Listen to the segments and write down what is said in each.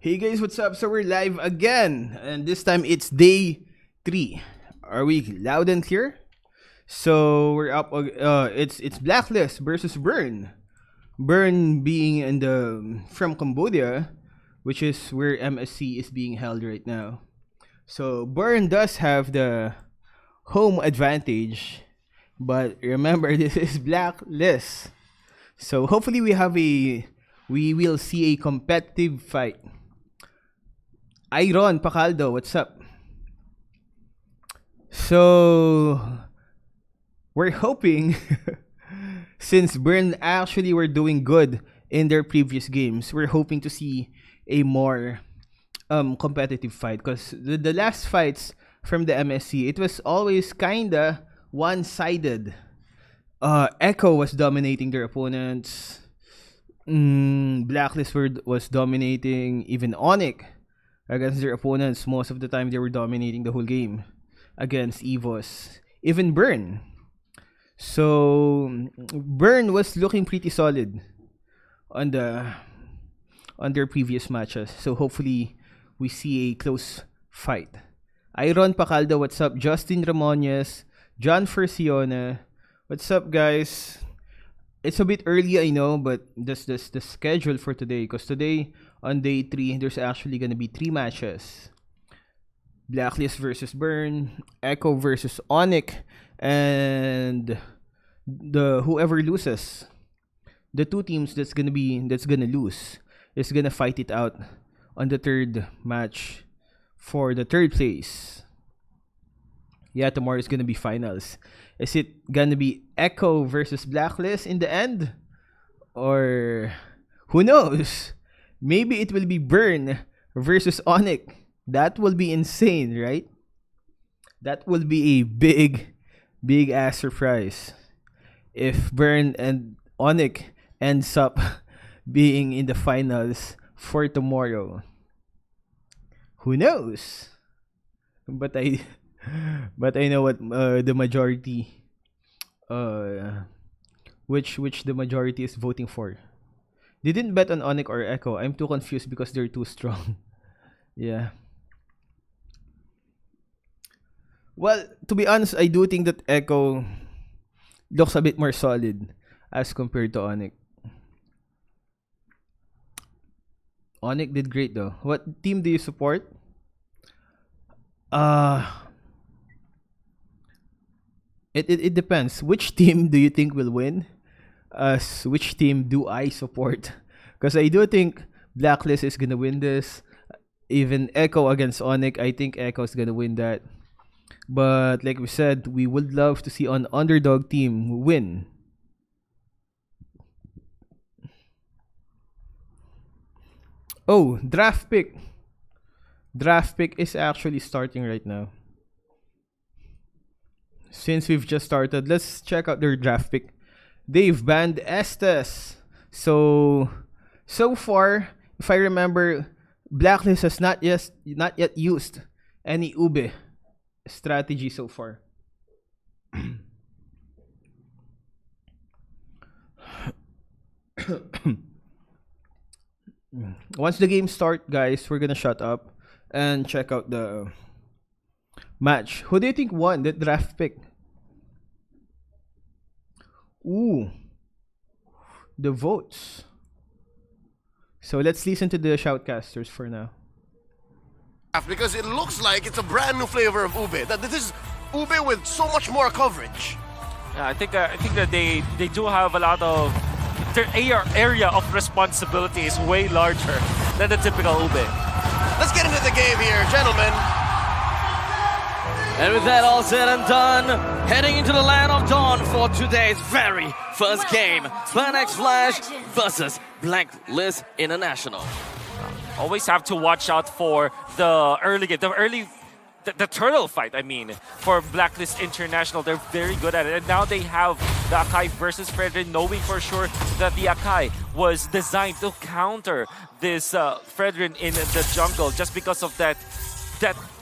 Hey guys, what's up? So we're live again, and this time it's day 3. Are we loud and clear? So we're up. It's Blacklist versus Burn. Burn being from Cambodia, which is where MSC is being held right now. So Burn does have the home advantage, but remember this is Blacklist. So hopefully we will see a competitive fight. Iron Pacaldo, what's up? So we're hoping since Burn actually were doing good in their previous games, we're hoping to see a more competitive fight, because the last fights from the MSC, it was always kinda one-sided. Echo was dominating their opponents. Blacklist was dominating. Even Onyx against their opponents, most of the time they were dominating the whole game against EVOS. Even Burn. So Burn was looking pretty solid on their previous matches. So hopefully we see a close fight. Iron Pacaldo, what's up? Justin Ramones, John Ferciona, what's up, guys? It's a bit early, I know, but that's the schedule for today. Because today, on day 3, there's actually gonna be 3 matches: Blacklist versus Burn, Echo versus Onyx, and the whoever loses, the 2 teams that's gonna lose is gonna fight it out on the 3rd match for the 3rd place. Yeah, tomorrow is gonna be finals. Is it gonna be Echo versus Blacklist in the end? Or who knows? Maybe it will be Burn versus Onyx. That will be insane, right? That will be a big ass surprise if Burn and Onyx ends up being in the finals for tomorrow. Who knows? But I know what the majority which the majority is voting for. They didn't bet on Onyx or Echo. I'm too confused because they're too strong. Yeah. Well, to be honest, I do think that Echo looks a bit more solid as compared to Onyx. Onyx did great though. What team do you support? It depends. Which team do you think will win? Which team do I support? Because I do think Blacklist is gonna win this. Even Echo against Onyx, I think Echo is gonna win that. But like we said, we would love to see an underdog team win. Oh, draft pick. Draft pick is actually starting right now. Since we've just started, let's check out their draft pick. They've banned Estes. So far, if I remember, Blacklist has not yet used any Ube strategy so far. Once the game starts, guys, we're gonna shut up and check out the match. Who do you think won that draft pick? Ooh, the votes. So let's listen to the shoutcasters for now. Because it looks like it's a brand new flavor of ube. That this is ube with so much more coverage. Yeah, I think that they do have a lot of their area of responsibility is way larger than the typical ube. Let's get into the game here, gentlemen. And with that all said and done, heading into the land of dawn for today's very first game, Planex Flash versus Blacklist International. Always have to watch out for the early game, the turtle fight. I mean, for Blacklist International, they're very good at it. And now they have the Akai versus Fredrin, knowing for sure that the Akai was designed to counter this Fredrin in the jungle, just because of that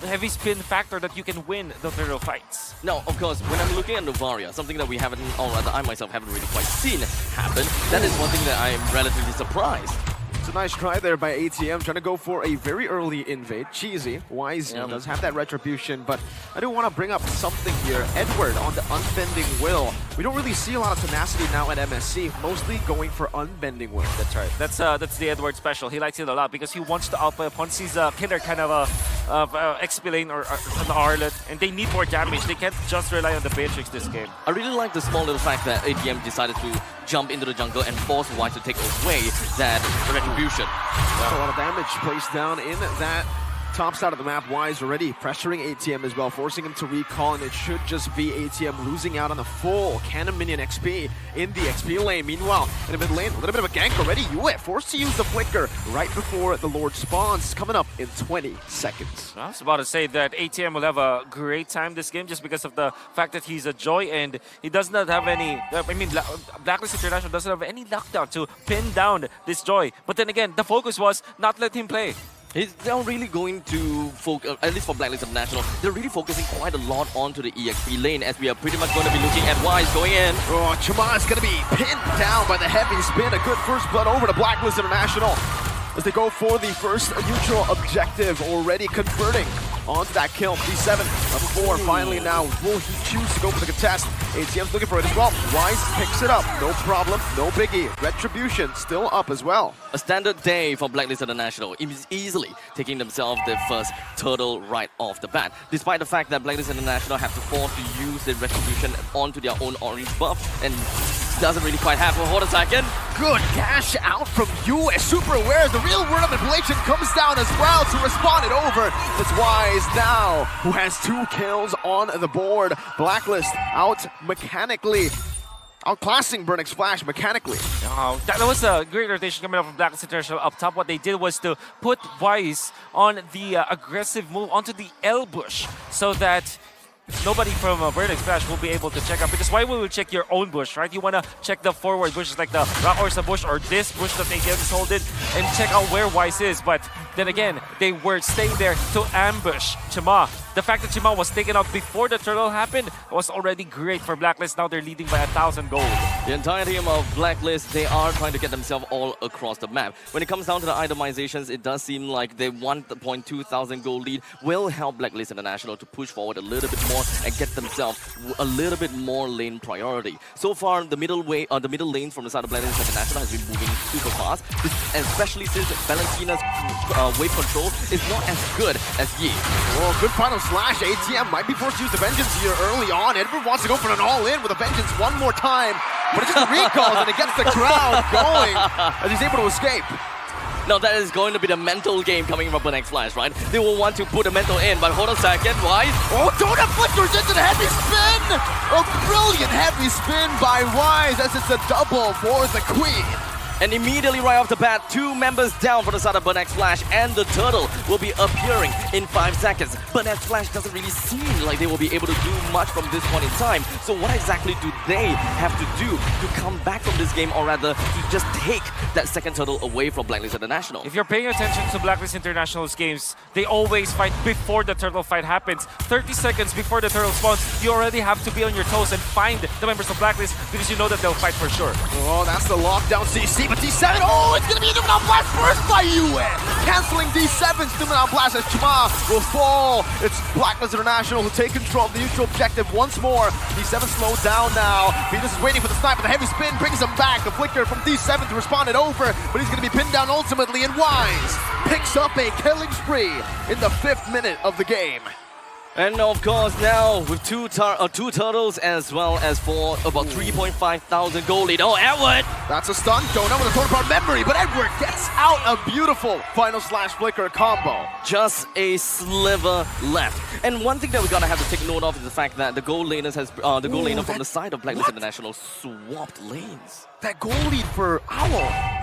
heavy spin factor that you can win the turtle fights. Now, of course, when I'm looking at Novaria, something that we haven't, or rather I myself haven't really quite seen happen, that is one thing that I'm relatively surprised a nice try there by ATM, trying to go for a very early invade. Cheesy. Wise does have that retribution, but I do want to bring up something here. Edward on the Unbending Will. We don't really see a lot of tenacity now at MSC, mostly going for Unbending Will. That's right. That's the Edward special. He likes it a lot because he wants to outplay upon sees a killer kind of XP lane or an Arlet, and they need more damage. They can't just rely on the Beatrix this game. I really like the small little fact that ATM decided to jump into the jungle and force Wise to take away that retribution. That's a lot of damage placed down in that top side of the map. Wise already pressuring ATM as well, forcing him to recall, and it should just be ATM losing out on the full Cannon Minion XP in the XP lane. Meanwhile, in the mid lane, a little bit of a gank already. Yue forced to use the flicker right before the Lord spawns, coming up in 20 seconds. I was about to say that ATM will have a great time this game just because of the fact that he's a Joy and he does not have any, Blacklist International doesn't have any lockdown to pin down this Joy. But then again, the focus was not let him play. They're really going to focus, at least for Blacklist International, they're really focusing quite a lot onto the EXP lane, as we are pretty much going to be looking at Wise going in. Oh, Chama is going to be pinned down by the heavy spin. A good first blood over to Blacklist International as they go for the first neutral objective, already converting onto that kill. D7, level 4, finally now. Will he choose to go for the contest? ATM's looking for it as well. Wise picks it up. No problem, no biggie. Retribution still up as well. A standard day for Blacklist International, easily taking themselves their first turtle right off the bat. Despite the fact that Blacklist International have to force to use the retribution onto their own orange buff, and doesn't really quite happen. Hold a second. Good cash out from you. Super aware. The real word of manipulation comes down as well to respond it over. It's Wise now who has 2 kills on the board. Blacklist out mechanically. Outclassing Burnix Flash mechanically. Oh, that was a great rotation coming up from Blacklist International up top. What they did was to put Wise on the aggressive move onto the L bush so that nobody from Burnix Flash will be able to check out, because why will you check your own bush, right? You want to check the forward bushes like the Rock Orsa bush or this bush that they just holding and check out where Wise is. But then again, they were staying there to ambush Chima. The fact that Chima was taken out before the turtle happened was already great for Blacklist. Now they're leading by 1,000 gold. The entire team of Blacklist, they are trying to get themselves all across the map. When it comes down to the itemizations, it does seem like they want the 0.2,000 gold lead will help Blacklist International to push forward a little bit more and get themselves a little bit more lane priority. So far, the middle lane from the side of Blacklist International has been moving super fast, especially since Valentina's wave control is not as good as Yi. Oh, good final slash. ATM might be forced to use the Vengeance here early on. Edward wants to go for an all-in with a Vengeance one more time, but it's just a recall and it gets the crowd going as he's able to escape. Now that is going to be the mental game coming from the next Flash, right? They will want to put a mental in, but hold on a second, Wise. Oh, Donut flickers into the heavy spin! A brilliant heavy spin by Wise as it's a double for the Queen. And immediately right off the bat, 2 members down for the side of Burnex Flash, and the turtle will be appearing in 5 seconds. Burnex Flash doesn't really seem like they will be able to do much from this point in time. So what exactly do they have to do to come back from this game, or rather to just take that second turtle away from Blacklist International? If you're paying attention to Blacklist International's games, they always fight before the turtle fight happens. 30 seconds before the turtle spawns, you already have to be on your toes and find the members of Blacklist because you know that they'll fight for sure. Oh, that's the lockdown CC. But D7, oh, it's going to be a Numenal Blast first by Yue. Canceling D7's Numenal Blast as Chima will fall. It's Blacklist International who take control of the neutral objective once more. D7 slowed down now. Venus is waiting for the snipe, but the heavy spin brings him back. The flicker from D7 to respond it over, but he's going to be pinned down ultimately, and Wise picks up a killing spree in the 5th minute of the game. And of course now with two turtles as well as for about 3,500 gold lead. Oh, Edward! That's a stun. Donut with a total power memory, but Edward gets out a beautiful final slash flicker combo. Just a sliver left. And one thing that we're gonna have to take note of is the fact that the gold laners has the gold laner from the side of Blacklist International swapped lanes. That goal lead for Owl.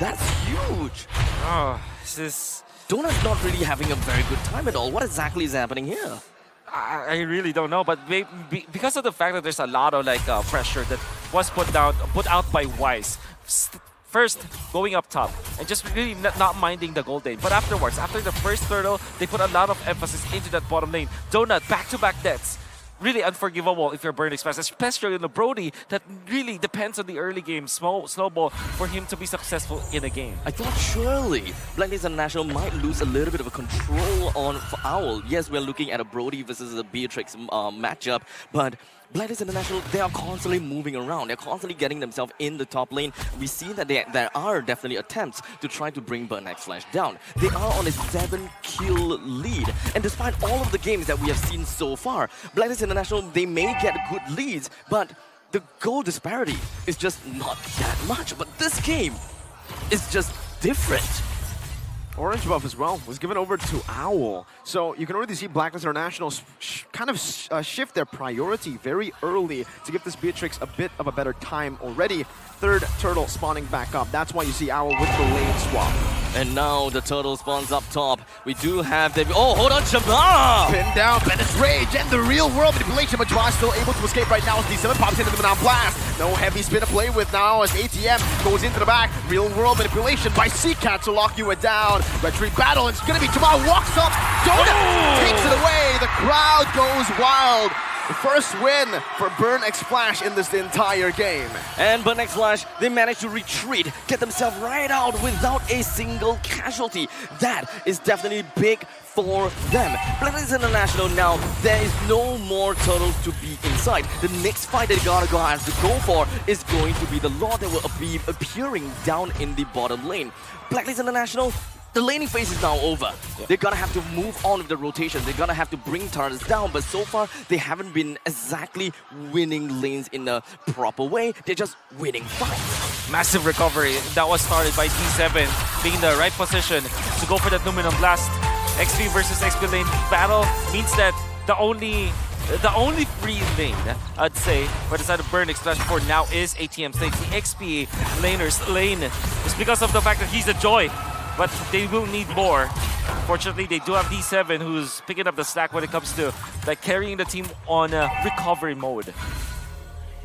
That's huge. Oh, this is... Donut's not really having a very good time at all. What exactly is happening here? I really don't know, but because of the fact that there's a lot of pressure that was put out by Wise. First, going up top and just really not minding the gold lane. But afterwards, after the first turtle, they put a lot of emphasis into that bottom lane. Donut, back-to-back deaths. really unforgivable if you're Burn Express, especially in the Brody that really depends on the early game snowball for him to be successful in a game. I thought surely Blacklist International might lose a little bit of a control on for Owl. Yes, we're looking at a Brody versus a Beatrix matchup, but Blacklist International, they are constantly moving around. They're constantly getting themselves in the top lane. We see that there are definitely attempts to try to bring Burn X Flash down. They are on a 7-kill lead. And despite all of the games that we have seen so far, Blacklist International, they may get good leads, but the goal disparity is just not that much. But this game is just different. Orange buff as well was given over to Owl. So you can already see Blacklist International kind of shift their priority very early to give this Beatrix a bit of a better time already. Third turtle spawning back up. That's why you see Owl with the lane swap. And now the turtle spawns up top. We do have the... Oh, hold on, Shabba! Pinned down, Bennett's Rage, and the real world manipulation, but Jamas still able to escape right now as D7 pops into the Manan Blast. No heavy spin to play with now as ATM goes into the back. Real world manipulation by Seacat to lock you down. Retreat battle, it's gonna be Jamal walks up, Donut takes it away. The crowd goes wild. The first win for Burn X Flash in this entire game. And Burn X Flash, they managed to retreat, get themselves right out without a single casualty. That is definitely big for them. Blacklist International now, there is no more turtles to be inside. The next fight they gotta have to go for is going to be the Lord that will be appearing down in the bottom lane. Blacklist International, the laning phase is now over. They're gonna have to move on with the rotation. They're gonna have to bring turrets down, but so far they haven't been exactly winning lanes in a proper way. They're just winning fights. Massive recovery that was started by D7, being in the right position to go for that Numinum Blast. XP versus XP lane battle means that the only free lane, I'd say, for the side of Burn X Flash for now is ATM States. The XP laner's lane is because of the fact that he's a joy, but they will need more. Fortunately, they do have D7 who's picking up the slack when it comes to like carrying the team on recovery mode.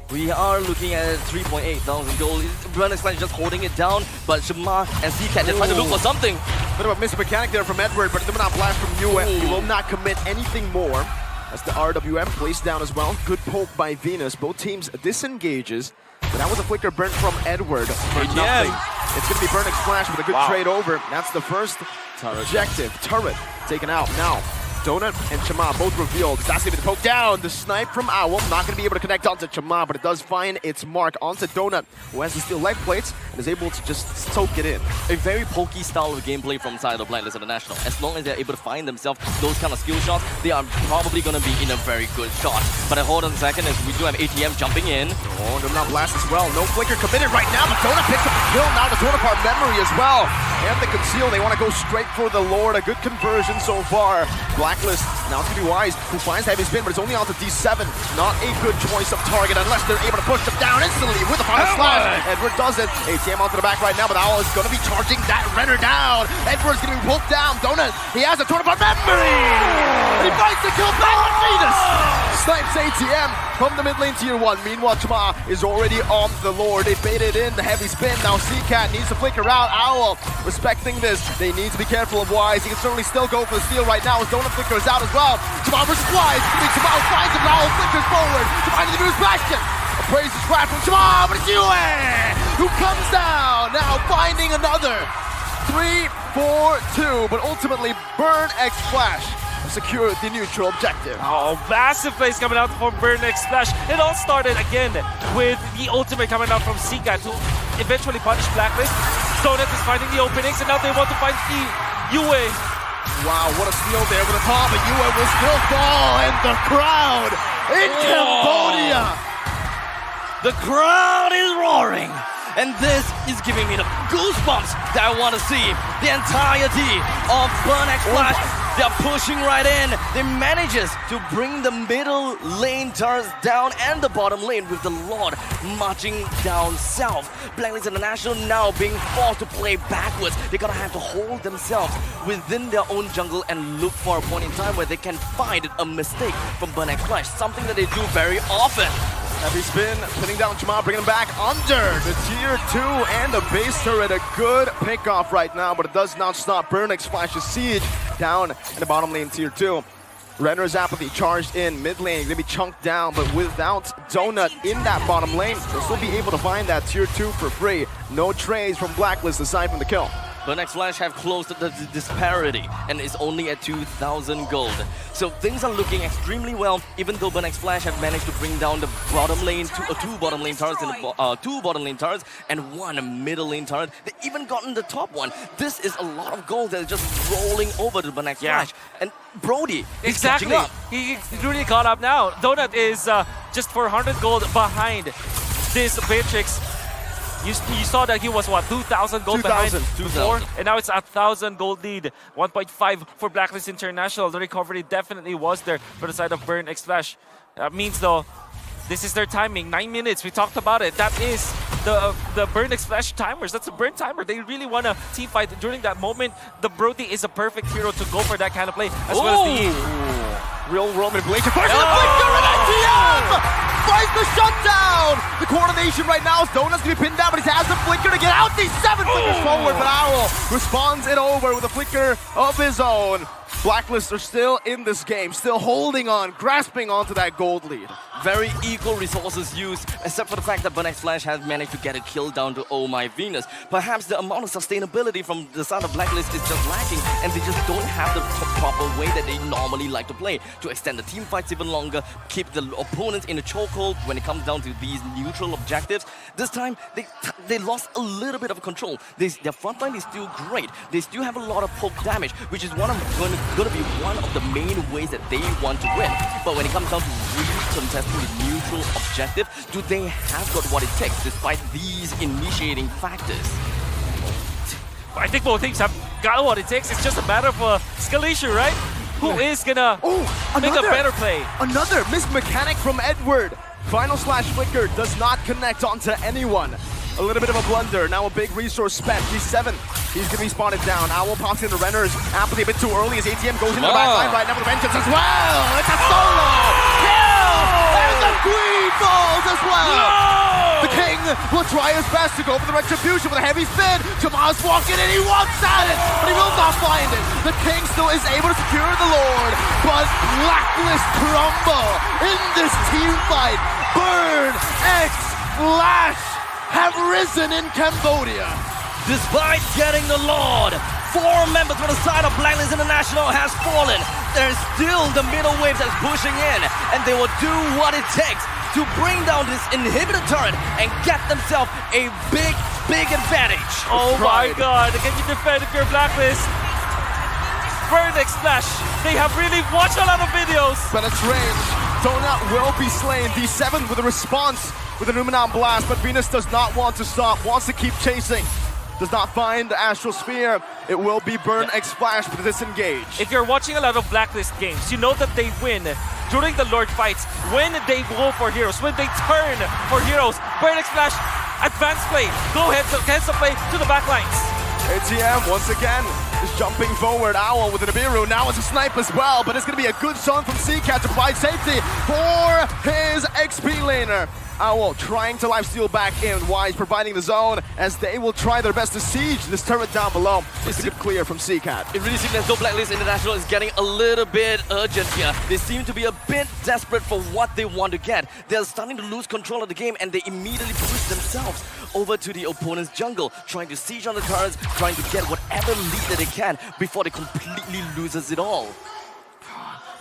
We are looking at 3,800 gold. Burn X Flash just holding it down, but Shima and Seacat, they're trying to look for something. Bit of a missed mechanic there from Edward, but the Numinum Blast from Yue. He will not commit anything more. As the RWM placed down as well. Good poke by Venus. Both teams disengages. But that was a flicker burnt from Edward for nothing. It's going to be Burn X Flash with a good trade over. That's the first objective. Turret taken out. Now, Donut and Chama both revealed. That's going to be the poke down. The snipe from Owl. Not going to be able to connect onto Chama, but it does find its mark onto Donut, who has the steel leg plates and is able to just soak it in. A very pokey style of gameplay from side of Blacklist International. As long as they're able to find themselves those kind of skill shots, they are probably going to be in a very good shot. But hold on a second, as we do have ATM jumping in. Oh, Numinum Blast as well. No flicker committed right now, but Donut picks up the kill. Now the Donut part memory as well. And the conceal, they want to go straight for the Lord. A good conversion so far. Blacklist now to be wise, who finds heavy spin, but it's only onto D7. Not a good choice of target unless they're able to push them down instantly with a final slash. Edward does it. ATM onto the back right now, but Owl is going to be charging that Renner down. Edward's going to be pulled down. Donut, he has a tournament memory. And he finds the kill back on Venus. Snipes ATM from the mid lane tier 1. Meanwhile, Chama is already on the Lord. They baited in the heavy spin. Now Seacat needs to flicker out. Owl respecting this. They need to be careful of Wise. He can certainly still go for the steal right now as Donut flickers out as well. Chama versus Wise. Chama finds him. Owl flickers forward to find the Bruce Bastion. A praise is cracked from Chama, but it's Yue who comes down. Now finding another 3-4-2, but ultimately Burn X Flash secure the neutral objective. Oh, massive plays coming out from Burn X Flash. It all started again with the ultimate coming out from Seacat to eventually punish Blacklist. Donut is finding the openings, and now they want to find the Yue. Wow, what a steal there with the top, but Yue will still fall, and the crowd in Cambodia. The crowd is roaring. And this is giving me the goosebumps that I want to see. The entirety of Burn X Flash, they're pushing right in. They manages to bring the middle lane turns down and the bottom lane with the Lord marching down south. Blacklist International now being forced to play backwards. They're gonna have to hold themselves within their own jungle and look for a point in time where they can find a mistake from Burn X Flash, something that they do very often. Heavy spin, pinning down Chama, bringing him back under the tier 2 and the base turret. A good pick off right now, but it does not stop Burn X Flash's siege down in the bottom lane tier 2. Renner's Apathy charged in mid lane, gonna be chunked down, but without Donut in that bottom lane, they'll still be able to find that tier 2 for free. No trades from Blacklist aside from the kill. But Next Flash have closed the disparity and is only at 2,000 gold. So things are looking extremely well, even though Burnex Flash have managed to bring down the bottom lane, two bottom lane turrets, two bottom lane turrets, and one middle lane turret. They even gotten the top one. This is a lot of gold that is just rolling over to Burnex Flash. And Brody is catching up. He really caught up now. Donut is just 400 gold behind this Beatrix. You saw that he was, what, 2,000 gold behind before? And now it's a 1,000 gold lead. 1.5 for Blacklist International. The recovery definitely was there for the side of Burn X Flash. That means, though, this is their timing. 9 minutes, we talked about it. That is the Burn X Flash timers. That's a burn timer. They really want to team fight during that moment. The Brody is a perfect hero to go for that kind of play, as well as the real world manipulation. First the flicker and ITM! Finds the shutdown! The coordination right now is Donut's gonna be pinned down, but he has the flicker to get out. These 7 flickers forward, but Owl responds it over with a flicker of his own. Blacklist are still in this game, still holding on, grasping onto that gold lead. Very equal resources used, except for the fact that Burnex Flash has managed to get a kill down to Oh My Venus. Perhaps the amount of sustainability from the side of Blacklist is just lacking, and they just don't have the proper way that they normally like to play to extend the team fights even longer, keep the opponents in a chokehold when it comes down to these neutral objectives. This time, they lost a little bit of control. Their front line is still great. They still have a lot of poke damage, which is going to be one of the main ways that they want to win. But when it comes down to really contesting the neutral objective, do they have got what it takes despite these initiating factors? I think both teams have got what it takes. It's just a matter of skill issue, right? Who is gonna make a better play? Another missed mechanic from Edward. Final slash flicker does not connect onto anyone. A little bit of a blunder, now a big resource spent. He's 7. He's gonna be spotted down. Owl pops into Renner's Apathy a bit too early as ATM goes into the back line right now with vengeance as well. It's a solo kill! And the Queen falls as well! The King will try his best to go for the retribution with a heavy spin. Jamal's walking in, he wants at it, but he will not find it. The King still is able to secure the Lord, but Blacklist crumble in this team fight. Burn X Flash have risen in Cambodia. Despite getting the Lord, 4 members from the side of Blacklist International has fallen. There's still the middle wave that's pushing in, and they will do what it takes to bring down this inhibitor turret and get themselves a big advantage. Oh my god, can you defend if you're Blacklist? Burn X Flash, they have really watched a lot of videos. But it's range. Donut will be slain. D7 with a response with an Numenon Blast, but Venus does not want to stop, wants to keep chasing. Does not find the Astral Sphere. It will be Burn X Flash with a disengage. If you're watching a lot of Blacklist games, you know that they win during the Lord fights when they go for heroes, when they turn for heroes. Burn X Flash, advanced play, go heads up play to the back lines. ATM once again is jumping forward. Owl with an Abiru. Now it's a snipe as well, but it's going to be a good stun from CCat to provide safety for his XP laner. Owl trying to lifesteal back in. Wise providing the zone as they will try their best to siege this turret down below. It's a good clear from CCat. It really seems as though Blacklist International is getting a little bit urgent here. They seem to be a bit desperate for what they want to get. They're starting to lose control of the game, and they immediately push themselves over to the opponent's jungle, trying to siege on the turrets, trying to get whatever lead that they can before they completely loses it all.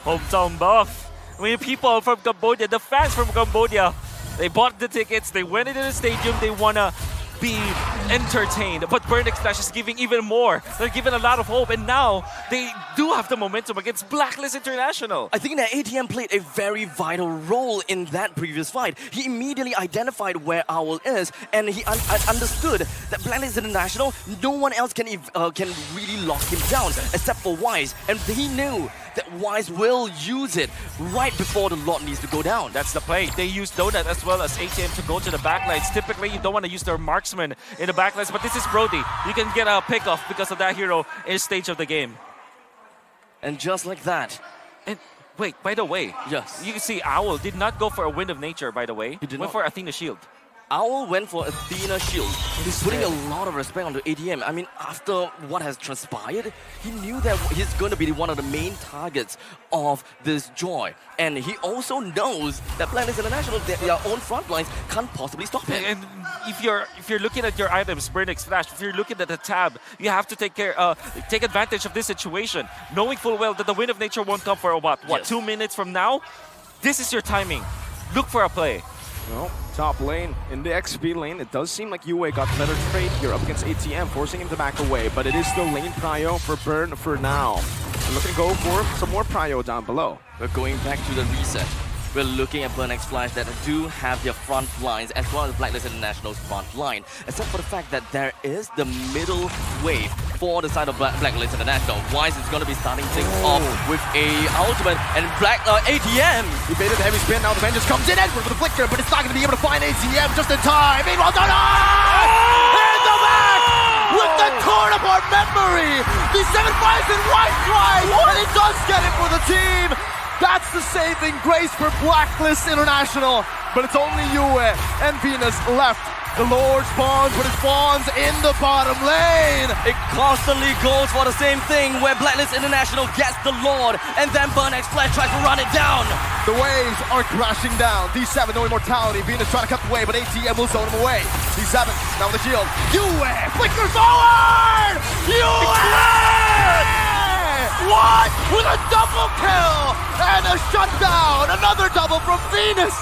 Hometown buff. I mean, people from Cambodia, the fans from Cambodia, they bought the tickets, they went into the stadium, they want to be entertained. But Burn X Flash is giving even more. They're giving a lot of hope, and now they do have the momentum against Blacklist International. I think that ATM played a very vital role in that previous fight. He immediately identified where Owl is, and he understood that Blacklist International, no one else can really lock him down except for Wise, and he knew that Wise will use it right before the Lord needs to go down. That's the play. They use Donut as well as ATM to go to the backlines. Typically, you don't want to use their marksman in the backlines, but this is Brody. You can get a pick-off because of that hero in this stage of the game. And just like that. And wait, by the way, yes, you can see Owl did not go for a Wind of Nature, by the way. He did went not. for Athena Shield. Owl went for Athena Shield. He's putting a lot of respect on the ADM. I mean, after what has transpired, he knew that he's going to be one of the main targets of this Joy. And he also knows that Blacklist International, their own front lines, can't possibly stop him. And if you're looking at your items, Burnix Flash, if you're looking at the tab, you have to take advantage of this situation, knowing full well that the Wind of Nature won't come for what, Yes. 2 minutes from now? This is your timing. Look for a play. Well, top lane, in the XP lane, it does seem like Yue got better trade here up against ATM, forcing him to back away, but it is still lane prio for Burn for now. We're looking to go for some more prio down below. We're going back to the reset. We're looking at Burnex Flash that do have their front lines as well as Blacklist International's front line. Except for the fact that there is the middle wave for the side of Blacklist International. Wise is going to be starting things off with a ultimate and ATM. He baited the heavy spin, now the Vengeance comes in, Edward with the flicker, but it's not going to be able to find ATM just in time. Meanwhile, in the back with the torn apart memory. The 7 finds in right try, and it does get it for the team. That's the saving grace for Blacklist International, but it's only Yue and Venus left. The Lord spawns, but it spawns in the bottom lane. It constantly goes for the same thing where Blacklist International gets the Lord and then Burnex Flash tries to run it down. The waves are crashing down. D7, no immortality. Venus trying to cut the way, but ATM will zone him away. D7, now with the shield. Yue flickers forward! Yue! What? With a double kill and a shutdown. Another double from Venus.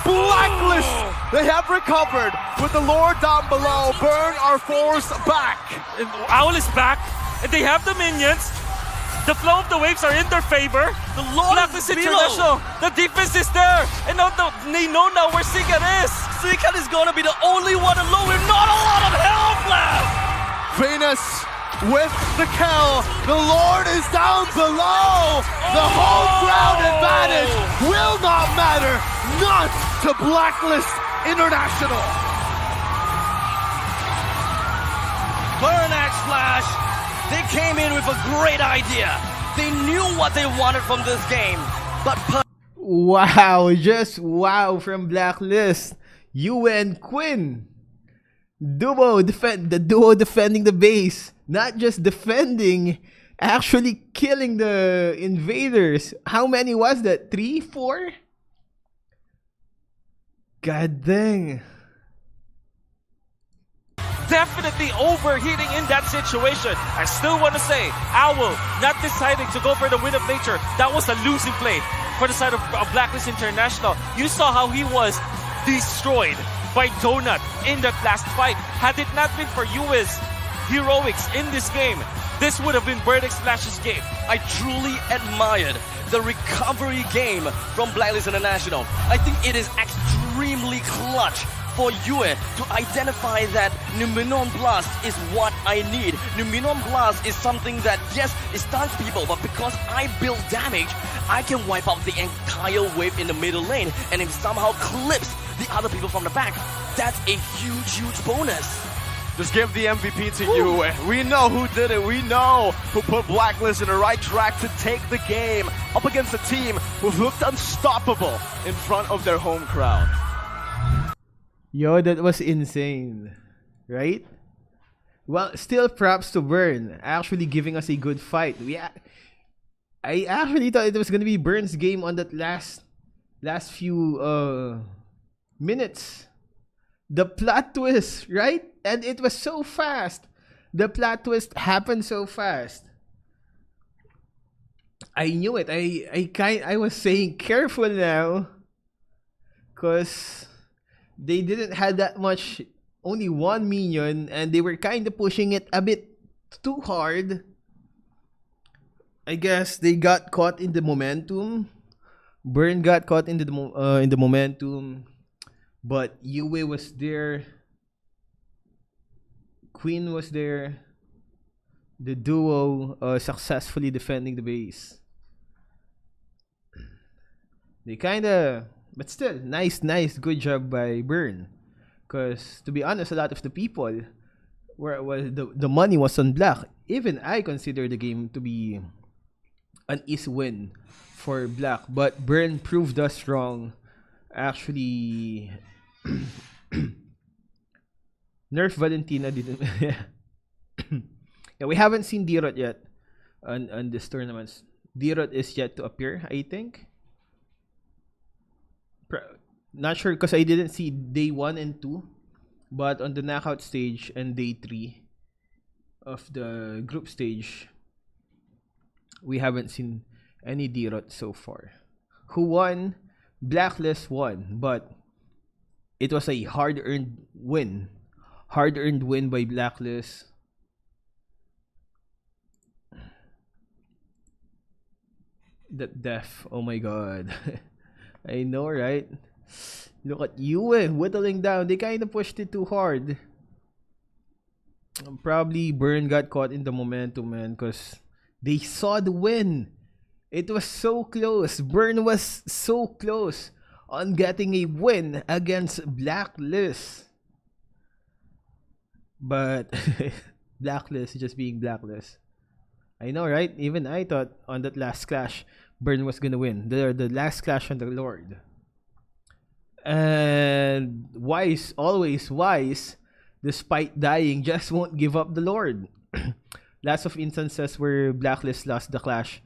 Blacklist, they have recovered with the Lord down below. Burn are forced back. And Owl is back, and they have the minions. The flow of the waves are in their favor. The Lord Blacklist is below. International, the defense is there, and now they know now where Seeker is. Seeker is going to be the only one alone with not a lot of health left. Venus with the kill. The Lord is down below. The whole ground advantage will not matter. Not to Blacklist International. Burnex Flash, they came in with a great idea. They knew what they wanted from this game, but Wow, just wow from Blacklist. Yue and Quinn. The duo defending the base. Not just defending, actually killing the invaders. How many was that? 3, 4? God dang. Definitely overheating in that situation. I still want to say, Owl not deciding to go for the Wind of Nature. That was a losing play for the side of Blacklist International. You saw how he was destroyed by Donut in that last fight. Had it not been for Yue's heroics in this game, this would have been Burnex Flash's game. I truly admired the recovery game from Blacklist International. I think it is extremely clutch for Yue to identify that Numinon Blast is what I need. Numinon Blast is something that, yes, it stuns people, but because I build damage, I can wipe out the entire wave in the middle lane, and it somehow clips the other people from the back. That's a huge, huge bonus. Just give the MVP to Yue. We know who did it. We know who put Blacklist in the right track to take the game up against a team who looked unstoppable in front of their home crowd. Yo, that was insane. Right? Well, still props to Burn. Actually giving us a good fight. I actually thought it was gonna be Burn's game on that last few minutes. The plot twist, right? And it was so fast. The plot twist happened so fast. I knew it. I was saying careful now, cause they didn't have that much, only one minion, and they were kind of pushing it a bit too hard. I guess they got caught in the momentum. Burn got caught in the momentum, but Yue was there. Queen was there. The duo successfully defending the base. They kinda, but still, nice, good job by Burn. Cause to be honest, a lot of the people, the money was on Black. Even I consider the game to be an easy win for Black, but Burn proved us wrong. Actually, Nerf Valentina didn't. Yeah, we haven't seen D-Rot yet on this tournaments. D-Rot is yet to appear, I think. Not sure because I didn't see day 1 and 2, but on the knockout stage and day 3 of the group stage, we haven't seen any D-Rot so far. Who won? Blacklist won, but it was a hard-earned win. Hard-earned win by Blacklist. That death. Oh my god. I know, right? Look at you, whittling down. They kind of pushed it too hard. Probably Burn got caught in the momentum, man, because they saw the win. It was so close. Burn was so close on getting a win against Blacklist. But Blacklist just being Blacklist. I know, right? Even I thought on that last clash, Burn was gonna win. The last clash on the Lord. And Wise, always Wise, despite dying, just won't give up the Lord. Lots of instances where Blacklist lost the clash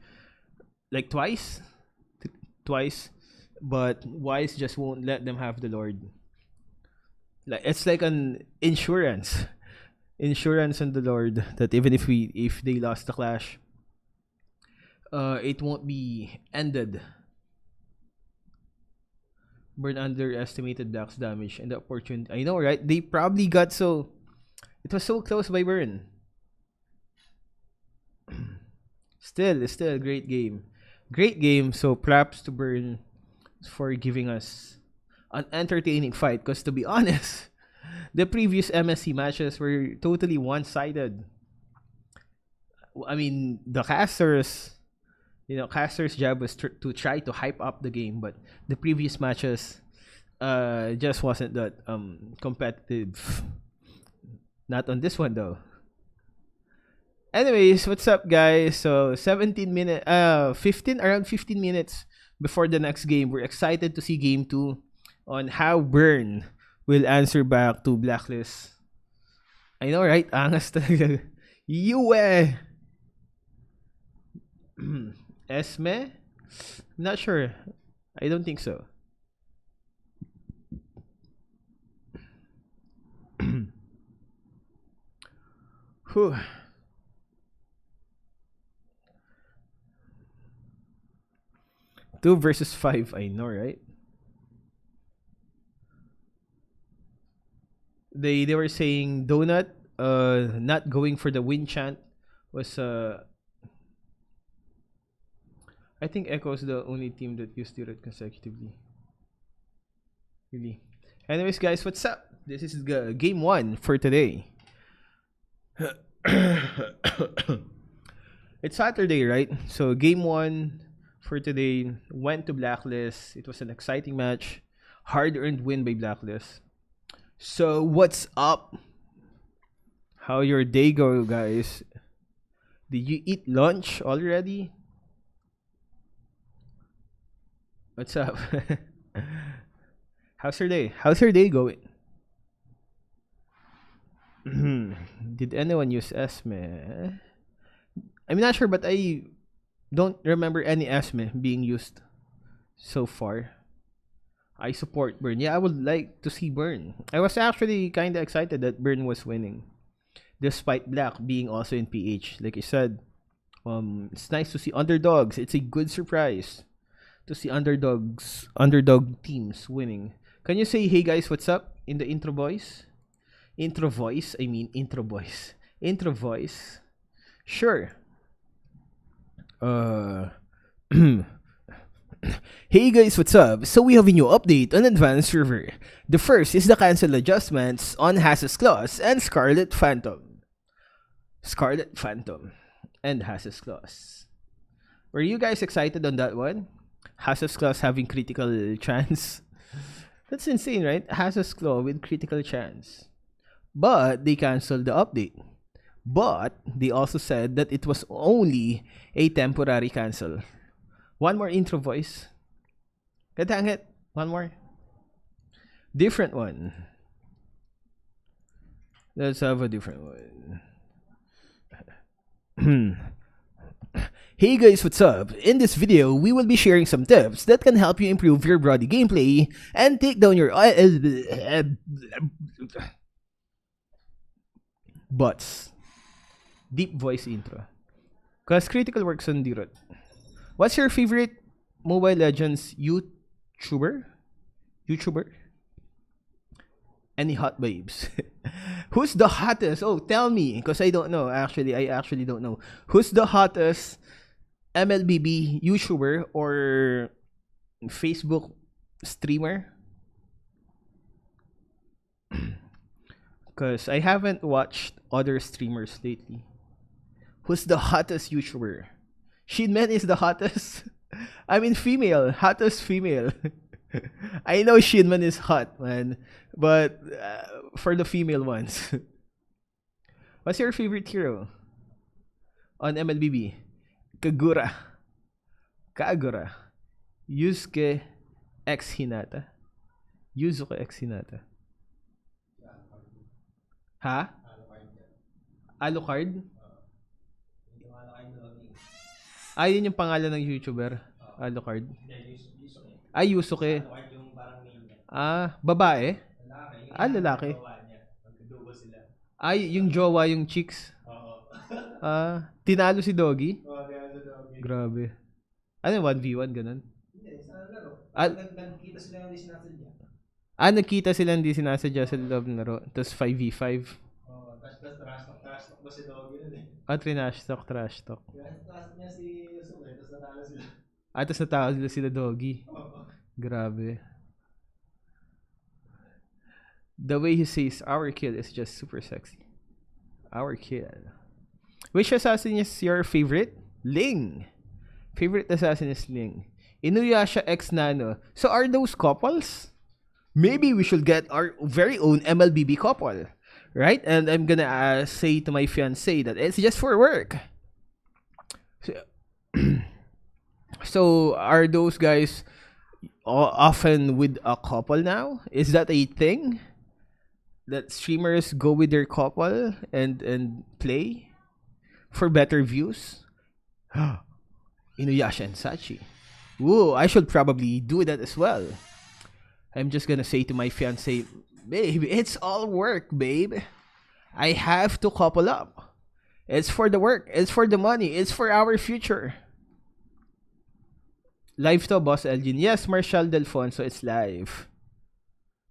like twice, but Wise just won't let them have the Lord. Like it's like an insurance on the Lord that even if they lost the clash, it won't be ended. Burn underestimated Black's damage and the opportunity. I know, right? They probably got so. It was so close by Burn. Still a great game. Great game. So props to Burn for giving us an entertaining fight. Because to be honest, the previous MSC matches were totally one-sided. I mean, the casters. Caster's job was to try to hype up the game, but the previous matches just wasn't that competitive. Not on this one though. Anyways, what's up guys? So 15 minutes before the next game, we're excited to see game 2 on how Burn will answer back to Blacklist. I know, right? Angas talaga. Esme? Not sure. I don't think so. Whew. Two versus 5, I know, right? They were saying Donut not going for the win chant was I think Echo is the only team that used it consecutively. Really. Anyways, guys, what's up? This is game 1 for today. It's Saturday, right? So game 1 for today went to Blacklist. It was an exciting match. Hard-earned win by Blacklist. So what's up? How your day go, guys? Did you eat lunch already? What's up? How's your day? How's your day going? Did anyone use Esme? I'm not sure, but I don't remember any Esme being used so far. I support Burn. Yeah, I would like to see Burn. I was actually kind of excited that Burn was winning, despite Black being also in PH. Like I said, it's nice to see underdogs. It's a good surprise to see underdog teams winning. Can you say, hey guys, what's up in the intro voice? Intro voice? I mean intro voice. Intro voice? Sure. Hey guys, what's up? So we have a new update on Advanced Server. The first is the cancel adjustments on Hass's Claws and Scarlet Phantom. And Hass's Claws. Were you guys excited on that one? Hass's Claws having critical chance. That's insane, right? Hass's Claw with critical chance. But they canceled the update. But they also said that it was only a temporary cancel. One more intro voice. God dang it. One more. Different one. Let's have a different one. Hey guys, what's up? In this video, we will be sharing some tips that can help you improve your Brody gameplay and take down your bots. Deep voice intro. Cause critical works on Dirot. What's your favorite Mobile Legends YouTuber? Any hot babes? Who's the hottest? Oh, tell me, because I don't know. Actually, I actually don't know. Who's the hottest MLBB YouTuber or Facebook streamer? Because I haven't watched other streamers lately. Who's the hottest YouTuber? Shinmen is the hottest. I mean, female. Hottest female. I know Shinman is hot, man. But for the female ones. What's your favorite hero on MLBB? Kagura. Yusuke X Hinata. Yusuke X Hinata. Ha? Alucard? Yun yung pangalan ng YouTuber. Alucard. Yusuke. Babae? Lalaki. Yung jowa, yung chicks. Tinalo si Doggy? Grabe. Ano, 1v1, ganun? Hindi, sa laro. Nagkita sila hindi sinasadya. Nagkita sila hindi sinasadya sa loob ng laro. Tapos 5v5. Tapos trash talk ba si Doggy nun eh? Trash talk. Trash niya si Yusuke, tapos natalo sila. Tapos natalo sila Doggy. Grabe. The way he says our kid is just super sexy. Our kid. Which assassin is your favorite? Ling. Favorite assassin is Ling. Inuyasha X Nano. So are those couples? Maybe we should get our very own MLBB couple. Right? And I'm gonna say to my fiancé that it's just for work. So are those guys often with a couple now? Is that a thing? That streamers go with their couple and play for better views? Inuyasha and Sachi. Whoa, I should probably do that as well. I'm just gonna say to my fiancé, babe, it's all work, babe. I have to couple up. It's for the work. It's for the money. It's for our future. Live to, Boss Elgin. Yes, Marshall Delfonso, it's live.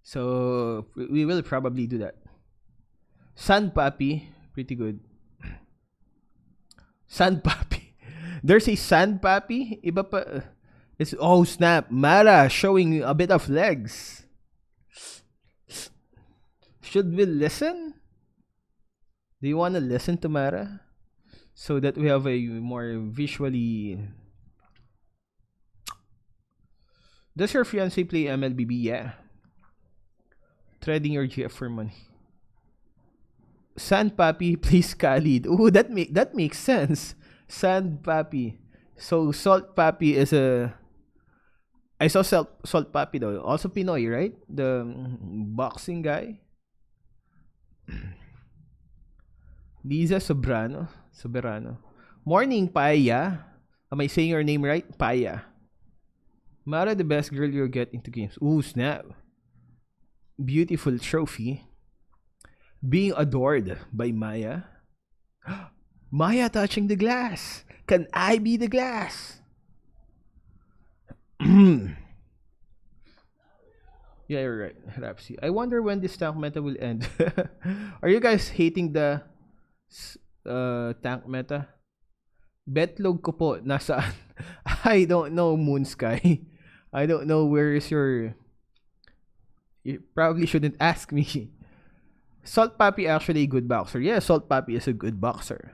So, we will probably do that. Sand Papi, pretty good. Sand Papi. There's a Sand Papi. Iba pa. It's, oh snap. Mara showing a bit of legs. Should we listen? Do you want to listen to Mara? So that we have a more visually... Does your fiancé play MLBB? Yeah. Trading your GF for money. Sand Papi plays Khalid. Ooh, that makes sense. Sand Papi. So Salt Papi is a... I saw Salt Papi though. Also Pinoy, right? The boxing guy. Liza Soberano. Morning, Paya. Am I saying your name right? Paya. Mara, the best girl you'll get into games. Ooh, snap. Beautiful trophy. Being adored by Maya. Maya touching the glass. Can I be the glass? Yeah, you're right, Rapsy. I wonder when this tank meta will end. Are you guys hating the tank meta? Betlog ko po, nasaan? I don't know, Moonsky. I don't know where is your... You probably shouldn't ask me. Salt Papi actually a good boxer. Yeah, Salt Papi is a good boxer.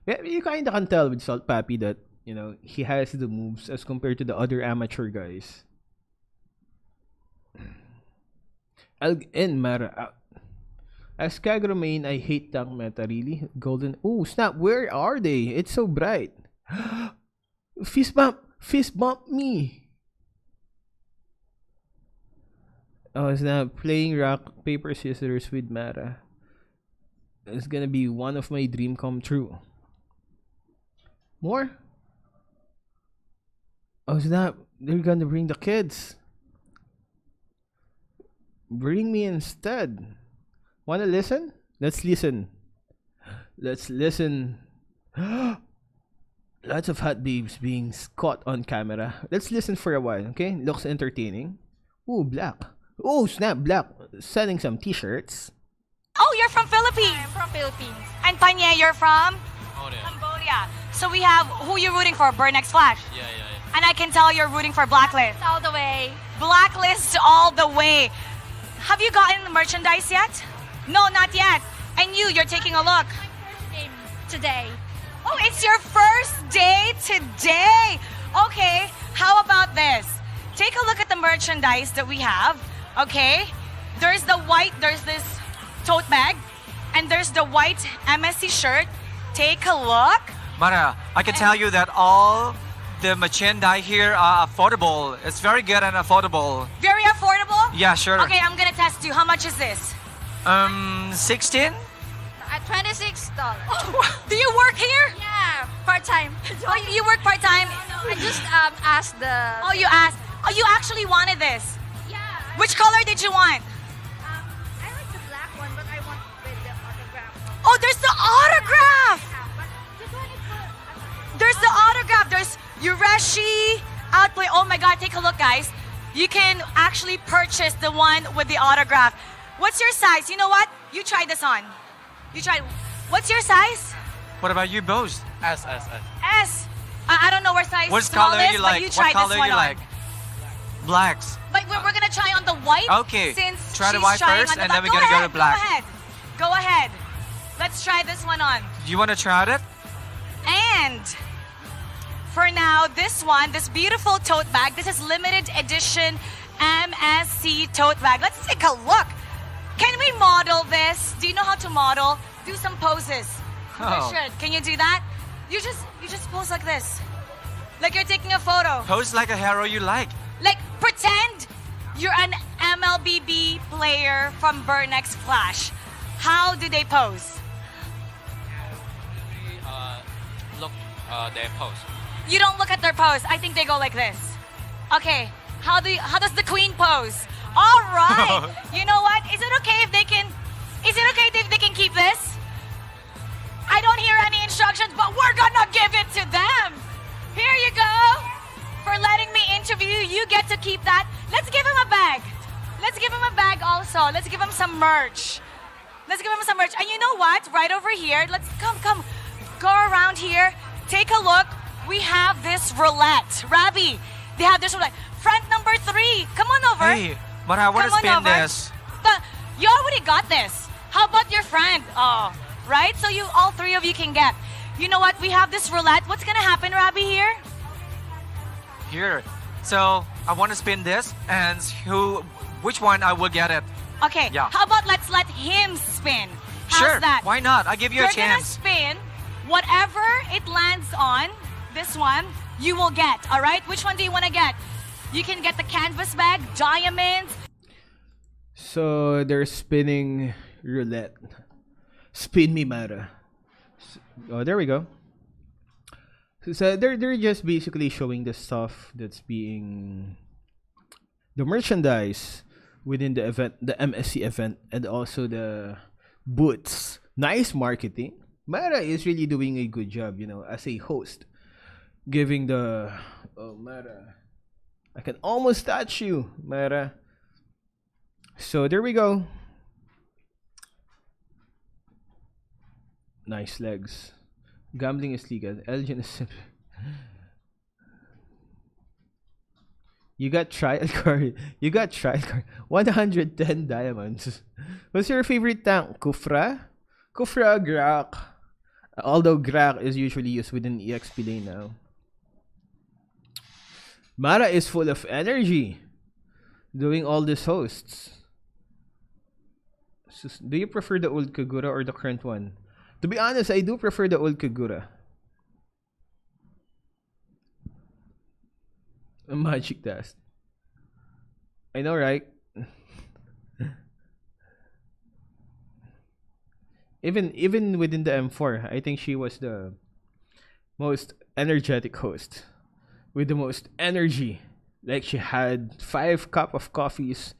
Yeah, you kinda can tell with Salt Papi that, you know, he has the moves as compared to the other amateur guys. And Mara. As Kagro main, I hate tank meta. Really? Golden. Oh, snap. Where are they? It's so bright. Fist bump me. Oh, it's now playing rock, paper, scissors with Mara. It's gonna be one of my dream come true. More? Oh, snap. They're gonna bring the kids. Bring me instead. Wanna listen? Let's listen. Let's listen. Lots of hot babes being caught on camera. Let's listen for a while, okay? Looks entertaining. Ooh, black. Oh, snap, black. Selling some t-shirts. Oh, you're from Philippines. I'm from Philippines. And Panya, you're from Cambodia. Cambodia. So we have who you rooting for? Burnex Flash. Yeah. And I can tell you're rooting for Blacklist. All the way. Blacklist all the way. Have you gotten the merchandise yet? No, not yet. And you're taking a look. My first game today. Oh, it's your first day today. Okay, how about this? Take a look at the merchandise that we have. Okay, there's this tote bag, and there's the white MSC shirt. Take a look. Mara, I can tell you that all the merchandise here are affordable. It's very good and affordable. Very affordable? Yeah, sure. Okay, I'm gonna test you. How much is this? 16? At $26. Do you work here? Yeah, part-time. Oh, you work part-time? I just asked the... Oh, you asked. Oh, you actually wanted this. Yeah. Which color did you want? I like the black one, but I want with the autograph. Oh, there's the autograph. Yeah, but this one is for... There's the autograph. There's Yureshi, Outplay. Oh my God, take a look, guys. You can actually purchase the one with the autograph. What's your size? You know what? You try this on. You try. What's your size? What about you both? S. I don't know where size What small color is, you but like? you try What color this one you on. like? Blacks. But we're gonna try on the white. Okay. Since Try the she's white trying first, on the and then black. we're gonna go to black. Go ahead. Go ahead. Let's try this one on. Do you want to try it? And for now, this beautiful tote bag. This is limited edition MSC tote bag. Let's take a look. Can we model this? Do you know how to model? Do some poses. Oh. We should. Can you do that? You just pose like this. Like you're taking a photo. Pose like a hero you like. Like pretend you're an MLBB player from Burnex Flash. How do they pose? Look their pose. You don't look at their pose. I think they go like this. Okay. How does the queen pose? All right. You know what? Is it okay if they can keep this? I don't hear any instructions, but we're gonna give it to them. Here you go. For letting me interview, you get to keep that. Let's give him a bag. Let's give him a bag also. Let's give him some merch. Let's give him some merch. And you know what? Right over here. Let's come. Go around here. Take a look. We have this roulette. Rabbi, they have this roulette. Front number 3. Come on over. Hey, but I want to Come on spin over. this. You already got this. How about your friend? Oh, right? So all 3 of you can get. You know what? We have this roulette. What's gonna happen, Rabbi, here? Here. So I want to spin this, and which one I will get it. Okay. Yeah. How about let's let him spin? How's Sure. that? Why not? I give you a You're gonna chance. spin whatever it lands on. This one you will get. All right. Which one do you want to get? You can get the canvas bag, diamonds. So they're spinning roulette. Spin me, Mara. Oh, there we go. So they're just basically showing the stuff that's being the merchandise within the event, the MSC event, and also the booths. Nice marketing. Mara is really doing a good job, as a host, giving the Mara. I can almost touch you, Mara. So there we go. Nice legs. Gambling is legal. Elgin is simple. You got trial card. 110 diamonds. What's your favorite tank? Kufra? Kufra, Grak. Although Grak is usually used within EXP lane now. Mara is full of energy. Doing all these hosts. So, do you prefer the old Kagura or the current one? To be honest, I do prefer the old Kagura. A magic dust. I know, right? Even within the M4, I think she was the most energetic host with the most energy. Like she had 5 cup of coffees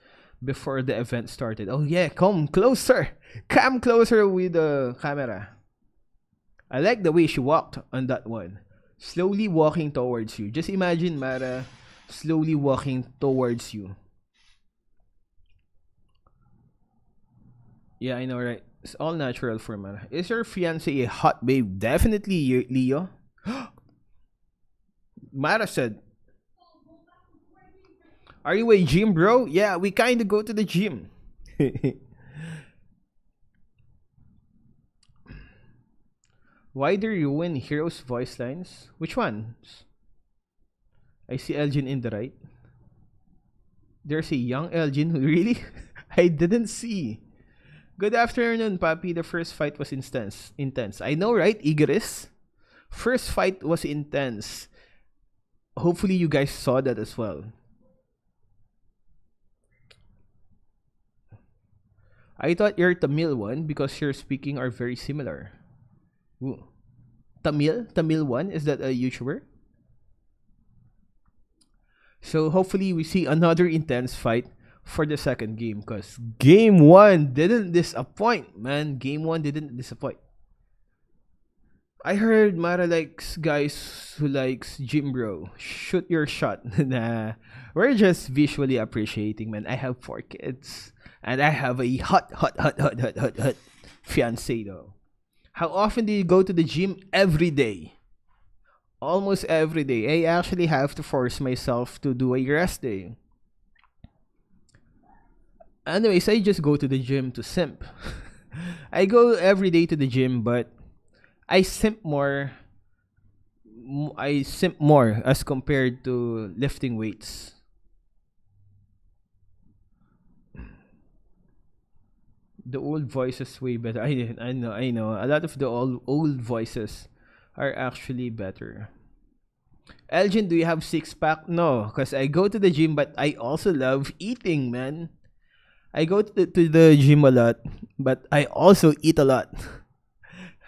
before the event started. Oh yeah, come closer with the camera. I like the way she walked on that one. Slowly walking towards you. Just imagine Mara slowly walking towards you. Yeah, I know, right? It's all natural for Mara. Is your fiancé a hot babe? Definitely, Leo. Mara said, are you a gym bro? Yeah, we kinda go to the gym. Why do you win Heroes voice lines? Which ones? I see Elgin in the right. There's a young Elgin. Really? I didn't see. Good afternoon, Papi. The first fight was intense. I know, right, Igris? First fight was intense. Hopefully you guys saw that as well. I thought you're Tamil one because your speaking are very similar. Ooh. Tamil one? Is that a YouTuber? So hopefully we see another intense fight for the second game, because game 1 didn't disappoint, man. Game 1 didn't disappoint. I heard Mara likes guys who likes gym bro. Shoot your shot. Nah, we're just visually appreciating, man. I have 4 kids and I have a hot fiance though. How often do you go to the gym? Every day. Almost every day. I actually have to force myself to do a rest day. Anyways, I just go to the gym to simp. I go every day to the gym, but I simp more. I simp more as compared to lifting weights. The old voices way better. I know. A lot of the old voices are actually better. Elgin, do you have 6-pack? No, because I go to the gym, but I also love eating, man. I go to the gym a lot, but I also eat a lot.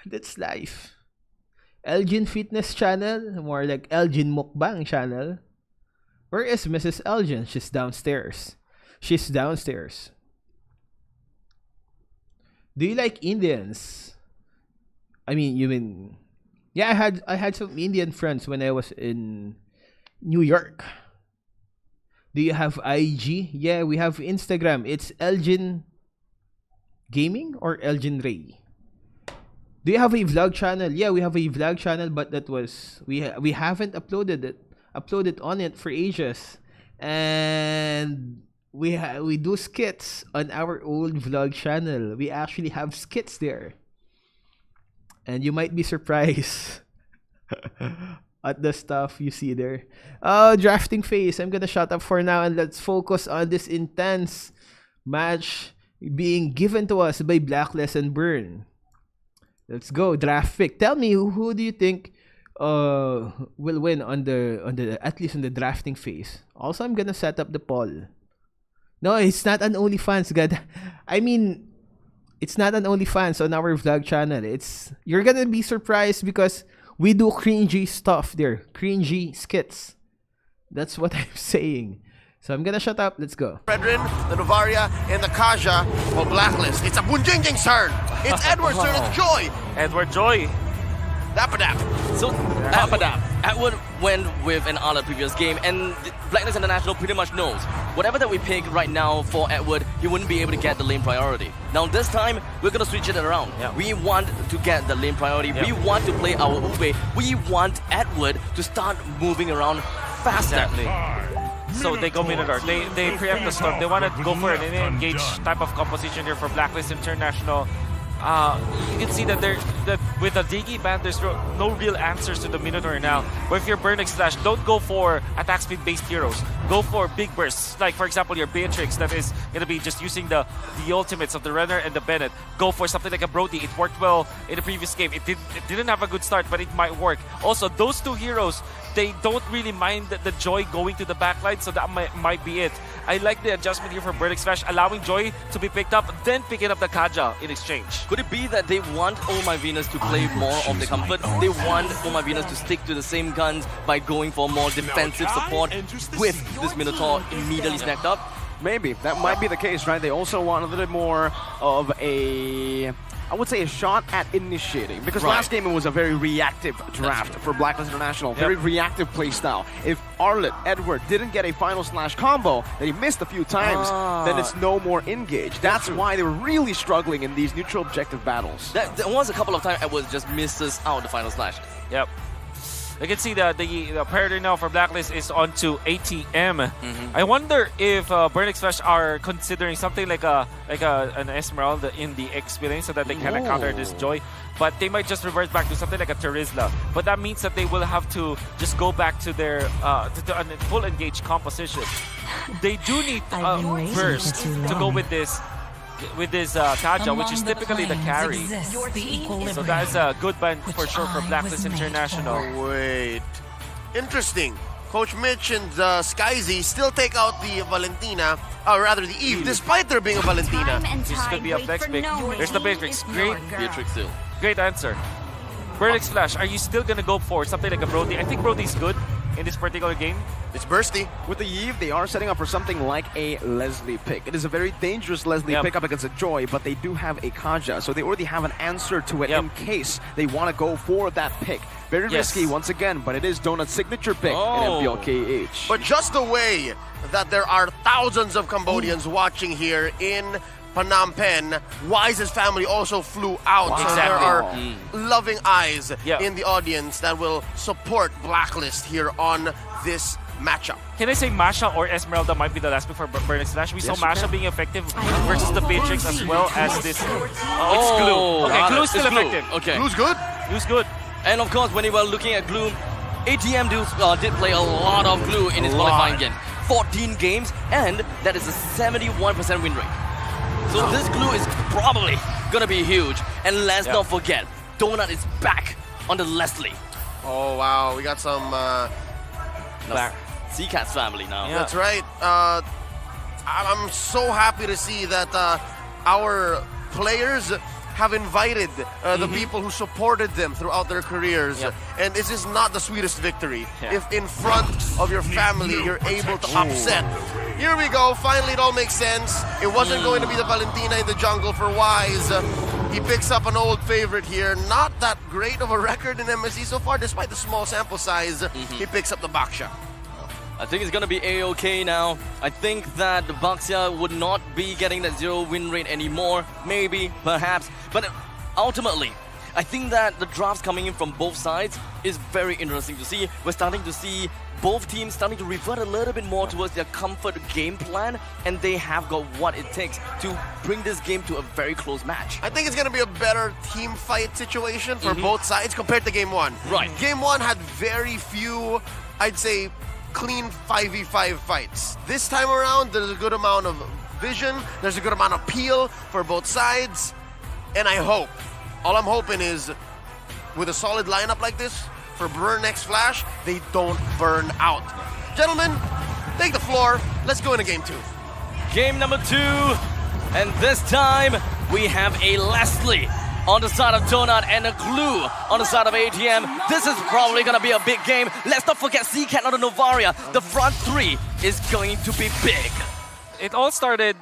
That's life. Elgin Fitness Channel, more like Elgin Mukbang Channel. Where is Mrs. Elgin? She's downstairs. Do you like Indians? I mean, you mean... Yeah, I had some Indian friends when I was in New York. Do you have IG? Yeah, we have Instagram. It's Elgin Gaming or Elgin Ray. Do you have a vlog channel? Yeah, we have a vlog channel, but that was we haven't uploaded on it for ages, and we do skits on our old vlog channel. We actually have skits there, and you might be surprised at the stuff you see there. Oh, drafting phase. I'm gonna shut up for now and let's focus on this intense match being given to us by Blacklist and Burn. Let's go, draft pick. Tell me, who do you think will win on the at least in the drafting phase? Also, I'm gonna set up the poll. No, it's not an OnlyFans, God. I mean, it's not an OnlyFans on our vlog channel. You're gonna be surprised because we do cringy stuff there. Cringy skits. That's what I'm saying. So I'm gonna shut up. Let's go. Fredrin, the Novaria, and the Kaja for Blacklist. It's a Bunjingjing's turn. It's Edward's turn. It's Joy. Edward Joy. Dapadap. So, Edward went with an Ala previous game, and Blacklist International pretty much knows whatever that we pick right now for Edward, he wouldn't be able to get the lane priority. Now this time, we're going to switch it around. Yeah. We want to get the lane priority. Yeah. We want to play our Ube. We want Edward to start moving around faster. Exactly. So they go Minotaur. They preempt the storm. They want to go for an engage type of composition here for Blacklist International. You can see that with the Digi ban, there's no real answers to the Minotaur now. But if you're Burning Slash, don't go for attack speed based heroes. Go for big bursts. Like for example, your Beatrix that is going to be just using the ultimates of the Renner and the Bennett. Go for something like a Brody. It worked well in the previous game. It didn't have a good start, but it might work. Also, those two heroes, they don't really mind the Joy going to the backline, so that might be it. I like the adjustment here for Burning Splash, allowing Joy to be picked up, then picking up the Kaja in exchange. Could it be that they want Oh My Venus to play more of the comfort? They want Oh My Venus to stick to the same guns by going for more defensive support with this Minotaur immediately snapped up? Maybe. That might be the case, right? They also want a little bit more of a, I would say, a shot at initiating. Because last game it was a very reactive draft for Blacklist International. Very reactive playstyle. If Arlet, Edward didn't get a final slash combo that he missed a few times, then it's no more engage. That's why they were really struggling in these neutral objective battles. There was a couple of times Edward just misses out the final slash. Yep. You can see that the priority now for Blacklist is onto ATM. I wonder if Burning Splash are considering something like an Esmeralda in the X lane so that they can counter this Joy. But they might just revert back to something like a Terizla. But that means that they will have to just go back to their to a full engage composition. They do need first to go with this Kaja, which is typically the carry. So that is a good ban for sure for Blacklist International. Wait. Interesting. Coach Mitch and Skyzy still take out the Valentina, or rather the Eve, despite there being a Valentina. This could be up next pick. There's the Beatrix. Beatrix still. Great answer. Burning Splash, are you still going to go for something like a Brody? I think Brody's good in this particular game. It's bursty. With the Eve, they are setting up for something like a Leslie pick. It is a very dangerous Leslie pick up against a Joy, but they do have a Kaja, so they already have an answer to it in case they want to go for that pick. Very risky once again, but it is Donut's signature pick in MPLKH. But just the way that there are thousands of Cambodians watching here in Phnom Penh, Wise's family also flew out. So there are loving eyes in the audience that will support Blacklist here on this matchup. Can I say Masha or Esmeralda might be the last pick for Burning Splash? We saw Masha being effective versus the Beatrix as well as this. It's Glue. Okay, Glue's still effective. Okay. Glue's good? Glue's good. And of course, when you were looking at Glue, ATM did play a lot of Glue in his qualifying game. 14 games, and that is a 71% win rate. So this Glue is probably gonna be huge. And let's not forget, Donut is back on the Leslie. Oh wow, we got some Seacat's family now. That's right. I'm so happy to see that our players have invited the people who supported them throughout their careers. And this is not the sweetest victory. If in front of your family you're able to upset. Here we go, finally it all makes sense. It wasn't going to be the Valentina in the jungle for Wise. He picks up an old favorite here. Not that great of a record in MSC so far, despite the small sample size. He picks up the Baksha. I think it's gonna be A-OK now. I think that the Baxia would not be getting that 0 win rate anymore. Maybe, perhaps. But ultimately, I think that the drafts coming in from both sides is very interesting to see. We're starting to see both teams starting to revert a little bit more towards their comfort game plan, and they have got what it takes to bring this game to a very close match. I think it's going to be a better team fight situation for both sides compared to Game 1. Right. Game 1 had very few, I'd say, clean 5v5 fights. This time around, there's a good amount of vision, there's a good amount of peel for both sides, and I hope, all I'm hoping is, with a solid lineup like this, for Burn X Flash, they don't burn out. Gentlemen, take the floor, let's go into Game 2. Game number 2, and this time, we have a Leslie on the side of Donut and a Glue on the side of ATM. This is probably gonna be a big game. Let's not forget Seacat on the Novaria. The front three is going to be big. It all started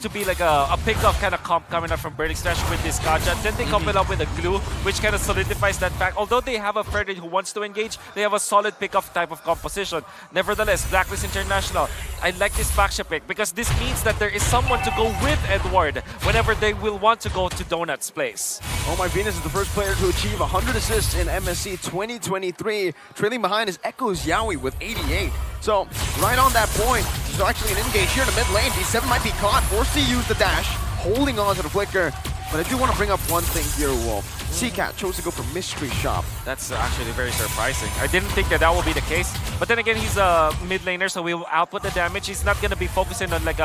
to be like a pick-off kind of comp coming up from Burning Splash with this Kaja. Then they couple up with a Glue, which kind of solidifies that fact. Although they have a Frederick who wants to engage, they have a solid pick-off type of composition. Nevertheless, Blacklist International, I like this Baksha pick because this means that there is someone to go with Edward whenever they will want to go to Donut's place. Oh My Venus is the first player to achieve 100 assists in MSC 2023. Trailing behind is Echoes Yowie with 88. So, right on that point, there's actually an engage here in the mid lane. D7 might be caught, forced to use the dash, holding on to the flicker. But I do want to bring up one thing here, Wolf. Seacat chose to go for Mystery Shop. That's actually very surprising. I didn't think that would be the case. But then again, he's a mid laner, so we will output the damage. He's not going to be focusing on like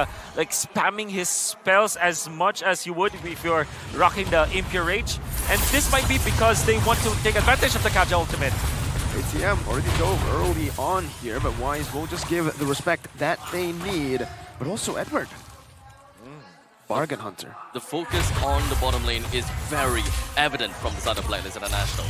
spamming his spells as much as you would if you're rocking the Impure Rage. And this might be because they want to take advantage of the Kaja ultimate. ATM already dove early on here, but Wise will just give the respect that they need. But also Edward. Bargain hunter. The focus on the bottom lane is very evident from the side of Blacklist International.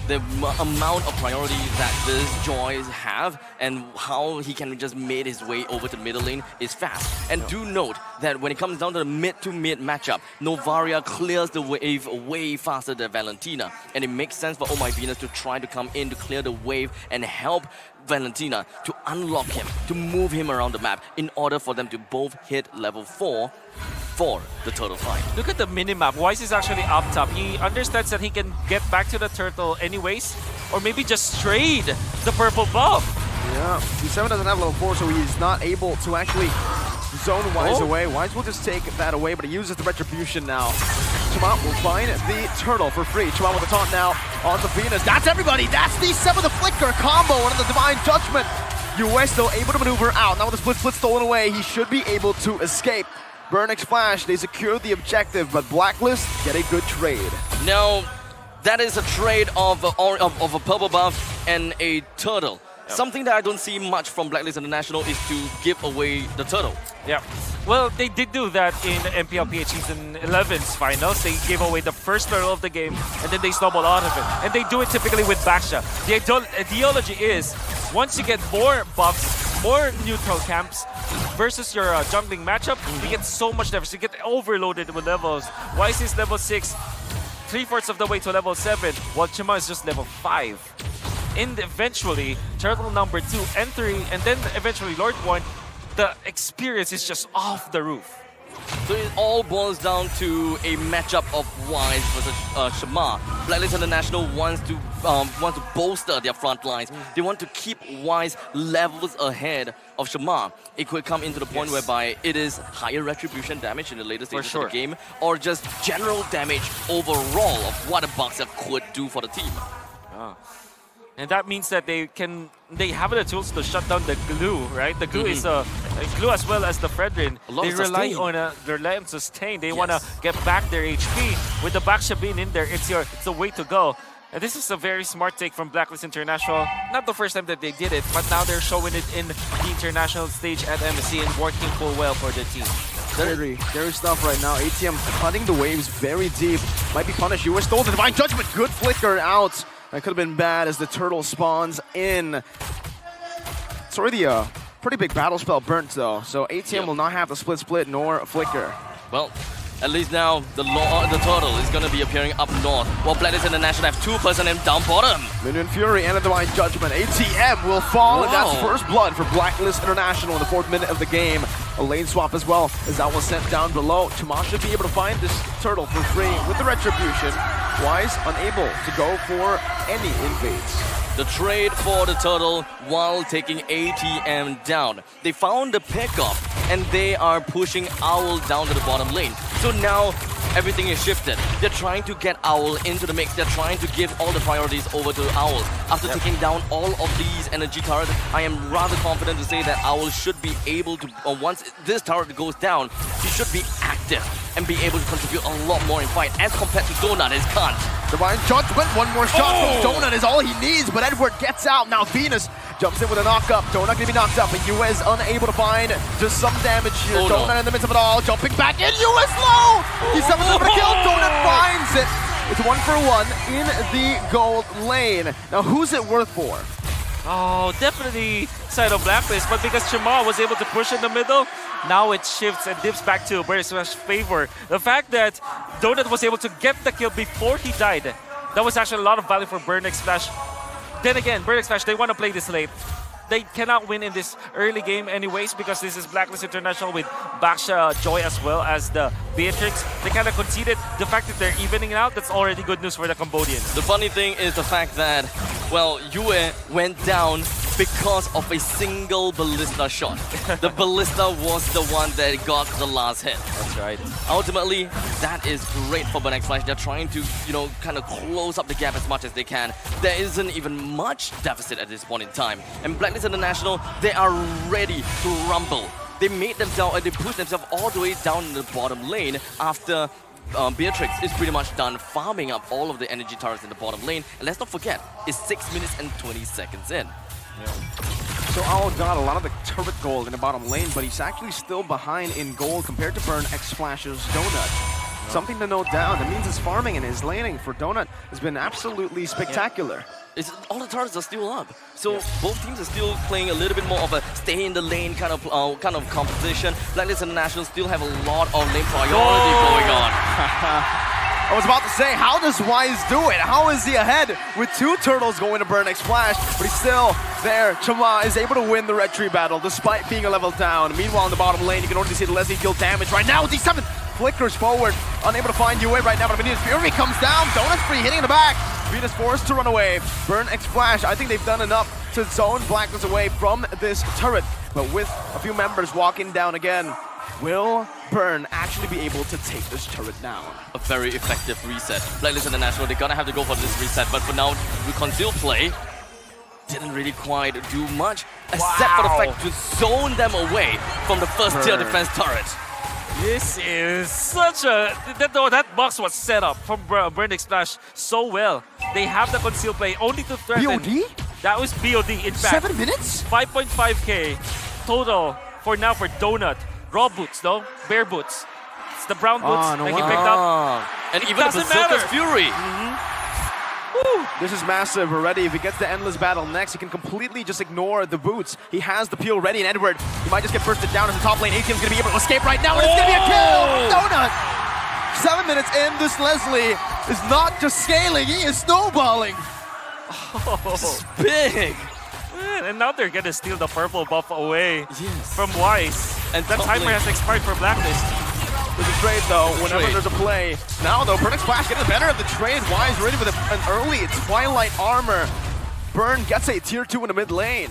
The amount of priority that this Joyce have and how he can just made his way over to middle lane is fast. And do note that when it comes down to the mid-to-mid matchup, Novaria clears the wave way faster than Valentina. And it makes sense for Oh My Venus to try to come in to clear the wave and help Valentina to unlock him, to move him around the map in order for them to both hit level 4 for the turtle fight. Look at the minimap. Wise is actually up top. He understands that he can get back to the turtle anyways, or maybe just trade the purple buff. Yeah, D7 doesn't have level 4, so he's not able to actually zone Wise away. Wise will just take that away, but he uses the retribution now. Chima will find the turtle for free. Chima with the taunt now on the Venus. That's everybody. That's D7 with the flicker combo and the Divine Judgment. US still able to maneuver out. Now with the split stolen away, he should be able to escape. Burnix Flash, they secure the objective, but Blacklist get a good trade. Now, that is a trade of a purple buff and a turtle. Something that I don't see much from Blacklist International is to give away the turtle. Yeah. Well, they did do that in MPLPH Season 11's finals. They gave away the first turtle of the game, and then they snowball out of it. And they do it typically with Baksha. The ideology is, once you get more buffs, more neutral camps, versus your jungling matchup, you get so much damage. You get overloaded with levels. Wise is level 6, 3/4 of the way to level 7, while Chima is just level 5. And eventually, turtle number 2 and 3, and then eventually Lord 1, the experience is just off the roof. So it all boils down to a matchup of Wise versus Shamar. Blacklist International wants to bolster their front lines. They want to keep Wise levels ahead of Shamar. It could come into the point whereby it is higher retribution damage in the later stages of the game, or just general damage overall of what a boxer could do for the team. And that means that they have the tools to shut down the glue, right? The glue is a glue as well as the Fredrin. They rely on sustain. They want to get back their HP. With the Baksha being in there, it's the way to go. And this is a very smart take from Blacklist International. Not the first time that they did it, but now they're showing it in the international stage at MSC and working full well for the team. Scary stuff right now. ATM cutting the waves very deep. Might be punished. US stole the Divine Judgment. Good flicker out. That could have been bad as the turtle spawns in. It's already a pretty big battle spell burnt though, so ATM will not have the split nor a flicker. Well, at least now the turtle is going to be appearing up north, while Blacklist International have 2 personnel down bottom. Minion Fury and a Divine Judgment. ATM will fall, and that's first blood for Blacklist International in the 4th minute of the game. A lane swap as well, as that was sent down below. Chima should be able to find this turtle for free with the retribution. Wise unable to go for any invades. The trade for the turtle while taking ATM down. They found the pickup and they are pushing Owl down to the bottom lane. So now everything is shifted. They're trying to get Owl into the mix. They're trying to give all the priorities over to Owl. After taking down all of these energy turrets, I am rather confident to say that Owl should be able to, once this turret goes down, he should be active and be able to contribute a lot more in fight as compared to Donut, his can't. Divine Judgment, one more shot from Donut is all he needs, but Edward gets out. Now Venus jumps in with a knock-up. Donut gonna be knocked up, but US unable to find just some damage here. Donut in the midst of it all, jumping back in. US low! He's able to kill. Donut finds it. It's 1 for 1 in the gold lane. Now who's it worth for? Oh, definitely side of Blacklist, but because Chima was able to push in the middle, now it shifts and dips back to Burnix Flash's favor. The fact that Donut was able to get the kill before he died, that was actually a lot of value for Burnix Flash. Then again, Burnix Flash, they want to play this late. They cannot win in this early game anyways because this is Blacklist International with Baksha Joy as well as the Beatrix. They kind of conceded. The fact that they're evening out, that's already good news for the Cambodians. The funny thing is the fact that, well, Yue went down because of a single ballista shot. The ballista was the one that got the last hit. That's right. Ultimately, that is great for Burnix Flash. They're trying to, kind of close up the gap as much as they can. There isn't even much deficit at this point in time. And Blacklist International, they are ready to rumble. They pushed themselves all the way down in the bottom lane after Beatrix is pretty much done farming up all of the energy turrets in the bottom lane. And let's not forget, it's 6 minutes and 20 seconds in. So Owl got a lot of the turret gold in the bottom lane, but he's actually still behind in gold compared to Burn X Flash's Donut. Something to note down. That means his farming and his laning for Donut has been absolutely spectacular. All the turrets are still up, so both teams are still playing a little bit more of a stay in the lane kind of competition. Blacklist International still have a lot of lane priority going on. I was about to say, how does Wise do it? How is he ahead with 2 turtles going to Burn X Flash, but he's still there. Chama is able to win the red tree battle despite being a level down. Meanwhile, in the bottom lane, you can already see the Leslie kill damage right now. D7 flickers forward, unable to find UA right now, but Venus Fury comes down. Donut's free, hitting in the back. Venus forced to run away. Burn X Flash, I think they've done enough to zone Blacklist away from this turret, but with a few members walking down again, will Burn actually be able to take this turret down? A very effective reset. Blacklist International, they're gonna have to go for this reset, but for now, with concealed play, didn't really quite do much, except for the fact to zone them away from the first tier defense turret. This is such a... That box was set up from Burn X Flash so well. They have the concealed play only to threaten. BOD? That was BOD, in fact. 7 minutes? 5.5k total for now for Donut. Raw boots though, bare boots. It's the brown boots that he picked up. And even the Berserker's Fury. This is massive already. If he gets the Endless Battle next, he can completely just ignore the boots. He has the peel ready, and Edward, he might just get bursted down in the top lane. ATM's gonna be able to escape right now, and it's gonna be a kill! Donut! 7 minutes in, this Leslie is not just scaling, he is snowballing. This is big. And now they're gonna steal the purple buff away from Wise. And that timer has expired for Blacklist. There's a trade though, whenever there's a play. Now though, Burn X Flash getting the better of the trade. Wise ready with an early Twilight armor. Burn gets a tier 2 in the mid lane.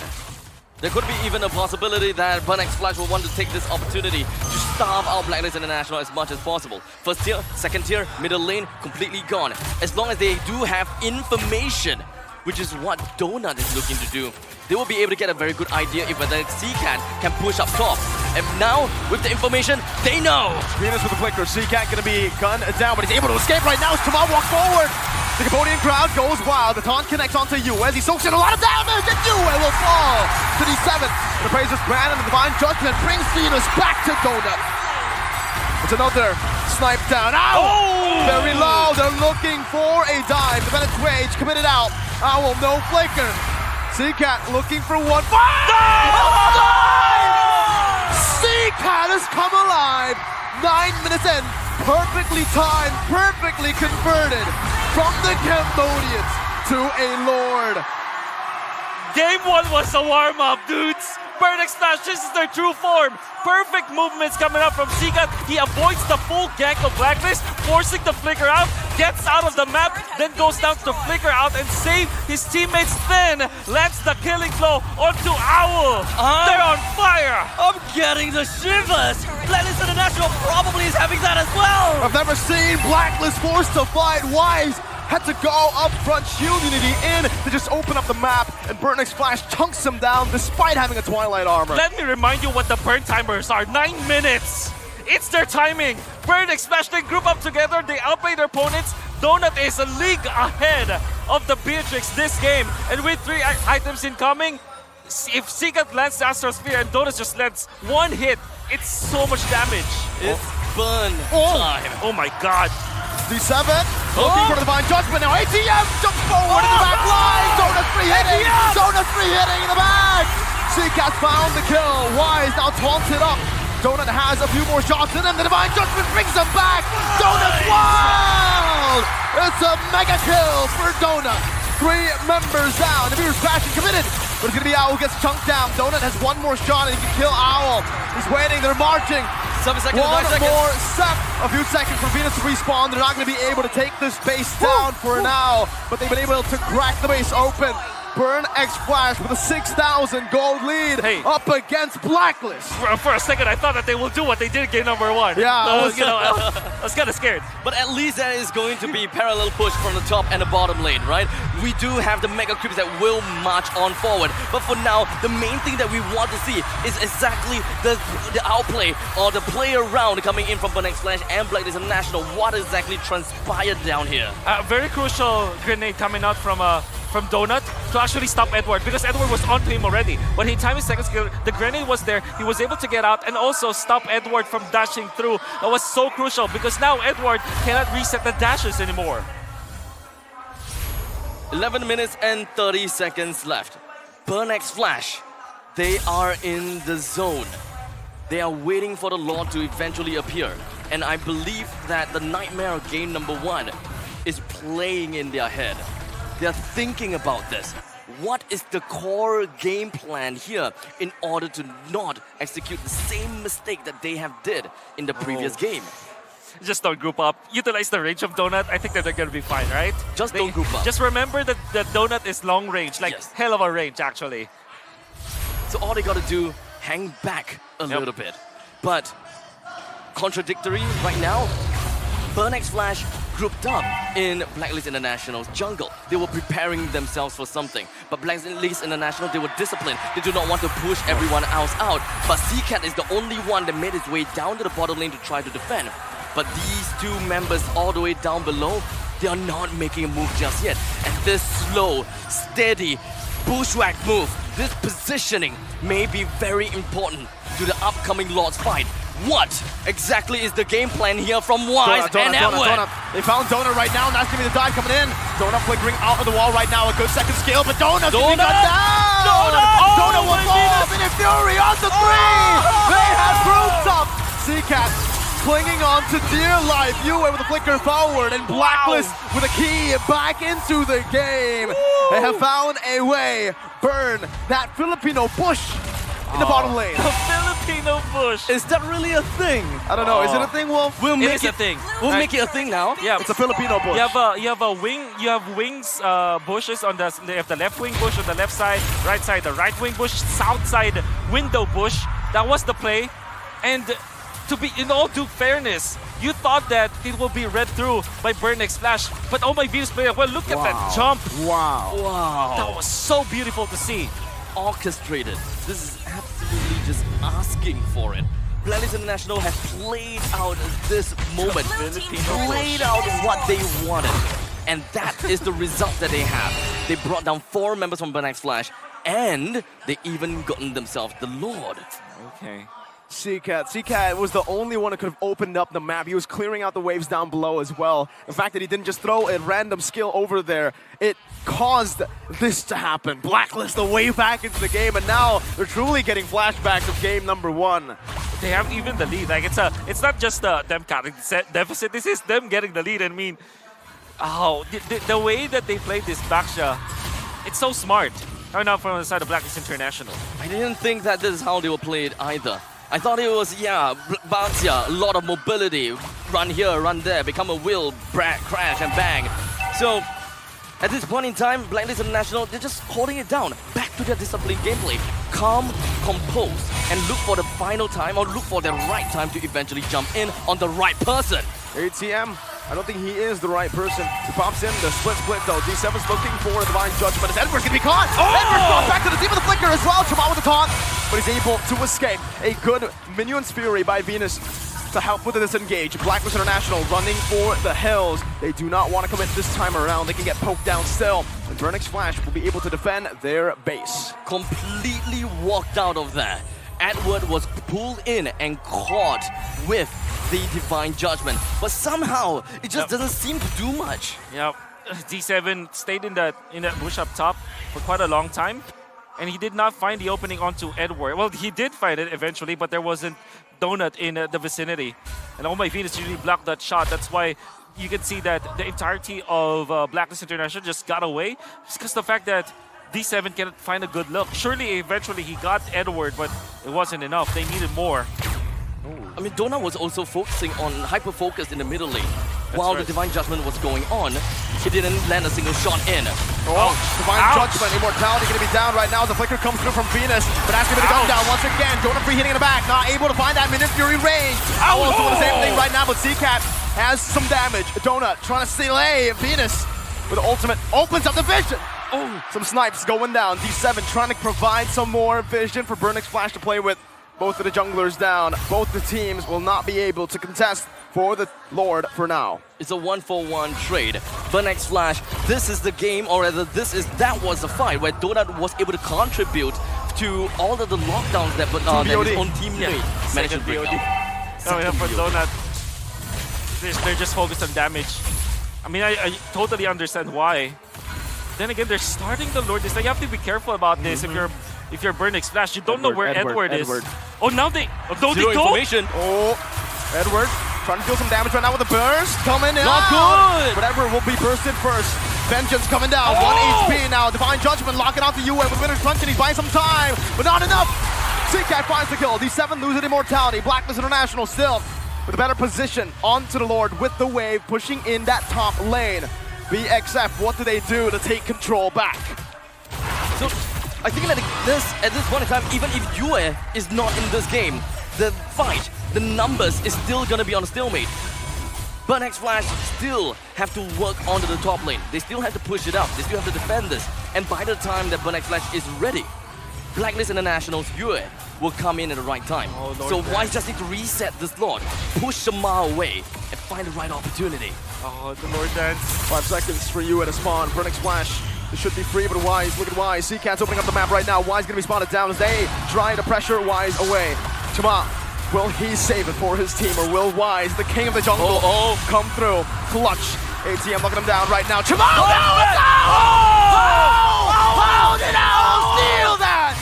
There could be even a possibility that Burn X Flash will want to take this opportunity to starve out Blacklist International as much as possible. First tier, second tier, middle lane, completely gone. As long as they do have information, which is what Donut is looking to do, they will be able to get a very good idea if whether C-Cat can push up top. And now, with the information, they know! Venus with the flicker, C-Cat gonna be gunned down, but he's able to escape right now as Tamal walks forward! The Cambodian crowd goes wild, the taunt connects onto Yuez, he soaks in a lot of damage, and Yuez will fall to D7. The Praiser's Grand and the Divine Judgment brings Venus back to Donut. It's another snipe down. Ow! Very low. They're looking for a dive. The Bennett's Rage committed out. Owl, no flicker. C-Cat looking for one. C-Cat has come alive. 9 minutes in. Perfectly timed, perfectly converted from the Cambodians to a Lord. Game 1 was a warm-up, dudes. Burn X Flash, this is their true form. Perfect movements coming up from C-Cat. He avoids the full gank of Blacklist, forcing the flicker out, gets out of the map, then goes down to flicker out and save his teammates. Then lands the killing blow onto Owl. They're on fire. I'm getting the shivers. Blacklist International probably is having that as well. I've never seen Blacklist forced to fight. Wise had to go up front, shield Unity in to just open up the map, and Burn X Flash chunks him down despite having a Twilight armor. Let me remind you what the burn timers are. 9 minutes. It's their timing. Burn X Flash, they group up together, they outplay their opponents. Donut is a league ahead of the Beatrix this game, and with 3 items incoming, if C-Cat lands the Astrosphere and Donut just lands one hit, it's so much damage. It's burn time. Oh my god. D7 looking for the Divine Judgment now. ATM jumps forward in the back line. Donut free hitting. Donut free hitting in the back. C-Cat found the kill. Wise now taunted up. Donut has a few more shots in him. The Divine Judgment brings him back. Donut's wild. It's a mega kill for Donut. 3 members down. The Beaver's crashing committed. But it's going to be Owl who gets chunked down. Donut has one more shot and he can kill Owl. He's waiting. They're marching. 7 seconds, 9 One seconds. more set. A few seconds for Venus to respawn. They're not going to be able to take this base down for now, but they've been able to crack the base open. Burn X Flash with a 6,000 gold lead Hey. up against Blacklist. For a second, I thought that they will do what they did in game number 1. Yeah, I was kind of scared. But at least there is going to be parallel push from the top and the bottom lane, right? We do have the mega creeps that will march on forward. But for now, the main thing that we want to see is exactly the outplay or the play around coming in from Burn X Flash and Blacklist International. What exactly transpired down here? Very crucial grenade coming out from Donut to actually stop Edward, because Edward was onto him already. When he timed his second skill, the grenade was there, he was able to get out and also stop Edward from dashing through. That was so crucial because now Edward cannot reset the dashes anymore. 11 minutes and 30 seconds left. Burn X Flash, they are in the zone. They are waiting for the Lord to eventually appear. And I believe that the nightmare of game number 1 is playing in their head. They're thinking about this. What is the core game plan here in order to not execute the same mistake that they have did in the previous game? Just don't group up. Utilize the range of Donut. I think that they're going to be fine, right? Don't group up. Just remember that the Donut is long range, like Yes. hell of a range, actually. So all they gotta do, hang back a little bit. But contradictory right now, Burn X Flash grouped up in Blacklist International's jungle. They were preparing themselves for something. But Blacklist International, they were disciplined. They do not want to push everyone else out. But CCAT is the only one that made his way down to the bottom lane to try to defend. But these two members all the way down below, they are not making a move just yet. And this slow, steady, bushwhack move, this positioning may be very important to the upcoming Lord's fight. What exactly is the game plan here from Wise and Edward? They found Donut right now, and that's gonna be the dive coming in. Donut flickering out of the wall right now, a good second skill, but Donut's gonna be cut down! Donut will fall, Infinite Fury on the 3! They have grouped up! CCAT clinging on to dear life. Yue with a flicker forward, and Blacklist with a key back into the game. They have found a way. Burn that Filipino bush in the bottom lane. The Filipino bush. Is that really a thing? I don't know, is it a thing, Wolf? We'll It make is a thing. We'll make it a thing now. Yeah, It's a Filipino bush. you have a wing. You have wings, bushes on the left wing bush on the left side, the right wing bush, south side window bush. That was the play, and to be in all due fairness, you thought that it will be read through by Burn X Flash, but oh my Venus player, well look at that jump. Wow. Wow. That was so beautiful to see. Orchestrated. This is absolutely just asking for it. Blacklist International has played out this moment, played out what they wanted. And that is the result that they have. They brought down 4 members from Burn X Flash, and they even gotten themselves the Lord. Okay. CCAT was the only one who could have opened up the map. He was clearing out the waves down below as well. The fact that he didn't just throw a random skill over there, it caused this to happen. Blacklist the way back into the game, and now they're truly getting flashbacks of game number 1. They have even the lead. Like it's not just them cutting deficit. This is them getting the lead. I mean, the way that they played this Baksha, it's so smart. Right now from the side of Blacklist International. I didn't think that this is how they were played either. I thought it was, bounce, a lot of mobility. Run here, run there, become a wheel, crash and bang. So, at this point in time, Blacklist International, they're just holding it down. Back to their disciplined gameplay. Calm, compose, and look for the final time or look for the right time to eventually jump in on the right person. ATM, I don't think he is the right person. He pops in, the split though. D7's looking for a divine judgment. Is Edward gonna be caught? Edward's gone back to the deep of the flicker as well. Jamal with the taunt, but he's able to escape. A good Minion's Fury by Venus to help with the disengage. Blacklist International running for the hills. They do not want to commit this time around. They can get poked down still. And Burn X Flash will be able to defend their base. Completely walked out of that. Edward was pulled in and caught with the divine judgment, but somehow it just doesn't seem to do much. Yep. D7 stayed in that bush up top for quite a long time, and he did not find the opening onto Edward. Well, he did find it eventually, but there wasn't Donut in the vicinity. And oh my Venus really blocked that shot. That's why you can see that the entirety of Blacklist International just got away. It's because the fact that D7 cannot find a good look. Surely, eventually, he got Edward, but it wasn't enough. They needed more. I mean, Donut was also focusing on hyper-focused in the middle lane. while right. the Divine Judgment was going on, he didn't land a single shot in. Oh, Divine Ouch. Judgment, Immortality going to be down right now as the flicker comes through from Venus, but that's going to come down once again. Donut free hitting in the back, not able to find that Minute Fury range. Owl's doing the same thing right now, but C-Cat has some damage. Donut trying to delay Venus with the ultimate, opens up the vision. Oh, some snipes going down. D7 trying to provide some more vision for Burnix Flash to play with. Both of the junglers down. Both the teams will not be able to contest for the Lord for now. It's a 1-for-1 trade. Burnex Flash, this is the game, or rather that was the fight where Donut was able to contribute to all of the lockdowns that, that his own teammate managed to break out. No, yeah, for Donut, they're just focused on damage. I mean, I totally understand why. Then again, they're starting the Lord. It's like you have to be careful about this if you're Burnix Flash. You don't know where Edward is. Oh, now they don't. Information. Oh, Edward trying to deal some damage right now with a burst. Coming in. Not good. But Edward will be bursted first. Vengeance coming down. 1 HP now. Divine Judgment locking out the UA with Winner's Punch, and he's buying some time, but not enough. C-Cat finds the kill. D7 losing Immortality. Blacklist International still with a better position onto the Lord with the wave pushing in that top lane. BXF, what do they do to take control back? So I think at this point in time, even if Yue is not in this game, the fight, the numbers is still gonna be on a stalemate. Burnex Flash still have to work onto the top lane. They still have to push it up. They still have to defend this. And by the time that Burnex Flash is ready, Blacklist International's Yue will come in at the right time. So Wise just need to reset this Lord, push Shamar away, and find the right opportunity. Oh, the Lord Dance. 5 seconds for you at a spawn. Burnex Flash. It should be free, but Wise, look at Wise. C-Cat's opening up the map right now. Wise gonna be spotted down as they try to pressure Wise away. Chama, will he save it for his team, or will Wise, the king of the jungle, come through? Clutch. ATM looking him down right now. Chama! How did Owl steal that?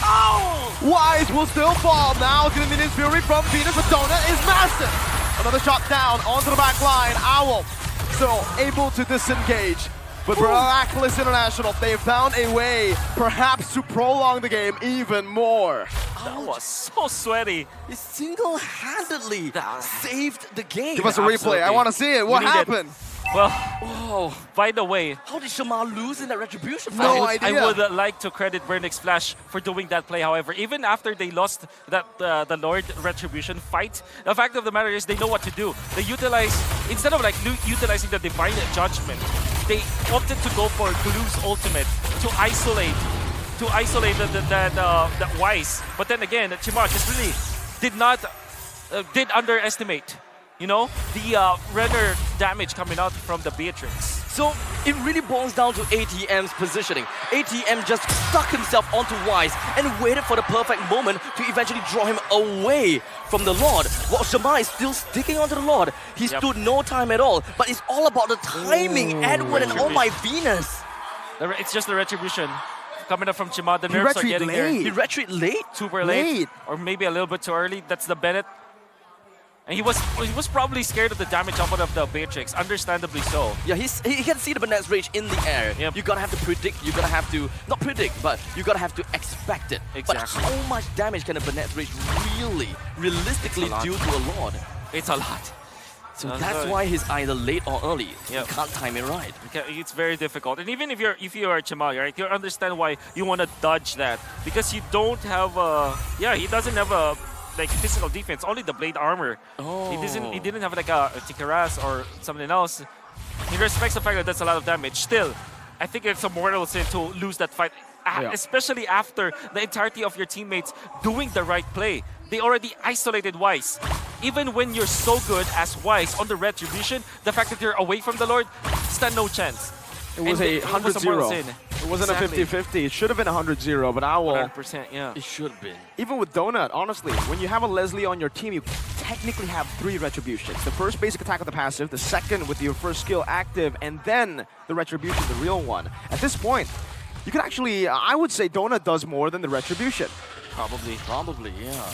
Wise will still fall. Now it's gonna be Minute Fury from Venus, but Donut is massive. Another shot down onto the back line. Owl still able to disengage. But Blacklist International, they found a way perhaps to prolong the game even more. That was so sweaty. He single-handedly saved the game. Give us a replay. I want to see it. What happened? Well, by the way, How did Shamar lose in that retribution fight? No I idea. would like to credit Burnix Flash for doing that play. However, even after they lost that the Lord Retribution fight, the fact of the matter is they know what to do. They utilize, instead of like utilizing the Divine Judgment, they opted to go for Glue's ultimate to isolate that Wise. But then again, Chimar just really did underestimate, you know, the Renner damage coming out from the Beatrix. So it really boils down to ATM's positioning. ATM just stuck himself onto Wise and waited for the perfect moment to eventually draw him away from the Lord. While Shamar is still sticking onto the Lord, he stood no time at all. But it's all about the timing. Edward and oh my Venus. It's just the Retribution coming up from Chima. The nerfs are getting there. He retreat late. Super late. Or maybe a little bit too early. That's the Bennett. And he was probably scared of the damage output of the Beatrix, understandably so. Yeah, he can see the Bennett's Rage in the air. Yep. You gotta have to predict, you gotta have to, not predict, but you gotta have to expect it. Exactly. But how much damage can a Bennett's Rage really, realistically do to a Lord? It's a lot. So that's why he's either late or early. Yep. You can't time it right. It's very difficult. And even if you are Chimal, right, you understand why you want to dodge that. Because you don't have he doesn't have a like physical defense, only the blade armor. He didn't have like a Tikaras or something else. He respects the fact that that's a lot of damage. Still, I think it's a mortal sin to lose that fight, especially after the entirety of your teammates doing the right play. They already isolated Wise. Even when you're so good as Wise on the Retribution, the fact that you're away from the Lord, stand no chance. It was a 100-0. It wasn't a 50-50. It should have been a 100-0, but Owl... 100%, yeah. It should have been. Even with Donut, honestly, when you have a Leslie on your team, you technically have 3 Retributions. The first basic attack with the passive, the second with your first skill active, and then the Retribution, the real one. At this point, you could actually... I would say Donut does more than the Retribution. Probably, yeah.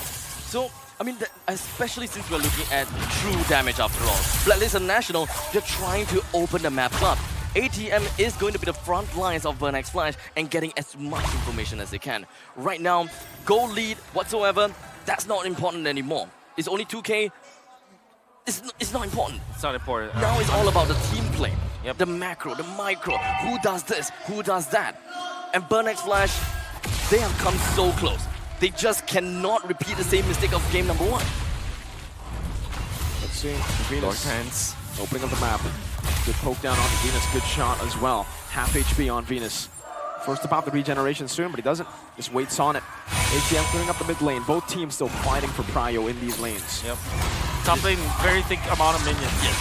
So, I mean, especially since we're looking at true damage after all. Blacklist International, they're trying to open the maps up. ATM is going to be the front lines of Burnex Flash and getting as much information as they can. Right now, goal lead whatsoever, that's not important anymore. It's only 2K. it's not important. It's not important. Now it's all about the team play. Yep. The macro, the micro. Who does this? Who does that? And Burnex Flash, they have come so close. They just cannot repeat the same mistake of game number 1. Let's see. Dark Venus Hands. opening up the map. Good poke down on Venus. Good shot as well. Half HP on Venus. First to pop the regeneration soon, but he doesn't. Just waits on it. ATM clearing up the mid lane. Both teams still fighting for prio in these lanes. Yep. Top lane, very thick amount of minions. Yes.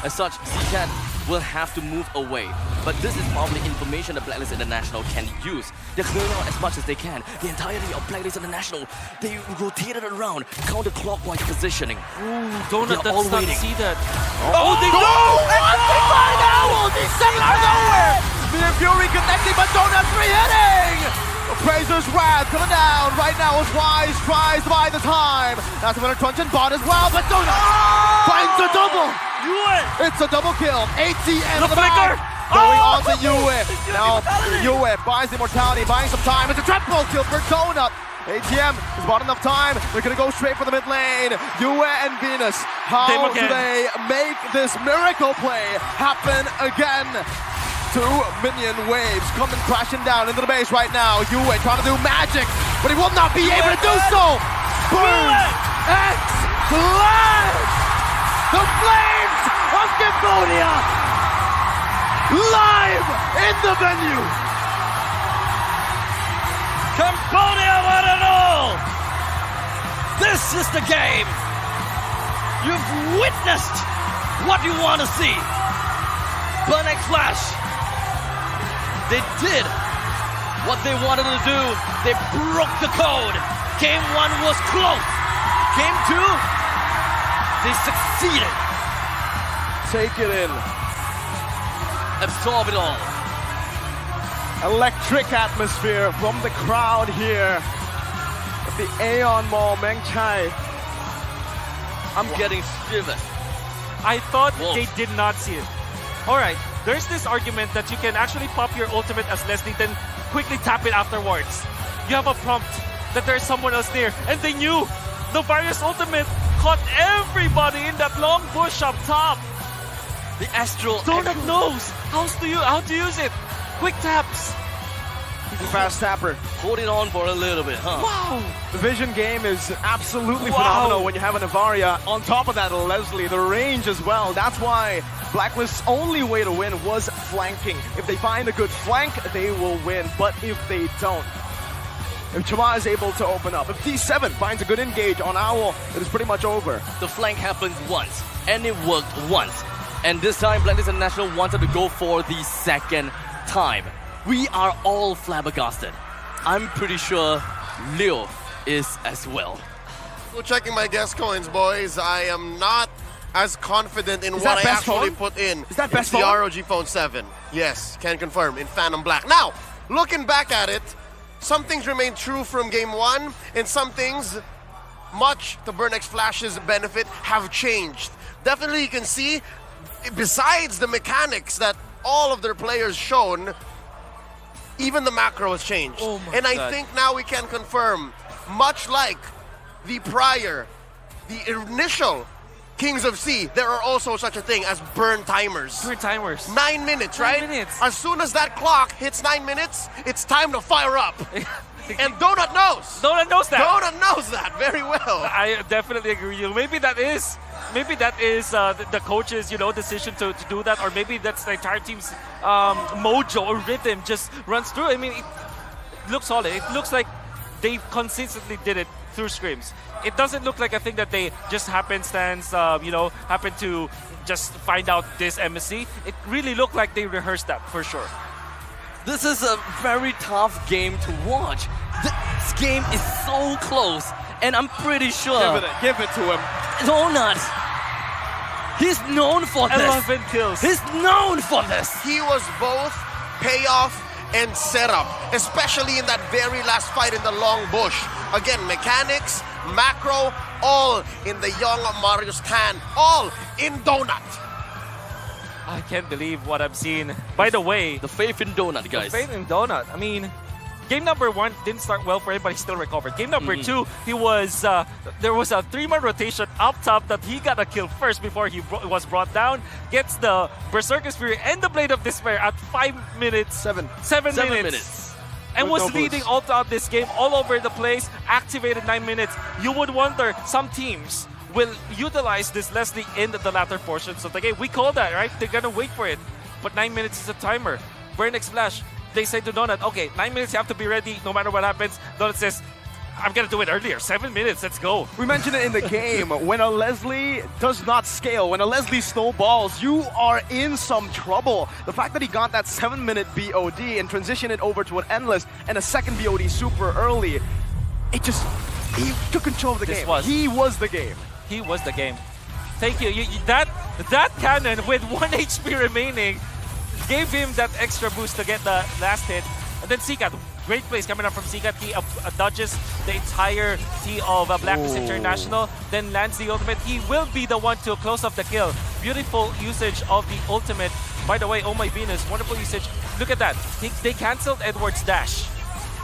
As such, CCAT will have to move away. But this is probably information that Blacklist International can use. They're clearing out as much as they can. The entirety of Blacklist International, they rotated around, counterclockwise positioning. Ooh, Donut They're all does not waiting. see that. Oh, they go! Right now! D7 out of nowhere! Me and Fury connecting, but Donut 3-hitting! Appraiser's Wrath coming down right now as Wise tries to buy the time. That's a winner crunch and bot as well, but Donut finds a double! It's a double kill. ATM on the flicker! back. Going on to Yue. Now Yue buys the immortality, buying some time. It's a triple kill for Donut. ATM has bought enough time. They're gonna go straight for the mid lane. Yue and Venus. How do they make this miracle play happen again? 2 minion waves coming crashing down into the base right now. Yue trying to do magic, but he will not be able to do so. Boom! X Flash! The flames of Cambodia live in the venue. Cambodia won it all! This is the game! You've witnessed what you want to see! Burnex Flash, they did what they wanted to do. They broke the code. Game 1 was close. Game 2, they succeeded. Take it in. Absorb it all. Electric atmosphere from the crowd here at the Aeon Mall, Meng Chai. I'm getting shivers. I thought Wolf. they did not see it. Alright, there's this argument that you can actually pop your ultimate as Leslie, then quickly tap it afterwards. You have a prompt that there's someone else there, and they knew the Various ultimate caught everybody in that long bush up top. The Astral Donut knows how to use it. Quick taps. He's a fast tapper. Hold it on for a little bit, huh? Wow. The vision game is absolutely phenomenal when you have an Avaria. On top of that, Leslie, the range as well. That's why Blacklist's only way to win was flanking. If they find a good flank, they will win. But if they don't, if Chama is able to open up, if D7 finds a good engage on Owl, it is pretty much over. The flank happened once, and it worked once. And this time, Blacklist International wanted to go for the second time. We are all flabbergasted. I'm pretty sure Leo is as well. So checking my guess coins, boys. I am not as confident in what I actually put in. Is that best the phone? ROG Phone 7. Yes, can confirm in Phantom Black. Now, looking back at it, some things remain true from game 1, and some things, much to Burnex Flash's benefit, have changed. Definitely you can see, besides the mechanics that all of their players shown, even the macro has changed. Oh my and I God. think now we can confirm, much like the prior, the initial Kings of Sea, there are also such a thing as burn timers. Burn timers. 9 minutes, 9 right? minutes. As soon as that clock hits 9 minutes, it's time to fire up. And Donut knows. Donut knows that. Donut knows that very well. I definitely agree with you. Maybe that is the coach's decision to do that, or maybe that's the entire team's mojo or rhythm just runs through. I mean, it looks solid. It looks like they consistently did it through scrims. It doesn't look like a thing that they just happenstance, happen to just find out this MSC. It really looked like they rehearsed that for sure. This is a very tough game to watch. This game is so close, and I'm pretty sure Give it to him. Donut, he's known for this. 11 kills. He's known for this. He was both payoff and setup, especially in that very last fight in the long bush. Again, mechanics, macro, all in the young Marius hand, all in Donut. I can't believe what I'm seeing. By the way, The faith in Donut, guys. Faith in Donut. I mean, game number 1 didn't start well for him, but he still recovered. Game number 2, he was there was a 3-man rotation up top that he got a kill first before he was brought down. Gets the Berserker's Fury and the Blade of Despair at 5 minutes. 7 minutes. And was leading all throughout this game, all over the place, activated 9 minutes. You would wonder, some teams will utilize this Leslie in the latter portions of the game. We call that, right? They're gonna wait for it. But 9 minutes is a timer. Burn X Flash. They say to Donut, okay, 9 minutes, you have to be ready no matter what happens. Donut says, I'm gonna do it earlier. 7 minutes, let's go. We mentioned it in the game. When a Leslie does not scale, when a Leslie snowballs, you are in some trouble. The fact that he got that 7-minute BOD and transitioned it over to an Endless and a second BOD super early, he took control of the game. He was the game. He was the game. Thank you. That cannon with 1 HP remaining gave him that extra boost to get the last hit. And then Seacat, great plays coming up from Seacat. He dodges the entire T of Blacklist International, then lands the ultimate. He will be the one to close off the kill. Beautiful usage of the ultimate. By the way, oh my Venus, wonderful usage. Look at that. They canceled Edward's dash,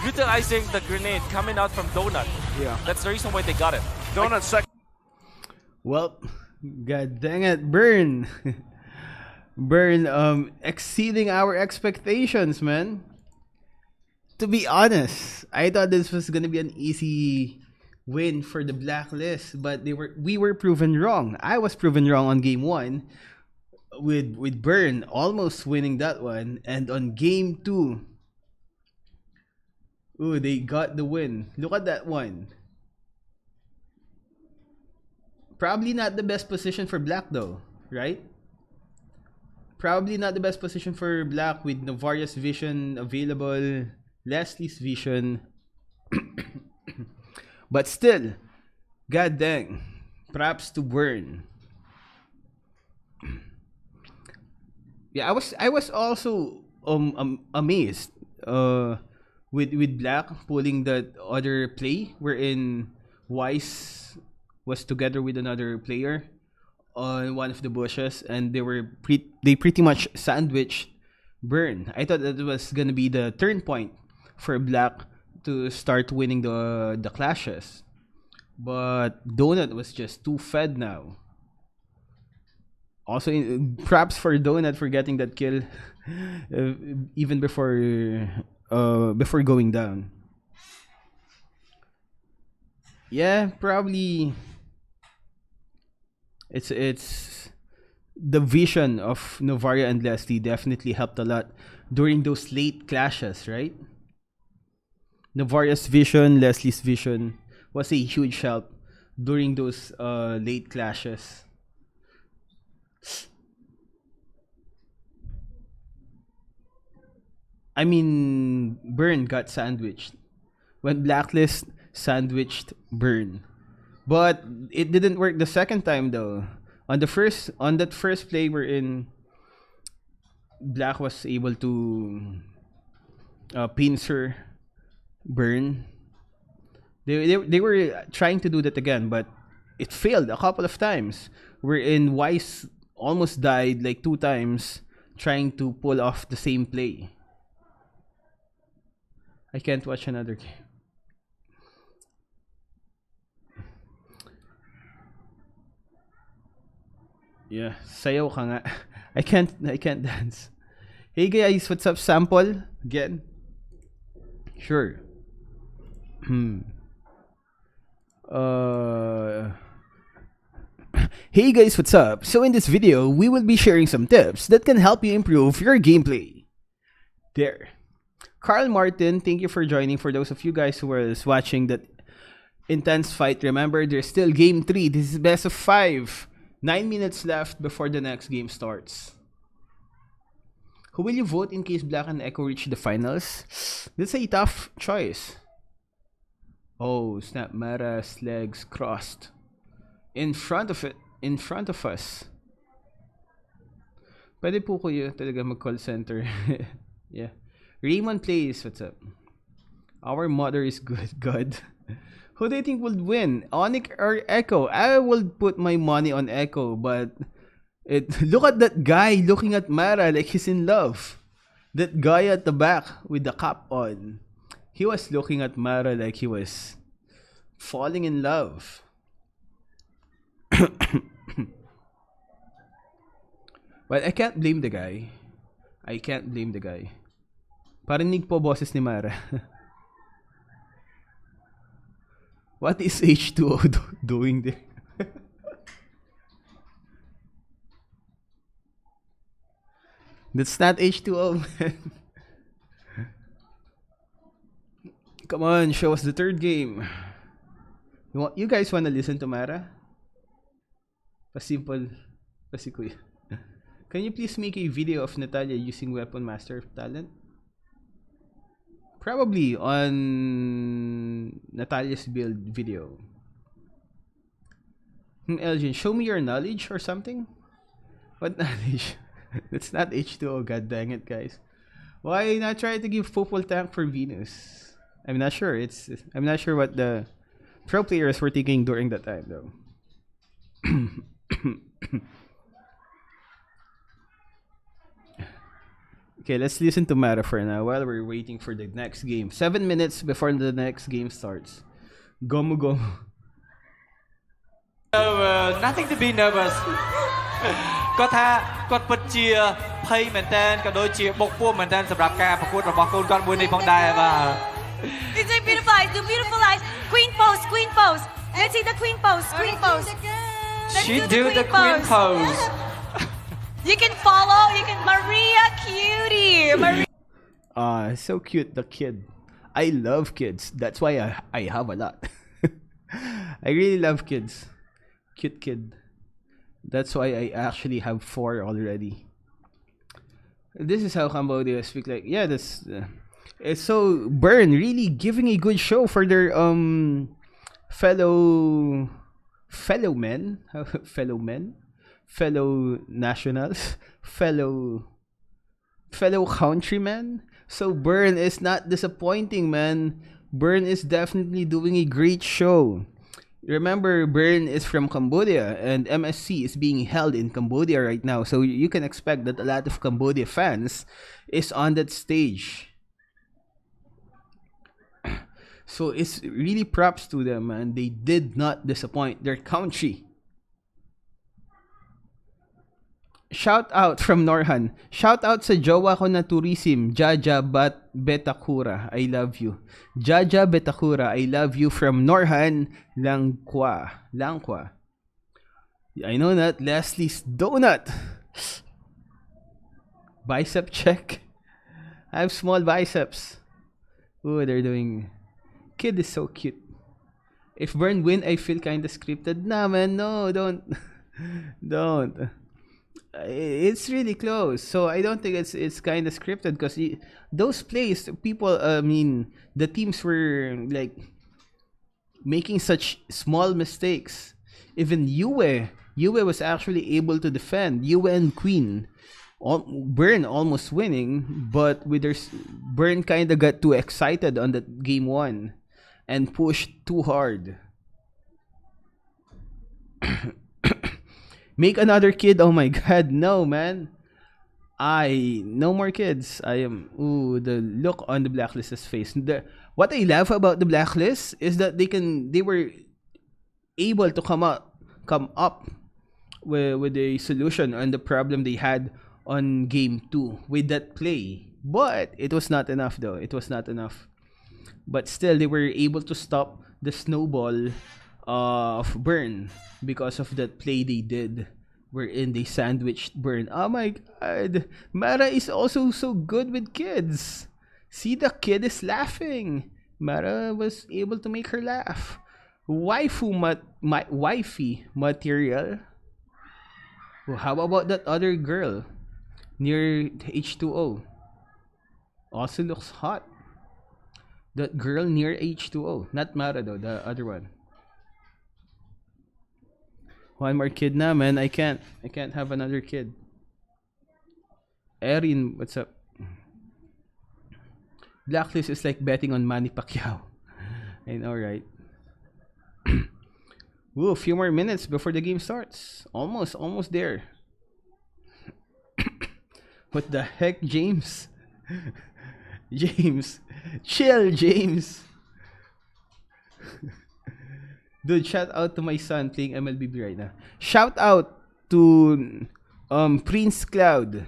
utilizing the grenade coming out from Donut. Yeah. That's the reason why they got it. Donut second. Well, god dang it, Burn. Burn exceeding our expectations, man. To be honest, I thought this was gonna be an easy win for the Blacklist, but we were proven wrong. I was proven wrong on game 1 with Burn almost winning that one, and on game 2, ooh, they got the win. Look at that one. Probably not the best position for Black though, right? Probably not the best position for Black with Novaria's vision available, Leslie's vision. But still, god dang, props to Burn. Yeah, I was also amazed with Black pulling that other play wherein Wise was together with another player on one of the bushes, and they pretty much sandwiched Burn. I thought that was gonna be the turn point for Black to start winning the clashes, but Donut was just too fed now. Also, props for Donut for getting that kill even before going down. Yeah, probably it's the vision of Novaria and Leslie definitely helped a lot during those late clashes, right? Novaria's vision, Leslie's vision was a huge help during those late clashes. I mean, Burn got sandwiched when Blacklist sandwiched Burn, but it didn't work the second time though. On that first play wherein Black was able to pincer Burn, they were trying to do that again, but it failed a couple of times. Wherein Wise almost died like 2 times trying to pull off the same play. I can't watch another game. Yeah, sayaw ka nga. I can't dance. Hey guys, what's up? Sample again? Sure. Hey guys, what's up? So in this video, we will be sharing some tips that can help you improve your gameplay. There. Carl Martin, thank you for joining. For those of you guys who were watching that intense fight, remember, there's still game 3. This is best of 5. 9 minutes left before the next game starts. Who will you vote in case Black and Echo reach the finals? That's a tough choice. Oh, snap, Mara's legs crossed. In front of us. Pwede po kayo talaga mag-call center. Yeah. Raymond plays, what's up? Our mother is good, God. Who do you think would win? Onyx or Echo? I will put my money on Echo, but look at that guy looking at Mara like he's in love. That guy at the back with the cap on. He was looking at Mara like he was falling in love. But I can't blame the guy. I can't blame the guy. Parinig po boses ni Mara. What is H2O doing there? That's not H2O, man. Come on, show us the third game. You guys wanna listen to Mara? Pasimple. Pasikuya. Can you please make a video of Natalia using Weapon Master talent? Probably on Natalia's build video. Elgin, show me your knowledge or something? What knowledge? It's not H2O, god dang it, guys. Why not try to give Popol tank for Venus? I'm not sure. I'm not sure what the pro players were thinking during that time, though. Okay, let's listen to Mara for now while we're waiting for the next game. 7 minutes before the next game starts. Gomu gomu. Nothing to be nervous គាត់ថាគាត់ពិតជាភ័យមែនតើក៏ដូចជាបុកពោះមែនតើសម្រាប់ការប្រកួតរបស់កូនគាត់មួយនេះផងដែរបាទ It's a beautiful eyes, the beautiful eyes. Queen pose, queen pose. Let's see the queen pose, queen pose. Let's She do the queen pose. You can follow, you can Maria cutie. Maria. So cute, the kid. I love kids. That's why I have a lot. I really love kids. Cute kid. That's why I actually have 4 already. This is how Cambodia speak like. Yeah, that's it's so Burn really giving a good show for their fellow men, fellow nationals, fellow countrymen. So Burn is not disappointing, man. Burn is definitely doing a great show. Remember, Burn is from Cambodia, and MSC is being held in Cambodia right now. So you can expect that a lot of Cambodia fans is on that stage. So it's really props to them, man. They did not disappoint their country. Shout out from Norhan. Shout out sa jowa ko na tourism, Jaja Betakura. I love you. Jaja Betakura, I love you from Norhan, Langkwa. I know that. Leslie's Donut. Bicep check. I have small biceps. Oh, they're doing... Kid is so cute. If Burn win, I feel kinda scripted. Nah, man, no, don't. Don't. It's really close, so I don't think it's kind of scripted because those plays, people, I mean, the teams were like making such small mistakes. Even Yue was actually able to defend. Yue and Queen, Burn almost winning, but Burn kind of got too excited on that game 1 and pushed too hard. Make another kid? Oh my god, no, man. No more kids. I am... Ooh, the look on the Blacklist's face. What I love about the Blacklist is that they were able to come up with a solution on the problem they had on game 2 with that play. But it was not enough, though. It was not enough. But still, they were able to stop the snowball of Burn because of that play they did, wherein they sandwiched Burn. Oh my god, Mara is also so good with kids. See, the kid is laughing. Mara was able to make her laugh. Wifey material. Well, how about that other girl near H2O? Also looks hot. That girl near H2O, not Mara though, the other one. One more kid na, man. I can't have another kid. Erin, what's up? Blacklist is like betting on Manny Pacquiao. I know, right? Woo, a few more minutes before the game starts. Almost there. What the heck, James? James. Chill, James. Dude, shout out to my son playing MLBB right now. Shout out to Prince Cloud,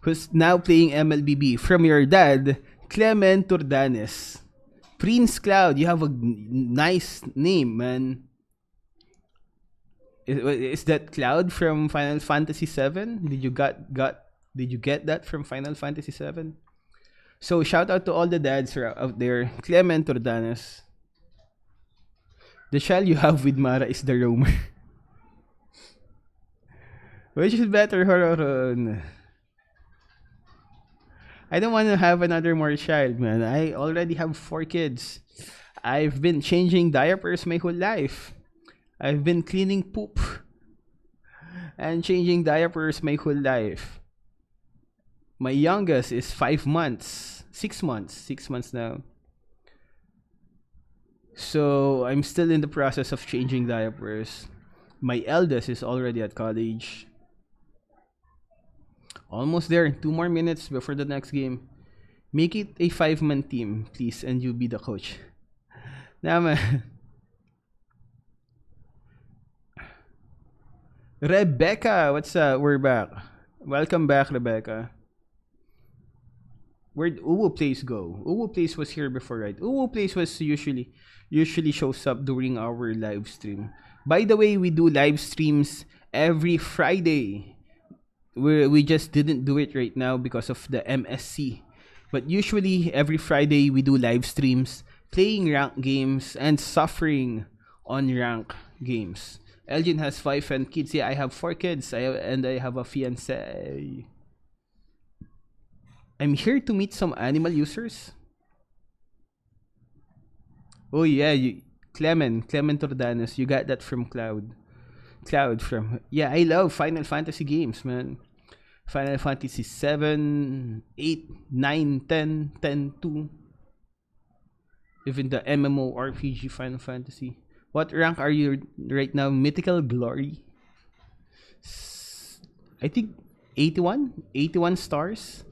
who's now playing MLBB. From your dad, Clement Turdanes. Prince Cloud, you have a nice name, man. Is that Cloud from Final Fantasy VII? Did you get that from Final Fantasy VII? So shout out to all the dads out there. Clement Turdanes. The shell you have with Mara is the roamer. Which is better, Horon? I don't want to have another more child, man. I already have 4 kids. I've been changing diapers my whole life. I've been cleaning poop and changing diapers my whole life. My youngest is 5 months. 6 months. 6 months now. So I'm still in the process of changing diapers. My eldest is already at college. Almost there. 2 more minutes before the next game. Make it a 5-man team, please, and you be the coach. Nah, man. Rebecca, what's up? We're back. Welcome back, Rebecca. Where'd Uwu Place go? Uwu Place was here before, right? Uwu Place was usually shows up during our live stream. By the way, we do live streams every Friday. We just didn't do it right now because of the MSC. But usually every Friday we do live streams, playing rank games and suffering on rank games. Elgin has 5 and kids. Yeah, I have 4 kids. And I have a fiancé. I'm here to meet some animal users. Oh yeah, Clement Ordanes. You got that from Cloud. Yeah, I love Final Fantasy games, man. Final Fantasy 7, 8, 9, 10, 10, 2. Even the MMORPG Final Fantasy. What rank are you right now? Mythical Glory? I think 81? 81 stars?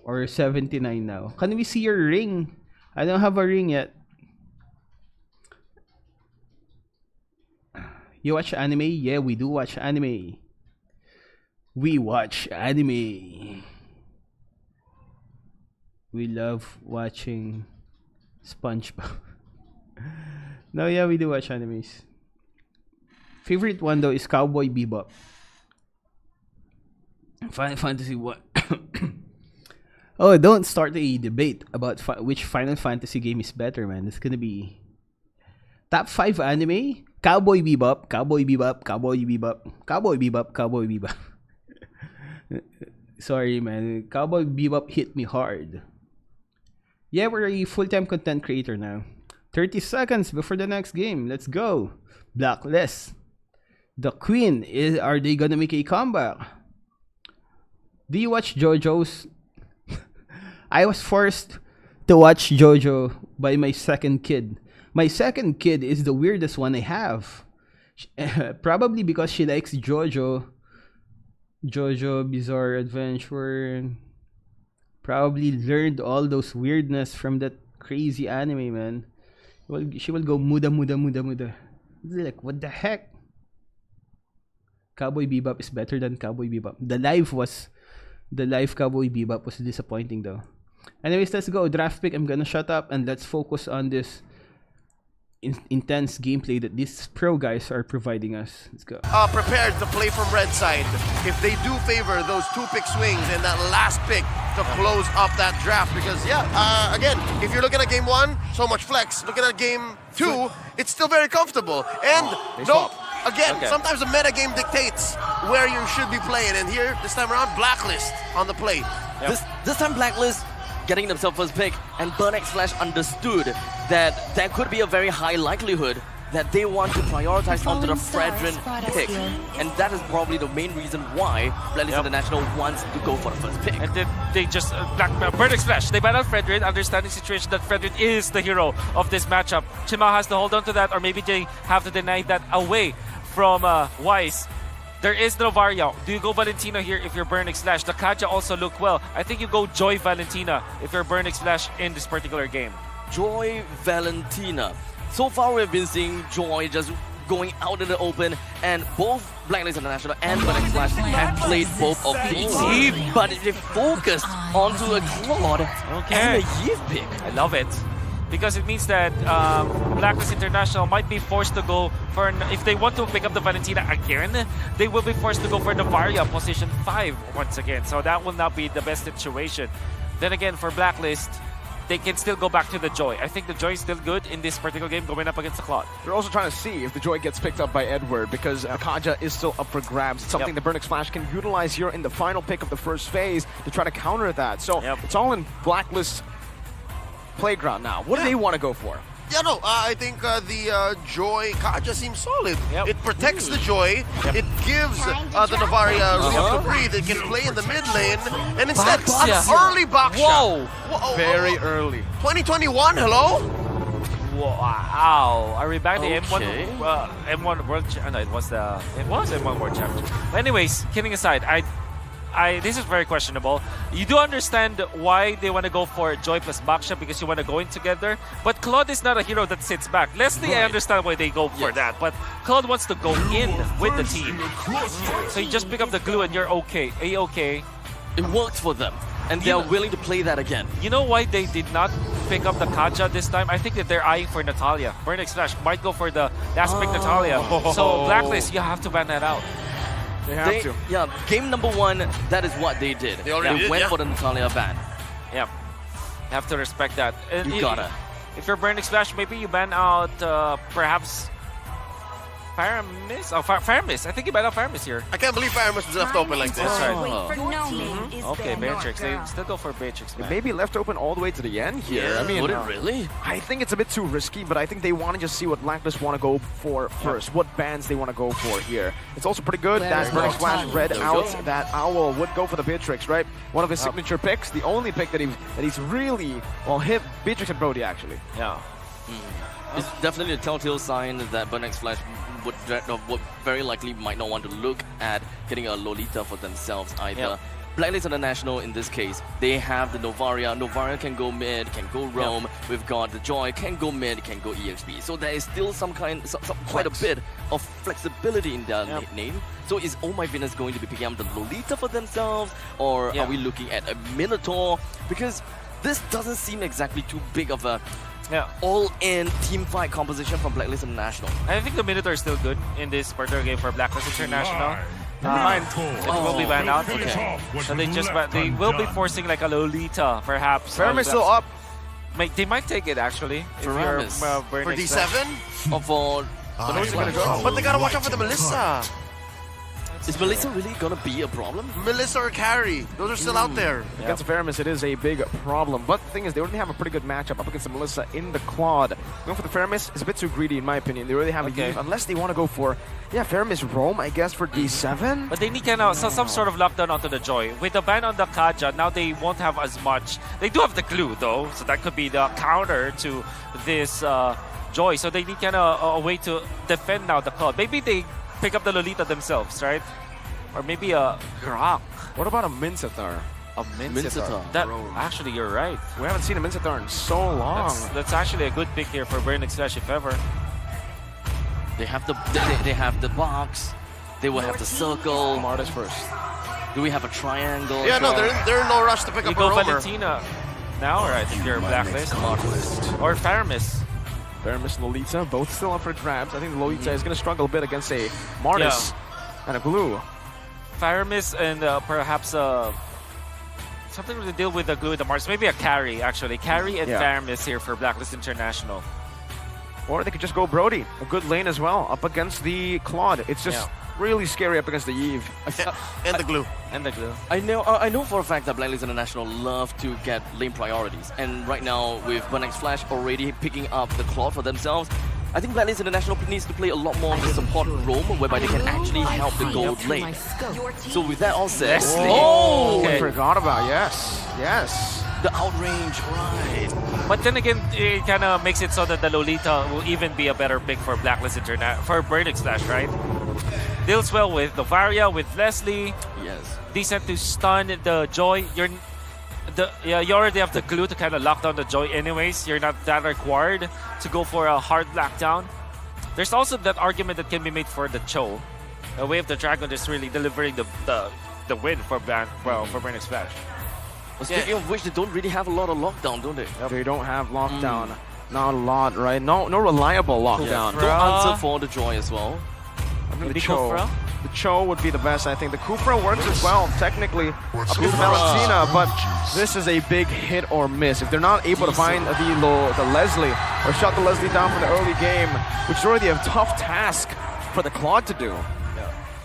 Or 79 now. Can we see your ring? I don't have a ring yet. You watch anime? Yeah, we do watch anime. We watch anime. We love watching SpongeBob. No, yeah, we do watch animes. Favorite one though is Cowboy Bebop. Final Fantasy 1. Oh, don't start a debate about which Final Fantasy game is better, man. It's gonna be top 5 anime. Cowboy Bebop, Cowboy Bebop, Cowboy Bebop, Cowboy Bebop, Cowboy Bebop. Sorry, man. Cowboy Bebop hit me hard. Yeah, we're a full-time content creator now. 30 seconds before the next game. Let's go. Blacklist. The Queen. Are they gonna make a comeback? Do you watch JoJo's? I was forced to watch JoJo by my second kid. My second kid is the weirdest one I have. Probably because she likes JoJo Bizarre Adventure. Probably learned all those weirdness from that crazy anime, man. Well, she will go muda. Like, what the heck? Cowboy Bebop is better than Cowboy Bebop. The live Cowboy Bebop was disappointing though. Anyways, let's go. Draft pick. I'm gonna shut up and let's focus on this intense gameplay that these pro guys are providing us. Let's go. Prepared to play from red side. If they do favor those 2-pick swings and that last pick to close up that draft, because again, if you're looking at game 1, so much flex. Looking at game 2, it's still very comfortable. And sometimes the meta game dictates where you should be playing. And here, this time around, Blacklist on the play. Yep. This time Blacklist getting themselves first pick, and Burnex Flash understood that there could be a very high likelihood that they want to prioritize onto the Fredrin pick. And that is probably the main reason why Blacklist International wants to go for the first pick. And they just, Burnex Flash, they ban out Fredrin, understanding the situation that Fredrin is the hero of this matchup. Chima has to hold on to that, or maybe they have to deny that away from Wise. There is Novaria. Do you go Valentina here if you're Burning Slash? The Kaja also look well. I think you go Joy Valentina if you're Burning Slash in this particular game. Joy Valentina. So far, we've been seeing Joy just going out in the open, and both Blacklist International and Burning Slash have played both of these. But they focused onto a Claude and a Yves pick. I love it. Because it means that Blacklist International might be forced to go for, if they want to pick up the Valentina again, they will be forced to go for the Varia position 5 once again. So that will not be the best situation. Then again, for Blacklist, they can still go back to the Joy. I think the Joy is still good in this particular game going up against the Claude. They're also trying to see if the Joy gets picked up by Edward, because Kaja is still up for grabs. It's something the Burning Splash can utilize here in the final pick of the first phase to try to counter that. So it's all in Blacklist playground now. What do they want to go for? Yeah, no, I think the Joy Kaja seems solid. It protects the Joy. It gives the Navaria room to breathe. It can play in the mid lane. And instead, early back shot. Whoa. Very early. 2021, hello? Wow. Are we back to M1? M1 World No, it was M1 World Championship. But anyways, kidding aside, this is very questionable. You do understand why they want to go for Joy plus Baksha, because you want to go in together. But Claude is not a hero that sits back. Leslie, I understand why they go for that. But Claude wants to go in with the team. So you just pick up the glue and you're okay. A-okay. It worked for them. And they are willing to play that again. You know why they did not pick up the Kaja this time? I think that they're eyeing for Natalia. Burning Slash might go for the last pick Natalia. So Blacklist, you have to ban that out. They have to. Yeah, game number 1, that is what they did. They already went for the Natalia ban. Yeah, you have to respect that. And You gotta. If you're Burning Splash, maybe you ban out perhaps Faramis? Oh, Faramis. I think you ban out Faramis here. I can't believe Faramis was left open like this. That's right. Okay, Okay, Beatrix. They still go for Beatrix, It man. may be left open all the way to the end here. I mean, would it really? I think it's a bit too risky, but I think they want to just see what Blacklist want to go for first, what bands they want to go for here. It's also pretty good that Burning Splash read out that Owl would go for the Beatrix, right? One of his signature picks, the only pick that he's really, well, hit Beatrix and Brody actually. Yeah. It's definitely a telltale sign that Burning Splash would very likely might not want to look at getting a Lolita for themselves either. Blacklist International, in this case, they have the Novaria. Novaria can go mid, can go Realm. We've got the Joy, can go mid, can go EXP. So there is still quite a bit of flexibility in their name. So is Oh My Venus going to be picking up the Lolita for themselves? Or are we looking at a Minotaur? Because this doesn't seem exactly too big of a all-in team fight composition from Blacklist International. I think the Minotaur is still good in this particular game for Blacklist International. It will be banned out. Okay. So they will be forcing like a Lolita, perhaps. Faramis still up. They might take it actually. Faramis. For D7? Or for But they gotta watch out for the Melissa. Is Melissa really gonna be a problem? Melissa or Carrie. Those are still out there. Against Faramis, it is a big problem. But the thing is, they already have a pretty good matchup up against the Melissa in the Claude. Going for the Faramis is a bit too greedy, in my opinion. They really have a Eve, unless they want to go for, Faramis Roam, I guess, for D7. But they need some sort of lockdown onto the Joy. With the ban on the Kaja, now they won't have as much. They do have the glue, though, so that could be the counter to this Joy. So they need a way to defend now the Claude. Maybe they pick up the Lolita themselves, right? Or maybe a Grok. What about a Mincetar? A Mincetar. Actually, you're right. We haven't seen a Mincetar in so long. That's actually a good pick here for Burning Slash, if ever. They have the box. They will have the circle. Martis first. Do we have a triangle? Yeah, no, they're in no rush to pick You up a go roamer. Valentina now, right? If you're Blacklist. Or Faramis. Faramis and Lolita, both still up for grabs. I think Lolita is going to struggle a bit against a Martis and a Glue. Faramis and perhaps something to deal with the glue and the Mars. Maybe a carry, actually. Carry and Faramis here for Blacklist International. Or they could just go Brody, a good lane as well, up against the Claude. It's just really scary up against the Eve. And the glue. And the glue. I know for a fact that Blacklist International love to get lane priorities. And right now, with Burning Flash already picking up the Claude for themselves, I think Blacklist International needs to play a lot more of the support roam, whereby they can actually help the gold lane. So with that all said, I forgot about, yes. The outrange, right. But then again, it kind of makes it so that the Lolita will even be a better pick for Blacklist International, for Burning Slash, right? deals well with the Varia, with Leslie. Yes. Decent to stun the Joy. You already have the glue to kind of lock down the Joy anyways. You're not that required to go for a hard lockdown. There's also that argument that can be made for the Cho. The Way of the Dragon is really delivering the win for Burning Splash. Well, speaking of which, they don't really have a lot of lockdown, don't they? They don't have lockdown. Not a lot, right? No reliable lockdown. No answer for the Joy as well. I think Maybe the Cho. Kufra? The Cho would be the best, I think. The Kufra works as well, technically, up to Valentina, but this is a big hit or miss. If they're not able to find the Leslie or shut the Leslie down from the early game, which is already a tough task for the Claude to do.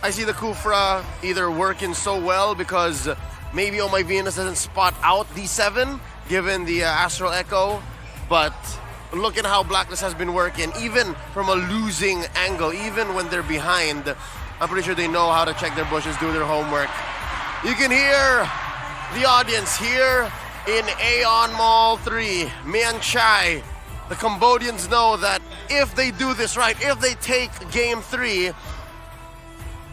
I see the Kufra either working so well because maybe Oh My Venus doesn't spot out D7 given the Astral Echo, but look at how Blacklist has been working, even from a losing angle, even when they're behind. I'm pretty sure they know how to check their bushes, do their homework. You can hear the audience here in Aeon Mall 3, Mian Chai. The Cambodians know that if they do this right, if they take Game 3,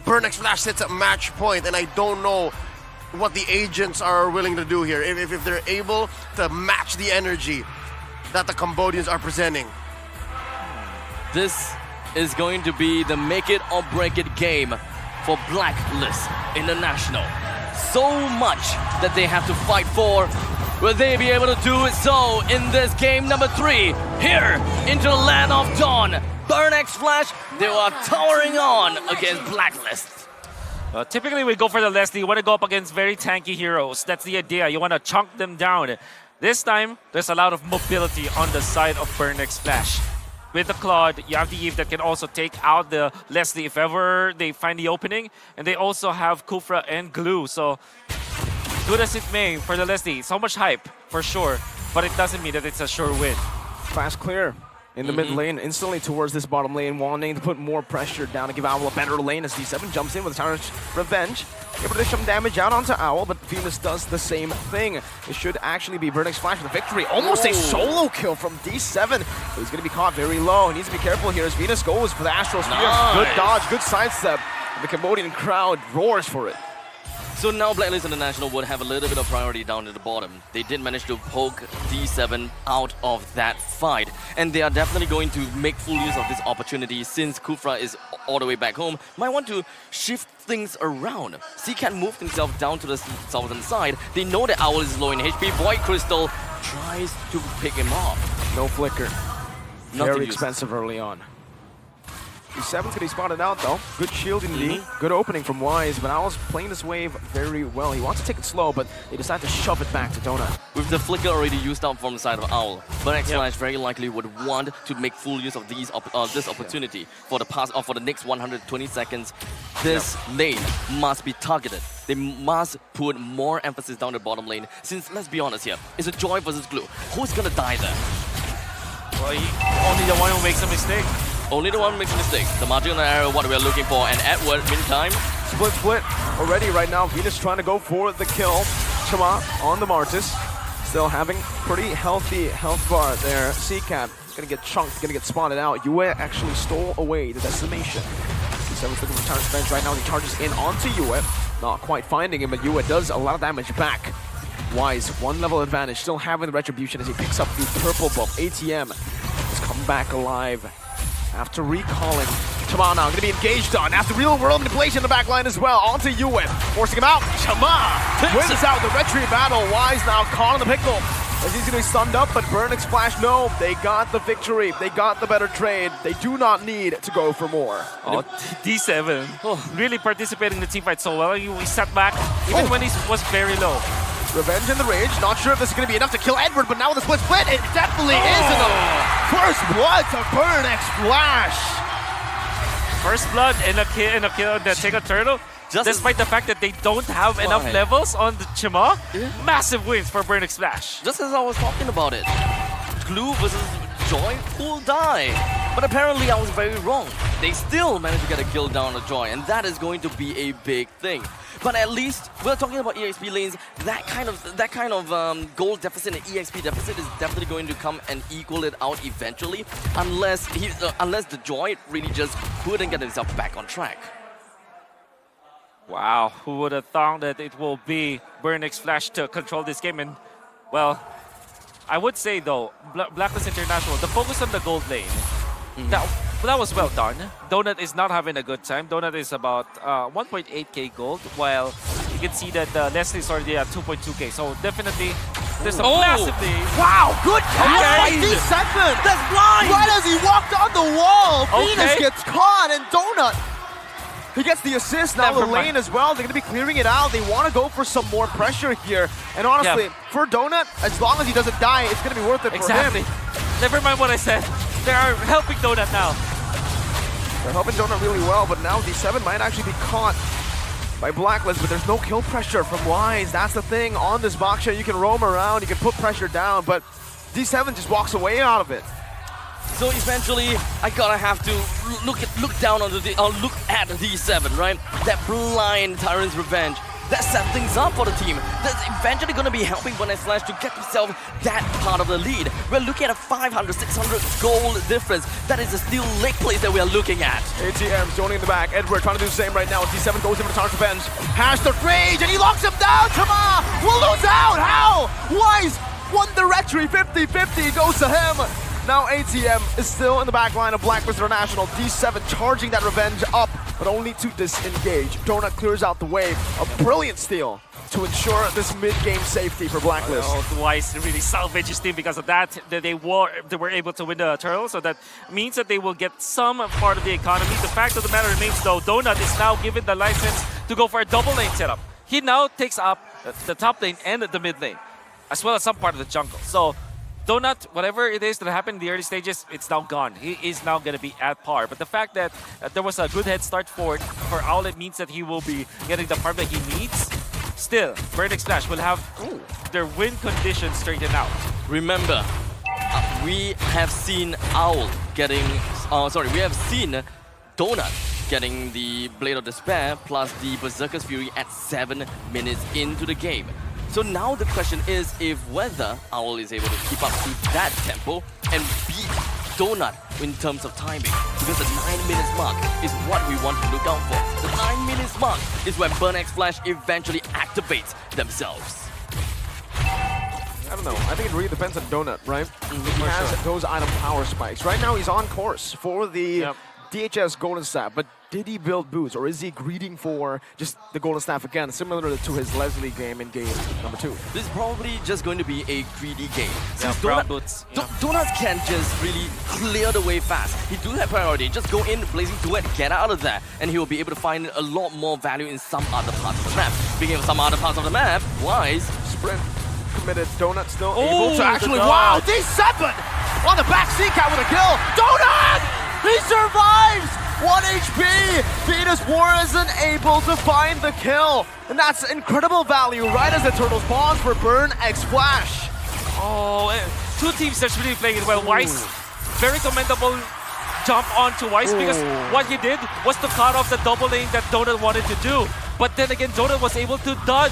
Burnex Flash sits at match point, and I don't know what the agents are willing to do here. If they're able to match the energy that the Cambodians are presenting. This is going to be the make it or break it game for Blacklist International. So much that they have to fight for. Will they be able to do it so in this game number 3 here into the land of dawn? Burnex Flash, they are towering on against Blacklist. Typically, we go for the Leslie. You want to go up against very tanky heroes. That's the idea. You want to chunk them down. This time, there's a lot of mobility on the side of Burnex Flash. With the Claude, you have the Eve that can also take out the Leslie if ever they find the opening. And they also have Kufra and Glue. So, good as it may for the Leslie. So much hype, for sure. But it doesn't mean that it's a sure win. Fast clear in the mid lane, instantly towards this bottom lane, wanting to put more pressure down to give Owl a better lane as D7 jumps in with Tyrant's Revenge. Able to dish some damage out onto Owl, but Venus does the same thing. It should actually be Burnex Flash with the victory. Almost a solo kill from D7. But he's going to be caught very low. He needs to be careful here as Venus goes for the Astral Spear. Nice. Good dodge, good sidestep. The Cambodian crowd roars for it. So now Blacklist International would have a little bit of priority down at the bottom. They did manage to poke D7 out of that fight. And they are definitely going to make full use of this opportunity since Kufra is all the way back home. Might want to shift things around. CCAT moved himself down to the southern side. They know that Owl is low in HP. Void Crystal tries to pick him off. No flicker. Nothing Very used. expensive early on. D7's gonna be spotted out though. Good shield indeed. Good opening from Wise, but Owl's playing this wave very well. He wants to take it slow, but they decide to shove it back to Donut. With the flicker already used up from the side of Owl, Burnex Flash very likely would want to make full use of this opportunity for the next 120 seconds. This lane must be targeted. They must put more emphasis down the bottom lane. Since let's be honest here, it's a Joy versus Glue. Who's gonna die there? Well, only the one who makes a mistake. Only the one who makes a mistake. The marginal error, what we're looking for, and Edward, meantime. Split already right now. Venus trying to go for the kill. Chama on the Martis. Still having pretty healthy health bar there. CCAT gonna get chunked, gonna get spotted out. Yue actually stole away the decimation. D7's looking for Tyrant's Revenge right now. He charges in onto Yue. Not quite finding him, but Yue does a lot of damage back. Wise, 1 level advantage, still having the retribution as he picks up the purple buff. ATM has come back alive after recalling. Chama now gonna be engaged on after real world manipulation in the back line as well. Onto Yue, forcing him out. Chama wins out the retry battle. Wise now caught on the pickle as he's gonna be stunned up, but Burnex Flash, no, they got the victory. They got the better trade. They do not need to go for more. Oh, D7 really participating in the team fight so well. He sat back even when he was very low. Revenge in the rage. Not sure if this is going to be enough to kill Edward, but now with the split, it definitely is enough. First blood to Burnex Flash. First blood and a kill that take a turtle. Despite the fact that they don't have enough levels on the Chima, massive wins for Burnex Flash. Just as I was talking about it, Glue versus Joy, who'll die? But apparently I was very wrong. They still managed to get a kill down on Joy, and that is going to be a big thing. But at least we're talking about EXP lanes. That kind of gold deficit and EXP deficit is definitely going to come and equal it out eventually, unless the Joy really just couldn't get himself back on track. Wow, who would have thought that it will be Burnix Flash to control this game? And, well, I would say, though, Blacklist International, the focus on the gold lane, that was well done. Donut is not having a good time. Donut is about 1.8k gold, while you can see that Leslie is already at 2.2k. So definitely, there's a massive lead. Wow, good catch by Okay. D7. That's blind! Right as he walked on the wall, Venus Okay. gets caught, and Donut, he gets the assist. Now Never the lane mind. as well. They're going to be clearing it out. They want to go for some more pressure here. And honestly, for Donut, as long as he doesn't die, it's going to be worth it Exactly. for him. Never mind what I said. They are helping Donut now. They're helping Donut really well, but now D7 might actually be caught by Blacklist, but there's no kill pressure from Wise. That's the thing. On this Baksha, you can roam around, you can put pressure down, but D7 just walks away out of it. So eventually, I gotta have to look down onto the look at D7, right? That blind Tyrant's Revenge. That set things up for the team. That's eventually gonna be helping Burnix Flash to get himself that part of the lead. We're looking at a 500, 600 goal difference. That is a steel leg place that we are looking at. ATM joining in the back. Edward trying to do the same right now. D7 goes in for the Tyrant's Revenge. Has the rage, and he locks him down. Tama will lose out. How? Wise won the rectory. 50-50 goes to him. Now ATM is still in the back line of Blacklist International. D7 charging that revenge up, but only to disengage. Donut clears out the wave. A brilliant steal to ensure this mid-game safety for Blacklist. Wise really salvaged his team because of that. They were able to win the turtle, so that means that they will get some part of the economy. The fact of the matter remains, though, Donut is now given the license to go for a double lane setup. He now takes up the top lane and the mid lane, as well as some part of the jungle. So Donut, whatever it is that happened in the early stages, it's now gone. He is now going to be at par. But the fact that there was a good head start for Owlet means that he will be getting the farm that he needs. Still, Burnix Flash will have their win conditions straightened out. Remember, we have seen Owl getting, we have seen Donut getting the Blade of Despair plus the Berserker's Fury at 7 minutes into the game. So now the question is if whether Owl is able to keep up to that tempo and beat Donut in terms of timing. Because the 9 minutes mark is what we want to look out for. The 9 minutes mark is when Burnix Flash eventually activates themselves. I don't know. I think it really depends on Donut, right? He has those item power spikes. Right now he's on course for the DHS Golden Staff, but did he build boots, or is he greeting for just the Golden Staff again, similar to his Leslie game in game number 2? This is probably just going to be a greedy game. Since brown boots. Donuts can just really clear the way fast. He do have priority. Just go in, Blazing Duet, get out of there, and he will be able to find a lot more value in some other parts of the map. Speaking of some other parts of the map, Wise Sprint committed. Donut still Oh, able to actually. the Wow, dodge. D7 on the back C-Cat with a kill. Donut! He survives! 1 HP! Venus Warren able to find the kill. And that's incredible value right as the turtle spawns for Burnix Flash. Oh, two teams that's really playing it well. Wise, very commendable jump onto Wise because what he did was to cut off the double lane that Donut wanted to do. But then again, Donut was able to dodge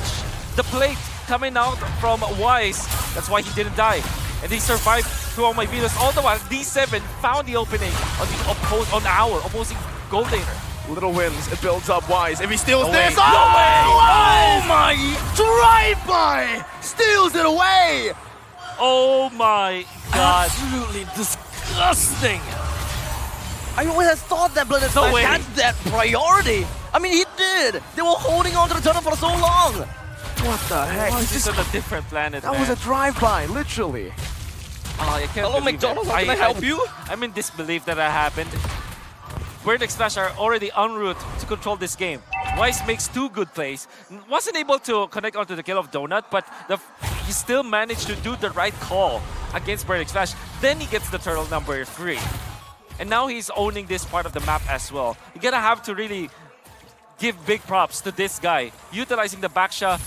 the plate coming out from Wise. That's why he didn't die. And he survived through all my Venus. All the while, D7 found the opening on the opposing gold laner. Little wins, it builds up. Wise. If he steals No this, way. No way. Wise! Oh my! Drive-by! Steals it away! Oh my god. absolutely disgusting. I would have thought that Burnix No Flash way. had that priority. I mean, he did. They were holding on to the turtle for so long. What the heck? He's just on a different planet, That man. was a drive-by, literally. Oh, I can't Hello, believe McDonald's, it. how can I help you? I'm in disbelief that happened. Burnix Flash are already en route to control this game. Wise makes 2 good plays. Wasn't able to connect onto the kill of Donut, but he still managed to do the right call against Burnix Flash. Then he gets the turtle number 3. And now he's owning this part of the map as well. You're gonna have to really give big props to this guy, utilizing the Baksha,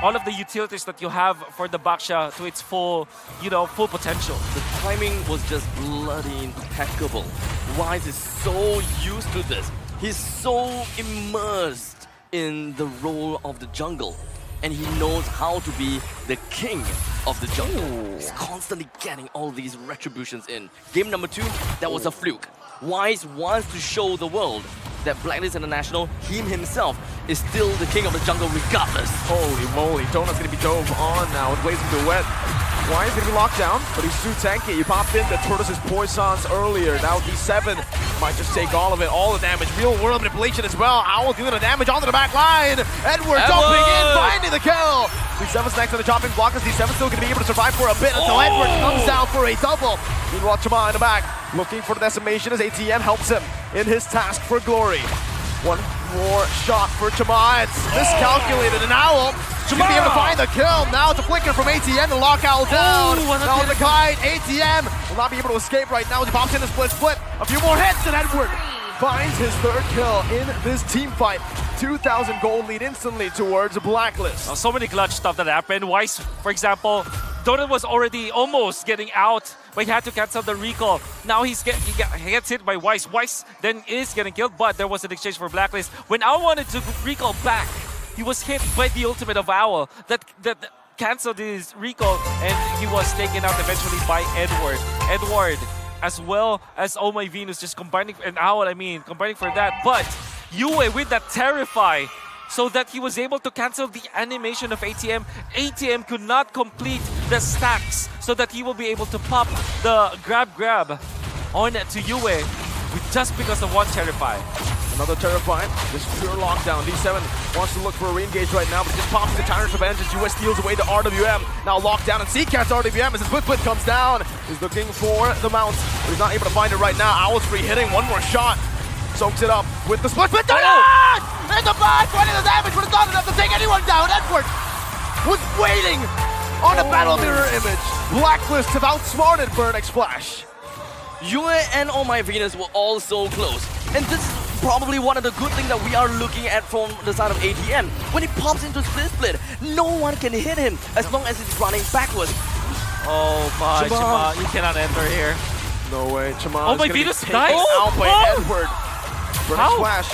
all of the utilities that you have for the Baksha to its full, full potential. The timing was just bloody impeccable. Wise is so used to this. He's so immersed in the role of the jungle. And he knows how to be the king of the jungle. He's constantly getting all these retributions in. Game number 2, that was a fluke. Wise wants to show the world that Blacklist International, him himself, is still the king of the jungle regardless. Holy moly, Donut's gonna be dove on now with Blazing Duet. Why is gonna be locked down, but he's too tanky. He popped in the Tortoise's Poisons earlier. Now D7 might just take all of it, all the damage. Real world manipulation as well. Owl doing the damage onto the back line. Edward jumping in, finding the kill. D7's next on the chopping block as D7's still gonna be able to survive for a bit until Edward comes down for a double. Meanwhile, Chama in the back, looking for the decimation as ATM helps him in his task for glory. One more shot for Chama. It's miscalculated, and Owl should be able to find the kill. Now it's a flicker from ATM to lock Owl down. Now on the kite, ATM will not be able to escape right now as he pops in the split. A few more hits, and Edward finds his third kill in this team fight. 2,000 gold lead instantly towards Blacklist. So many clutch stuff that happened. Weiss, for example, Donut was already almost getting out, but he had to cancel the recall. Now he gets hit by Weiss. Weiss then is getting killed, but there was an exchange for Blacklist. When Owl wanted to recall back, he was hit by the ultimate of Owl that canceled his recall, and he was taken out eventually by Edward. Edward, as well as Oh My Venus, just combining, and Owl, combining for that. But Yue with that Terrify, so that he was able to cancel the animation of ATM. ATM could not complete the stacks, so that he will be able to pop the grab on to Yue with just because of one Terrify. Another Terrify, just pure lockdown. D7 wants to look for a re-engage right now, but just pops the Tyrant's Revenge as US steals away the RWM. Now locked down, and Seacat's RWM as his split comes down. He's looking for the mount, but he's not able to find it right now. Owl's free hitting, one more shot. Soaks it up with the split. In the back, finding the damage, but it's not enough to take anyone down. Edward was waiting on a battle mirror image. Blacklist have outsmarted Burnex Flash. Yue and Oh My Venus were all so close. And this is probably one of the good things that we are looking at from the side of ATM. When he pops into split, no one can hit him as long as he's running backwards. Oh my, Chama, you cannot enter here. No way, Chama. Oh My Venus dies. Out by Edward. Burnex Flash.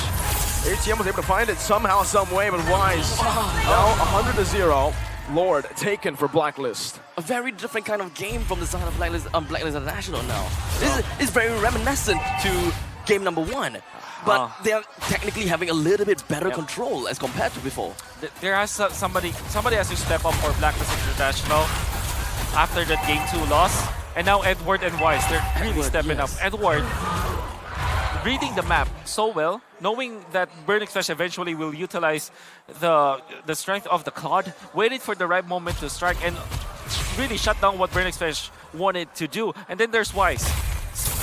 ATM was able to find it somehow, some way, but Wise now 100-0. Lord taken for Blacklist. A very different kind of game from the side of Blacklist International now. This is very reminiscent to game number 1. But they're technically having a little bit better control as compared to before. There has somebody has to step up for Blacklist International after that game 2 loss. And now Edward and Weiss, they're really stepping up. Edward reading the map so well, knowing that Burnex Flash eventually will utilize the strength of the Cloud, waited for the right moment to strike and really shut down what Burnex Flash wanted to do. And then there's Weiss.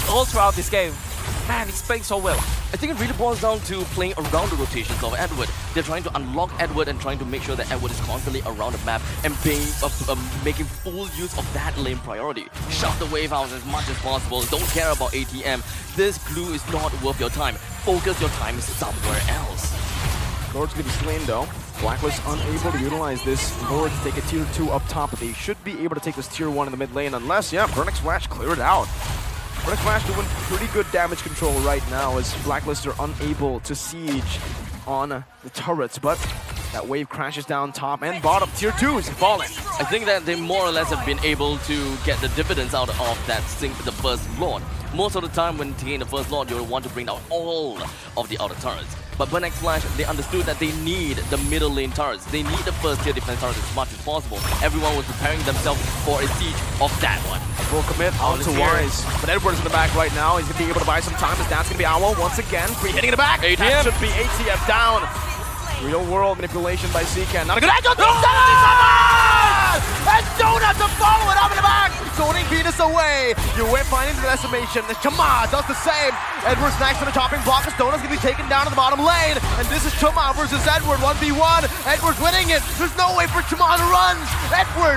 All throughout this game, man, he's playing so well. I think it really boils down to playing around the rotations of Edward. They're trying to unlock Edward and trying to make sure that Edward is constantly around the map and making full use of that lane priority. Shut the wave out as much as possible. Don't care about ATM. This glue is not worth your time. Focus your time somewhere else. Lord's gonna be slain though. Blacklist unable to utilize this Lord to take a tier 2 up top, but they should be able to take this tier 1 in the mid lane unless, Burnex Flash cleared it out. Burnex Flash doing pretty good damage control right now as Blacklist are unable to siege on the turrets, but that wave crashes down top and bottom. Tier 2 is falling. I think that they more or less have been able to get the dividends out of that the first Lord. Most of the time when taking the first Lord, you'll want to bring down all of the outer turrets. But Burnex Flash, they understood that they need the middle lane turrets. They need the first tier defense turrets as much as possible. Everyone was preparing themselves for a siege of that one. Full commit onto Wise. But Edward's in the back right now. He's going to be able to buy some time. His dad's going to be Owl once again. Free hitting in the back. ATM. That should be ATM down. Real world manipulation by Seacan. Not a good angle. And Donut to follow it up in the back. Zoning Venus away. Yue finding the decimation. Chama does the same. Edward's next on the chopping block as Donut's going to be taken down to the bottom lane. And this is Chama versus Edward 1v1. Edward's winning it. There's no way for Chama to run. Edward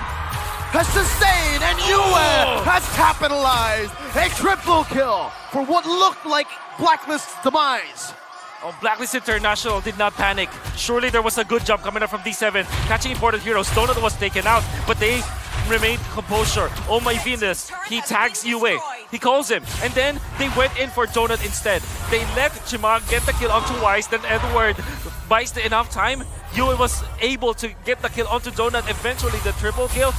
has sustained and Yue has capitalized. A triple kill for what looked like Blacklist's demise. Oh, Blacklist International did not panic. Surely there was a good jump coming up from D7. Catching important heroes. Donut was taken out, but they remained composure. Oh My Venus, he tags Yue. He calls him, and then they went in for Donut instead. They let Chima get the kill onto Wise, then Edward buys enough time. Yue was able to get the kill onto Donut. Eventually the triple kill.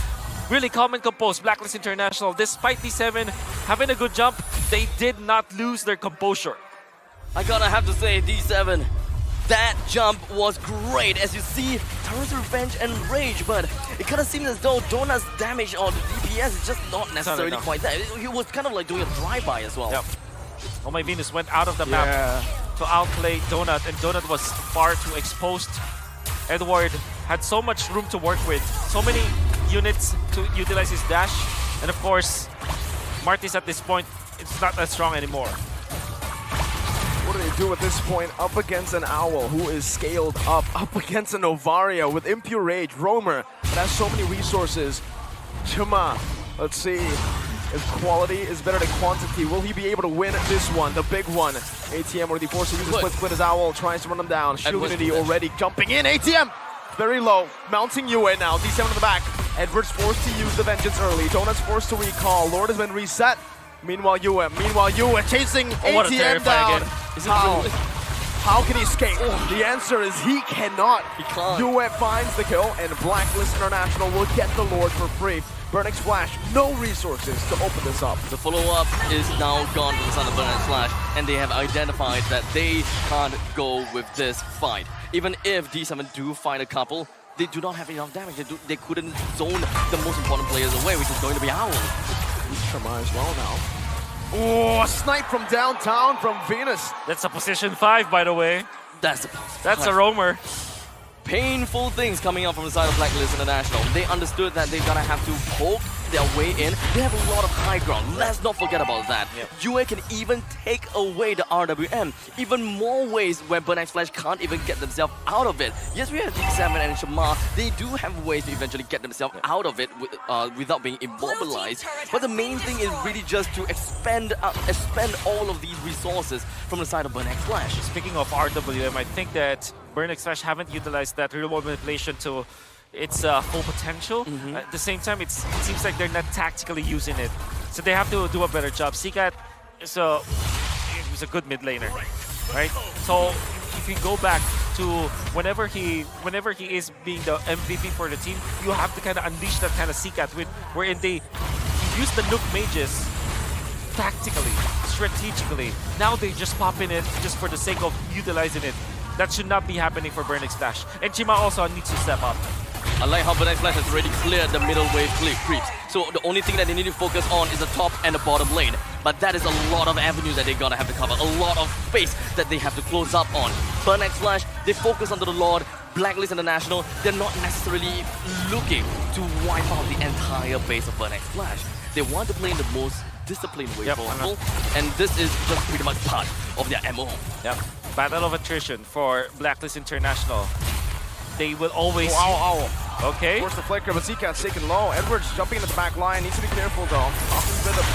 Really calm and composed. Blacklist International, despite D7 having a good jump, they did not lose their composure. I gotta have to say, D7, that jump was great. As you see, Tara's revenge and rage, but it kind of seems as though Donut's damage on the DPS is just not necessarily quite there. He was kind of like doing a drive-by as well. Yep. Oh my Venus went out of the map to outplay Donut, and Donut was far too exposed. Edward had so much room to work with, so many units to utilize his dash, and of course, Martis at this point, it's not that strong anymore. What do they do at this point? Up against an Owl who is scaled up against an Novaria with Impure Rage, Roamer that has so many resources. Chima, let's see if quality is better than quantity. Will he be able to win this one, the big one? ATM already forced to use the split as Owl tries to run him down. Shield Unity already jumping in. ATM very low, mounting Yue now. D7 in the back. Edward's forced to use the Vengeance early. Donut's forced to recall. Lord has been reset. Meanwhile, Yue chasing ATM down. How can he escape? The answer is he cannot. He can't. Yue finds the kill, and Blacklist International will get the Lord for free. Burning Splash, no resources to open this up. The follow-up is now gone to the side of Burning Splash, and they have identified that they can't go with this fight. Even if D7 do find a couple, they do not have enough damage. They couldn't zone the most important players away, which is going to be Owl. Shama as well now. Oh, a snipe from downtown from Venus. That's a position 5, by the way. That's a roamer. Painful things coming out from the side of Blacklist International. They understood that they're gonna have to poke their way in. They have a lot of high ground. Let's not forget about that. Yue can even take away the RWM. Even more ways where Burn X Flash can't even get themselves out of it. Yes, we have D7 and Shamar. They do have ways to eventually get themselves out of it without being immobilized. But the main thing is really just to expend all of these resources from the side of Burn X Flash. Speaking of RWM, I think that Burn X Flash haven't utilized that real-world manipulation to its full potential. At the same time, it seems like they're not tactically using it. So they have to do a better job. Seacat is a good mid laner, right? So if you go back to whenever he is being the MVP for the team, you have to kind of unleash that kind of Seacat wherein they use the Nook mages tactically, strategically. Now they just pop in it just for the sake of utilizing it. That should not be happening for Burn X Flash. And Chima also needs to step up. I like how Burn X Flash has already cleared the middle wave creeps. So the only thing that they need to focus on is the top and the bottom lane. But that is a lot of avenues that they're gonna have to cover. A lot of space that they have to close up on. Burn X Flash, they focus onto the Lord. Blacklist International, they're not necessarily looking to wipe out the entire base of Burn X Flash. They want to play in the most disciplined way possible. And this is just pretty much part of their MO. Yep. Battle of attrition for Blacklist International. They will always... Okay. Force the flicker, but Seacat's taken low. Edwards jumping into the back line. Needs to be careful though. Often a bit of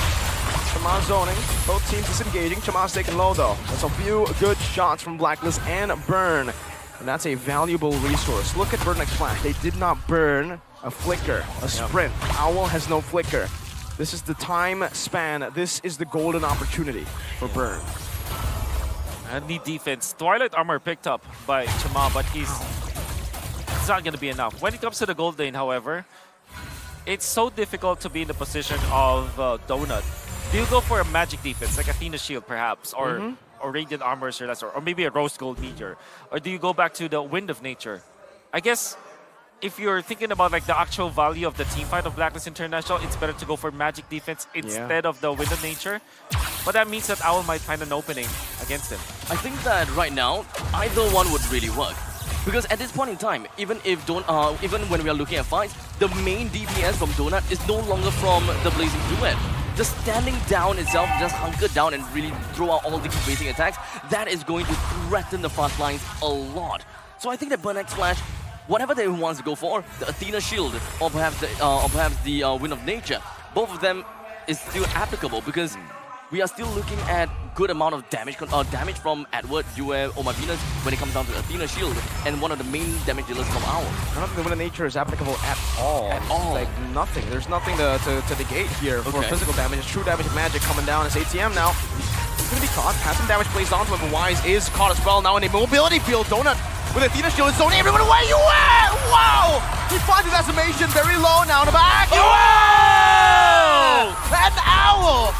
Chama zoning. Both teams disengaging. Chama's taken low though. That's a few good shots from Blacklist and Burn. And that's a valuable resource. Look at Burn X Flash. They did not burn a flicker, a sprint. Owl has no flicker. This is the time span. This is the golden opportunity for Burn. And need defense. Twilight Armor picked up by Chama, but it's not going to be enough. When it comes to the gold lane, however, it's so difficult to be in the position of Donut. Do you go for a magic defense, like Athena Shield perhaps, or Radiant Armors or lesser, or maybe a Rose Gold Meteor? Or do you go back to the Wind of Nature? I guess if you're thinking about like the actual value of the team fight of Blacklist International, it's better to go for magic defense instead of the Wind of Nature. But that means that Owl might find an opening against him. I think that right now, either one would really work. Because at this point in time, even when we are looking at fights, the main DPS from Donut is no longer from the Blazing Duet. Just standing down itself, just hunker down and really throw out all the basic attacks, that is going to threaten the front lines a lot. So I think that Burn X Flash, whatever they want to go for, the Athena Shield or perhaps the Wind of Nature, both of them is still applicable because we are still looking at good amount of damage from Edward, Yue, Oma Venus when it comes down to Athena Shield and one of the main damage dealers from Owl. I don't think the Wind of Nature is applicable at all. Like nothing. There's nothing to negate here for physical damage. It's true damage of magic coming down. It's ATM now. He's going to be caught. Has some damage placed onto him, but Wise is caught as well now in a mobility field. Donut with Athena Shield is zoning everyone away. Yue! Wow! He finds his estimation very low now in the back. Yue! And Owl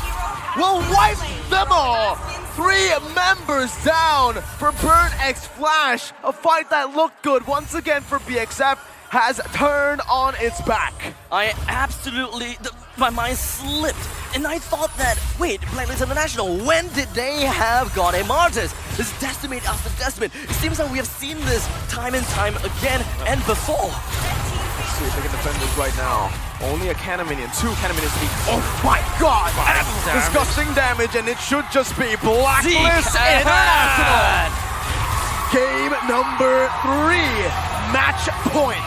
will wipe them all. 3 members down for Burn X Flash. A fight that looked good once again for BXF has turned on its back. I absolutely, my mind slipped, and I thought that, wait, Blacklist International, when did they have God Martyrs? This decimate after decimate. It seems like we have seen this time and time again and before. Let's see if they can defend this right now. Only a cannon minion, 2 cannon minions speak. Oh my god! Disgusting damage, and it should just be Blacklist International! Game number 3, match point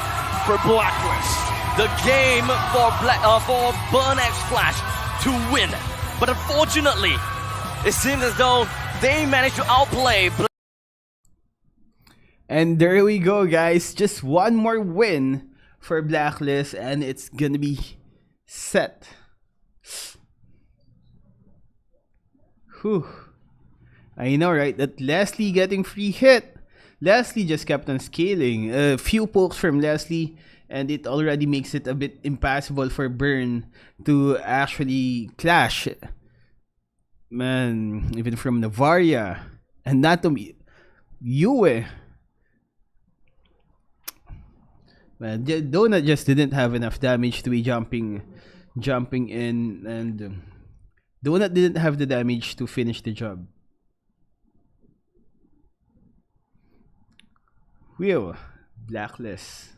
for Blacklist. The game for Burn X Flash to win. But unfortunately, it seems as though they managed to outplay. And there we go, guys. Just one more win for Blacklist, and it's gonna be set. Whew. I know, right? That Leslie getting free hit. Leslie just kept on scaling. A few pokes from Leslie, and it already makes it a bit impassable for Burn to actually clash. Man, even from Navaria and not to Yue. Man, Donut just didn't have enough damage to be jumping in, and Donut didn't have the damage to finish the job. Whew, Blacklist.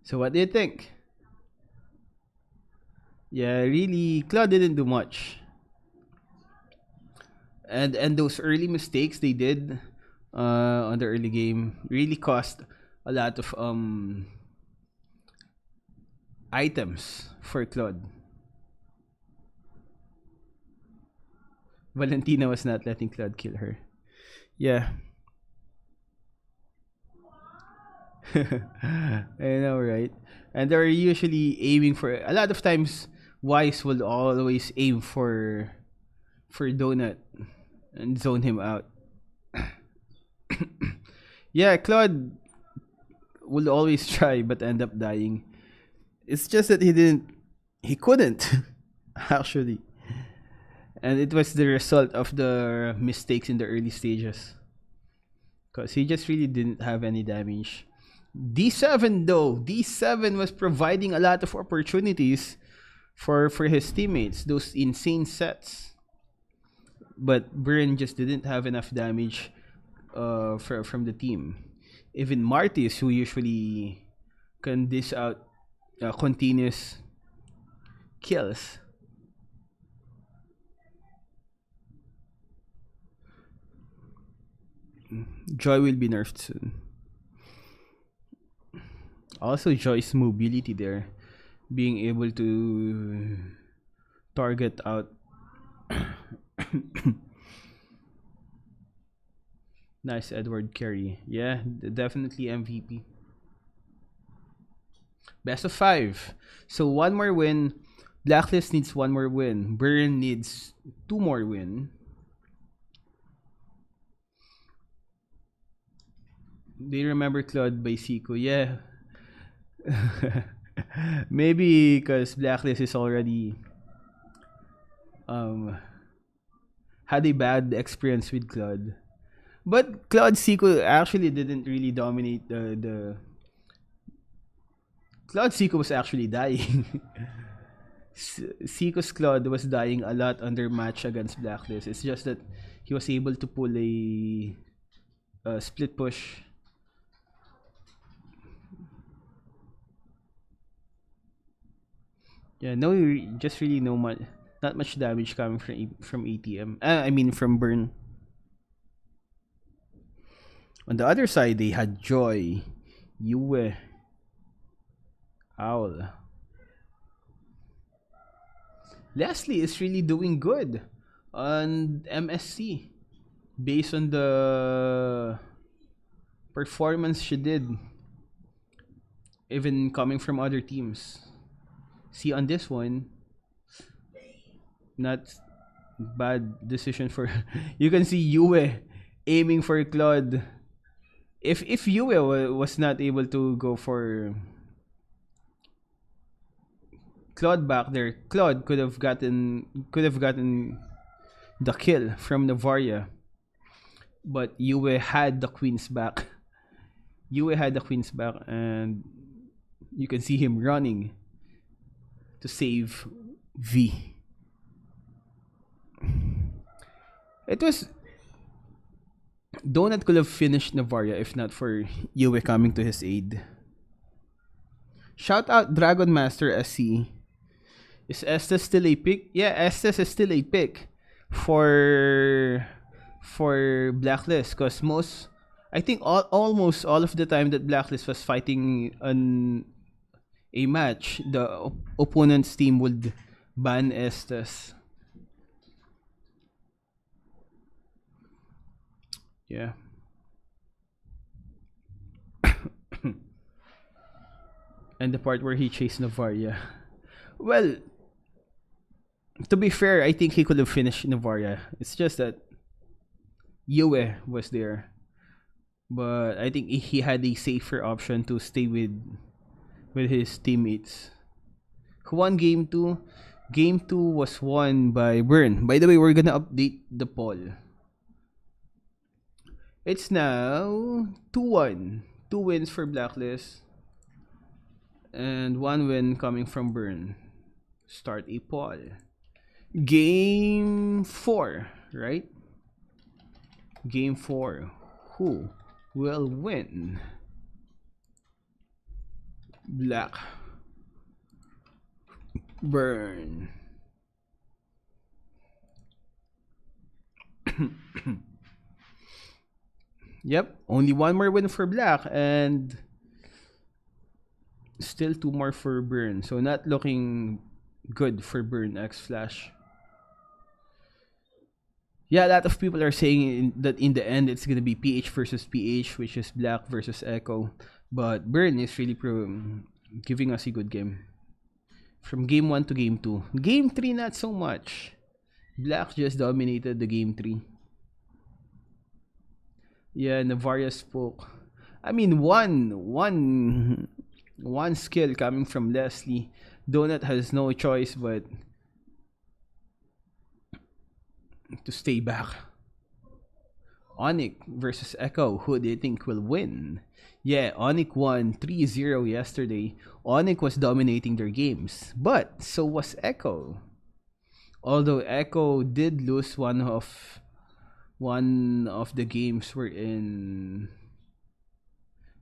So what do you think? Yeah, really, Claude didn't do much. And those early mistakes they did on the early game really cost a lot of items for Claude. Valentina was not letting Claude kill her. Yeah. I know, right? And they're usually aiming for, a lot of times Wise will always aim for Donut and zone him out. Yeah, Claude will always try but end up dying. It's just that he couldn't actually. And it was the result of the mistakes in the early stages. Because he just really didn't have any damage. D7 though, D7 was providing a lot of opportunities for his teammates, those insane sets. But Burn just didn't have enough damage from the team. Even Martis, who usually can dish out continuous kills. Joy will be nerfed soon. Also, Joy's mobility there, being able to target out. Nice Edward carry. Yeah, definitely MVP. Best of 5. So one more win. Blacklist needs one more win. Burn needs 2 more win. Do you remember Claude by Zico? Yeah. Maybe because Blacklist is already had a bad experience with Claude. But Claude Zico actually didn't really dominate the Claude Zico was actually dying. Zico's Claude was dying a lot under match against Blacklist. It's just that he was able to pull a split push. Yeah, no, just really not much damage coming from ATM. I mean from Burn. On the other side, they had Joy, Yue, Owl. Leslie is really doing good on MSC based on the performance she did, even coming from other teams. See, on this one, not bad decision for you can see Yue aiming for Claude if Yue was not able to go for Claude back there, Claude could have gotten the kill from Navaria. But Yue had the queens back. Yue had the queens back, and you can see him running to save V. It was Donut could have finished Navaria if not for Yue coming to his aid. Shout out Dragon Master SC. Is Estes still a pick? Yeah, Estes is still a pick for Blacklist, because almost all of the time that Blacklist was fighting a match, the opponent's team would ban Estes. Yeah. And the part where he chased Navaria. Well, to be fair, I think he could have finished Navaria. It's just that Yue was there. But I think he had a safer option to stay with his teammates. Who won game 2? Game 2 was won by Burn. By the way, we're gonna update the poll. It's now 2-1. 2 wins for Blacklist. And 1 win coming from Burn. Start a poll. Game 4, right? Game 4. Who will win? Black. Burn. Yep, only 1 more win for Black and still 2 more for Burn. So not looking good for Burn X Flash. Yeah, a lot of people are saying that in the end it's gonna be PH versus PH, which is Black versus Echo. But Burn is really giving us a good game. From game 1 to game 2. Game 3 not so much. Black just dominated the game 3. Yeah, Navaria spoke. I mean, one skill coming from Leslie. Donut has no choice but to stay back. Onyx versus Echo. Who do you think will win? Yeah, Onyx won 3-0 yesterday. Onyx was dominating their games, but so was Echo. Although Echo did lose one of the games wherein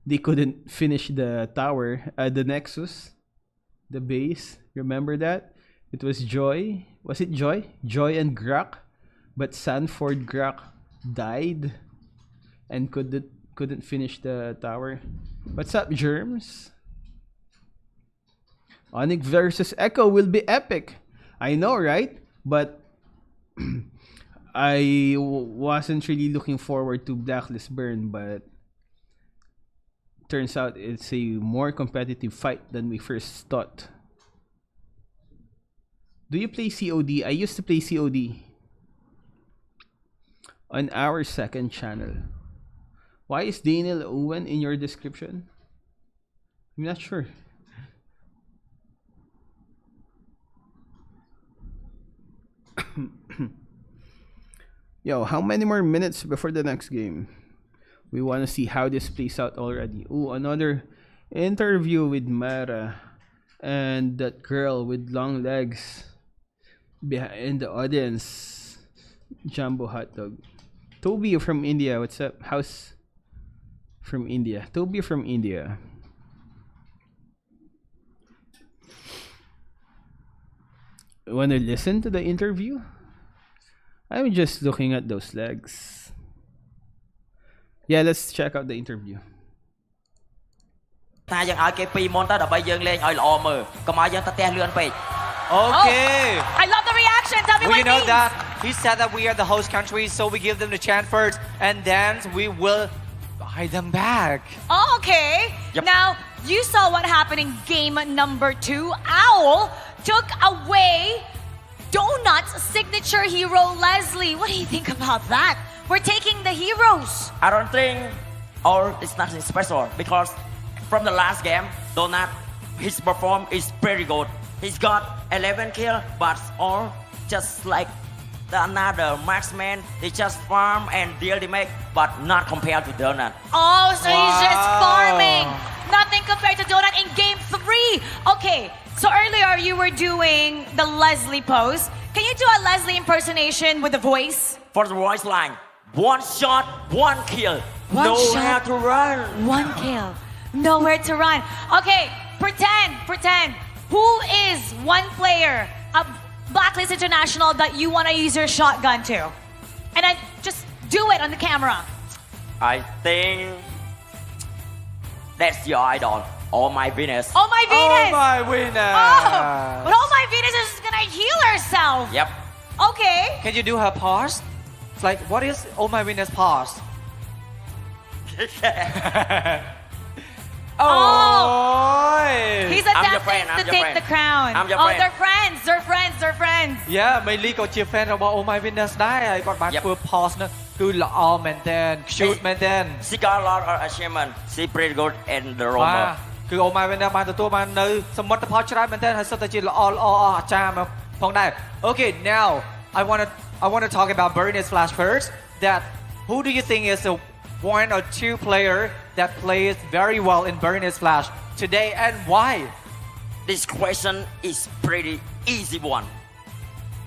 they couldn't finish the tower, the Nexus, the base. Remember that? It was Joy. Was it Joy? Joy and Grak, but Sanford Grak died and couldn't finish the tower. What's up, Germs? Onyx versus Echo will be epic. I know, right? But I wasn't really looking forward to Blacklist Burn, but turns out it's a more competitive fight than we first thought. Do you play COD? I used to play COD on our second channel. Why is Daniel Owen in your description? I'm not sure. Yo, how many more minutes before the next game? We want to see how this plays out already. Ooh, another interview with Mara and that girl with long legs behind the audience. Jumbo hot dog. Toby from India, what's up? How's from India? Toby from India. Want to listen to the interview? I'm just looking at those legs. Yeah, let's check out the interview. Okay. I love the reactions. Tell me Well, what you it know means. that he said that we are the host country, so we give them the chant first, and then we will buy them back. Oh, okay. Yep. Now, you saw what happened in game number 2. Owl took away Donut's signature hero, Leslie. What do you think about that? We're taking the heroes. I don't think or it's nothing special because from the last game, Donut, his performance is pretty good. He's got 11 kills, but all just like another marksman. He just farm and deal damage, but not compared to Donut. Oh, so he's just farming. Nothing compared to Donut in game 3. Okay, so earlier you were doing the Leslie pose. Can you do a Leslie impersonation with the voice? For the voice line, 1 shot, 1 kill. One Nowhere shot, to run. 1 kill. Nowhere to run. Okay, pretend. Who is one player of Blacklist International that you want to use your shotgun to? And then just do it on the camera. I think that's your idol. Oh my Venus. Oh my Venus! Oh my Venus! Oh, but oh my Venus is gonna heal herself. Yep. Okay. Can you do her pause? It's like, what is Oh my Venus pause? Oh! He's I'm your attempting friend, I'm to your take friend. the crown. I'm your Oh, friend. they're friends. Yeah, Miley ក៏ជា fan របស់ Oh my Venus ដែរហើយគាត់បាន Yep. ធ្វើ pause នោះគឺល្អមែនតើ cute មែនតើ She got a lot of achievement. She pretty good in the បាទ rover. គឺ Oh my Venus បានទទួលបាននៅសមិទ្ធផលច្រើនមែនតើហើយសុទ្ធតែជាល្អអស្ចារ្យមកផងដែរ Okay, now I want to talk about Bernice Flash first. That who do you think is the 1 or 2 player that plays very well in Bernice Flash today and why? This question is pretty easy one.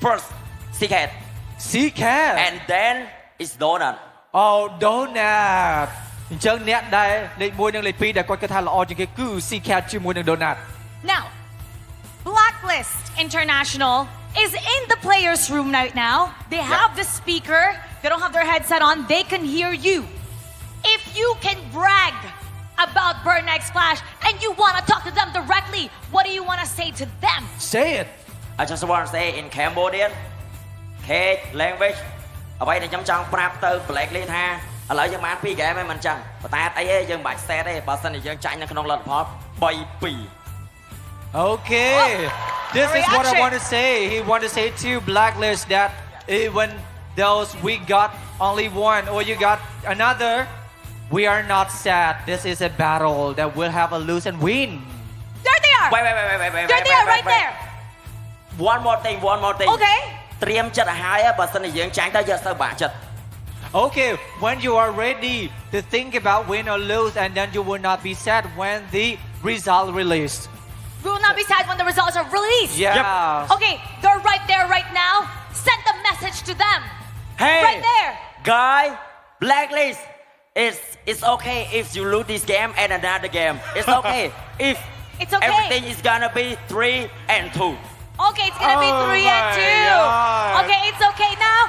First, Secret. Seacat And then it's Donut. Oh Donut អញ្ចឹងអ្នកដែលលេខ1និងលេខ2ដែលគាត់គិតថាល្អជាងគេគឺ Seacat ជាមួយនឹង Donut Now, Blacklist International is in the players' room right now. They have the speaker. They don't have their headset on. They can hear you. If you can brag about Burn X Flash and you want to talk to them directly, what do you want to say to them? Say it I just want to say in Cambodian, K language អ្វីដែលខ្ញុំចង់ប្រាប់ទៅ Blacklist ថាឥឡូវយើងបាន2 game ហើយមិនចឹងប៉ុន្តែអីទេយើងមិនបាច់ set ទេបើសិនជាយើងចាញ់នៅក្នុងលទ្ធផល 3-2 Okay This is what I reaction. want to say He want to say to Blacklist that even those we got only one or you got another we are not sad This is a battle that will have a lose and win There they are. Wait There they are, right there. One more thing Okay. ត្រៀមចិត្តឲ្យហើយបើសិនជាយើងចាញ់ទៅយើងទៅបាក់ចិត្ត Okay, when you are ready to think about win or lose and then you will not be sad when the result released. We will not be sad when the results are released. Yeah. Okay, they're right there right now. Send the message to them. Hey Right there. guy Blacklist it's okay if you lose this game and another game It's okay if It's okay. everything is gonna be 3-2 Okay, it's gonna be Oh 3 and my 2. God. Okay, it's okay now.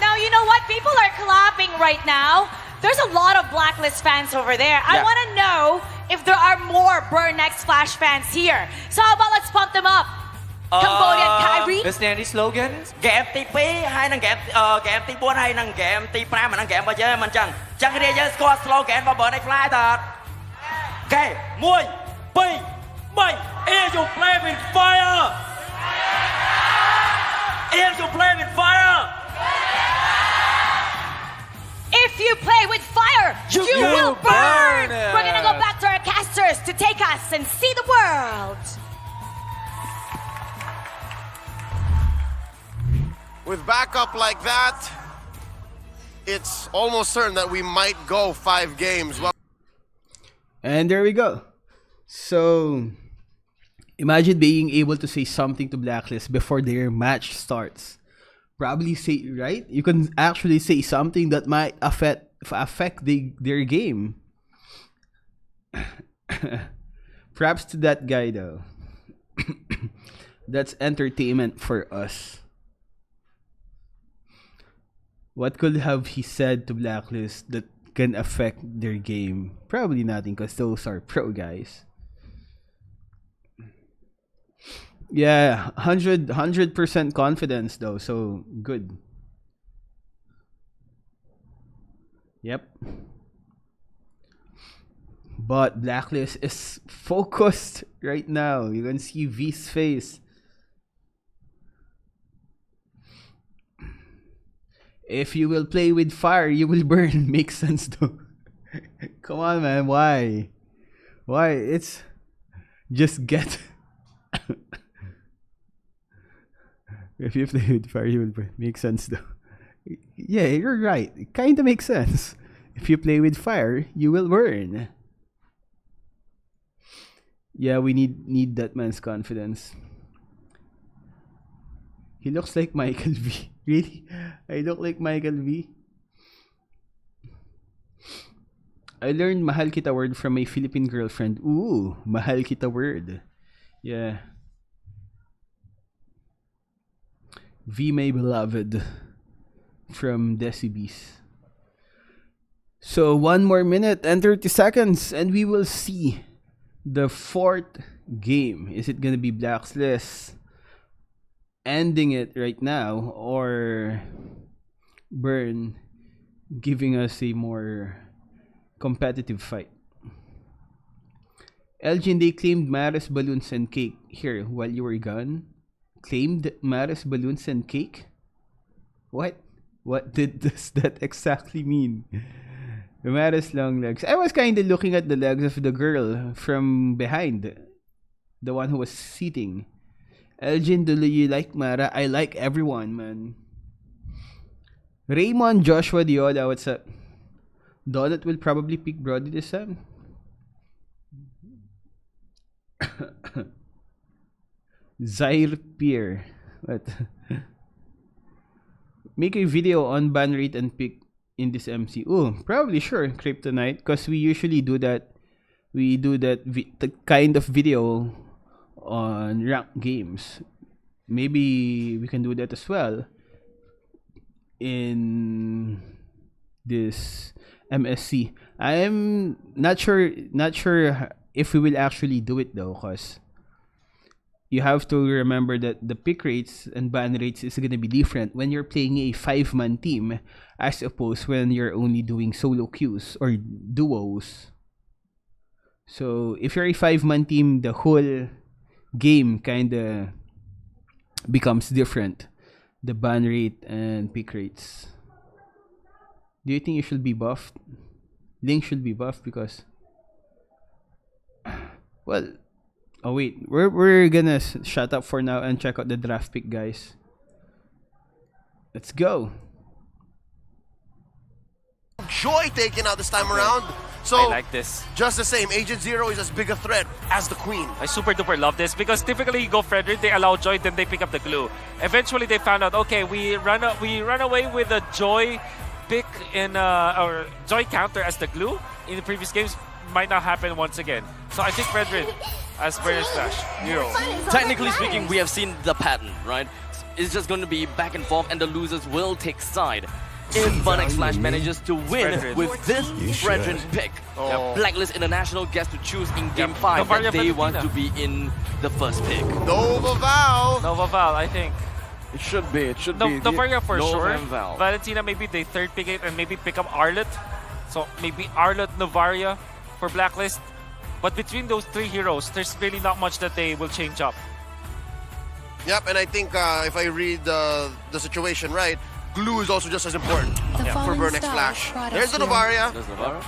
Now you know what? People are clapping right now. There's a lot of Blacklist fans over there. I Yeah. want to know if there are more Burn X Flash fans here. So how about let's pump them up? Cambodian Kyrie. Is there any slogan? ហ្គេមទី2ហើយនឹងហ្គេមទី4ហើយនឹងហ្គេមទី5ហើយនឹងហ្គេមរបស់យើងមិនចឹងចឹងគ្នាយើងស្គាល់ slogan របស់ Burn X Fly តើអូខេ1 2 3 If you play with fire If you play with fire If you play with fire, you will burn. burn. We're gonna go back to our casters to take us and see the world. With backup like that, it's almost certain that we might go 5 games. Well, And there we go. So, imagine being able to say something to Blacklist before their match starts. Probably say, right? You can actually say something that might affect their game. Props to that guy though. That's entertainment for us. What could have he said to Blacklist that can affect their game? Probably nothing, because those are pro guys. Yeah, 100% confidence though, so good. Yep. But Blacklist is focused right now. You can see V's face. If you will play with fire, you will burn. Makes sense though. Come on, man. Why? Why? It's just get. If you play with fire, you will burn. Makes sense though. Yeah, you're right. It kind of makes sense. If you play with fire, you will burn. Yeah, we need that man's confidence. He looks like Michael V. Really? I look like Michael V. I learned mahal kita word from my Philippine girlfriend. Ooh, mahal kita word. Yeah. V, my beloved. From Decibes. So 1 more minute and 30 seconds and we will see the 4th game. Is it gonna be Blacklist ending it right now, or Burn giving us a more competitive fight? Elgin, they claimed Maris balloons and cake here while you were gone. Claimed Maris balloons and cake? What? What does that exactly mean? Maris long legs. I was kind of looking at the legs of the girl from behind. The one who was sitting. Elgin, do you like Mara? I like everyone, man. Raymond Joshua Diola, what's up? Donut will probably pick Brody this time. Zaire Pierre. What? Make a video on ban rate and pick in this MC. Oh, probably sure, Kryptonite, because we usually do that. We do that the kind of video on ranked games. Maybe we can do that as well in this MSC. I am not sure if we will actually do it though, because you have to remember that the pick rates and ban rates is going to be different when you're playing a 5-man team as opposed when you're only doing solo queues or duos. So if you're a 5-man team, the whole game kinda becomes different. The ban rate and pick rates. Do you think you should be buffed? Link should be buffed because, well, oh wait, we're gonna shut up for now and check out the draft pick, guys. Let's go. Joy taken out this time around. So I like this. Just the same, Agent Zero is as big a threat as the Queen. I super duper love this because typically you go Frederick, they allow Joy, then they pick up the glue. Eventually they found out, okay, we run away with a Joy pick in or Joy counter as the glue in the previous games. Might not happen once again. So I think Frederick as Burner's Flash hero. Technically speaking, we have seen the pattern, right? It's just going to be back and forth, and the losers will take side. If Burnex Flash manages to win with this Fredrin pick, Blacklist International gets to choose in Game 5 that they want to be in the first pick. Nova Val! Nova Val, I think. It should be. Novaria for Nova sure. and Val. Valentina, maybe they third pick it and maybe pick up Arlet. So maybe Arlet, Novaria for Blacklist. But between those 3 heroes, there's really not much that they will change up. Yep, and I think if I read the situation right, glue is also just as important for Burnex Flash. There's the Novaria.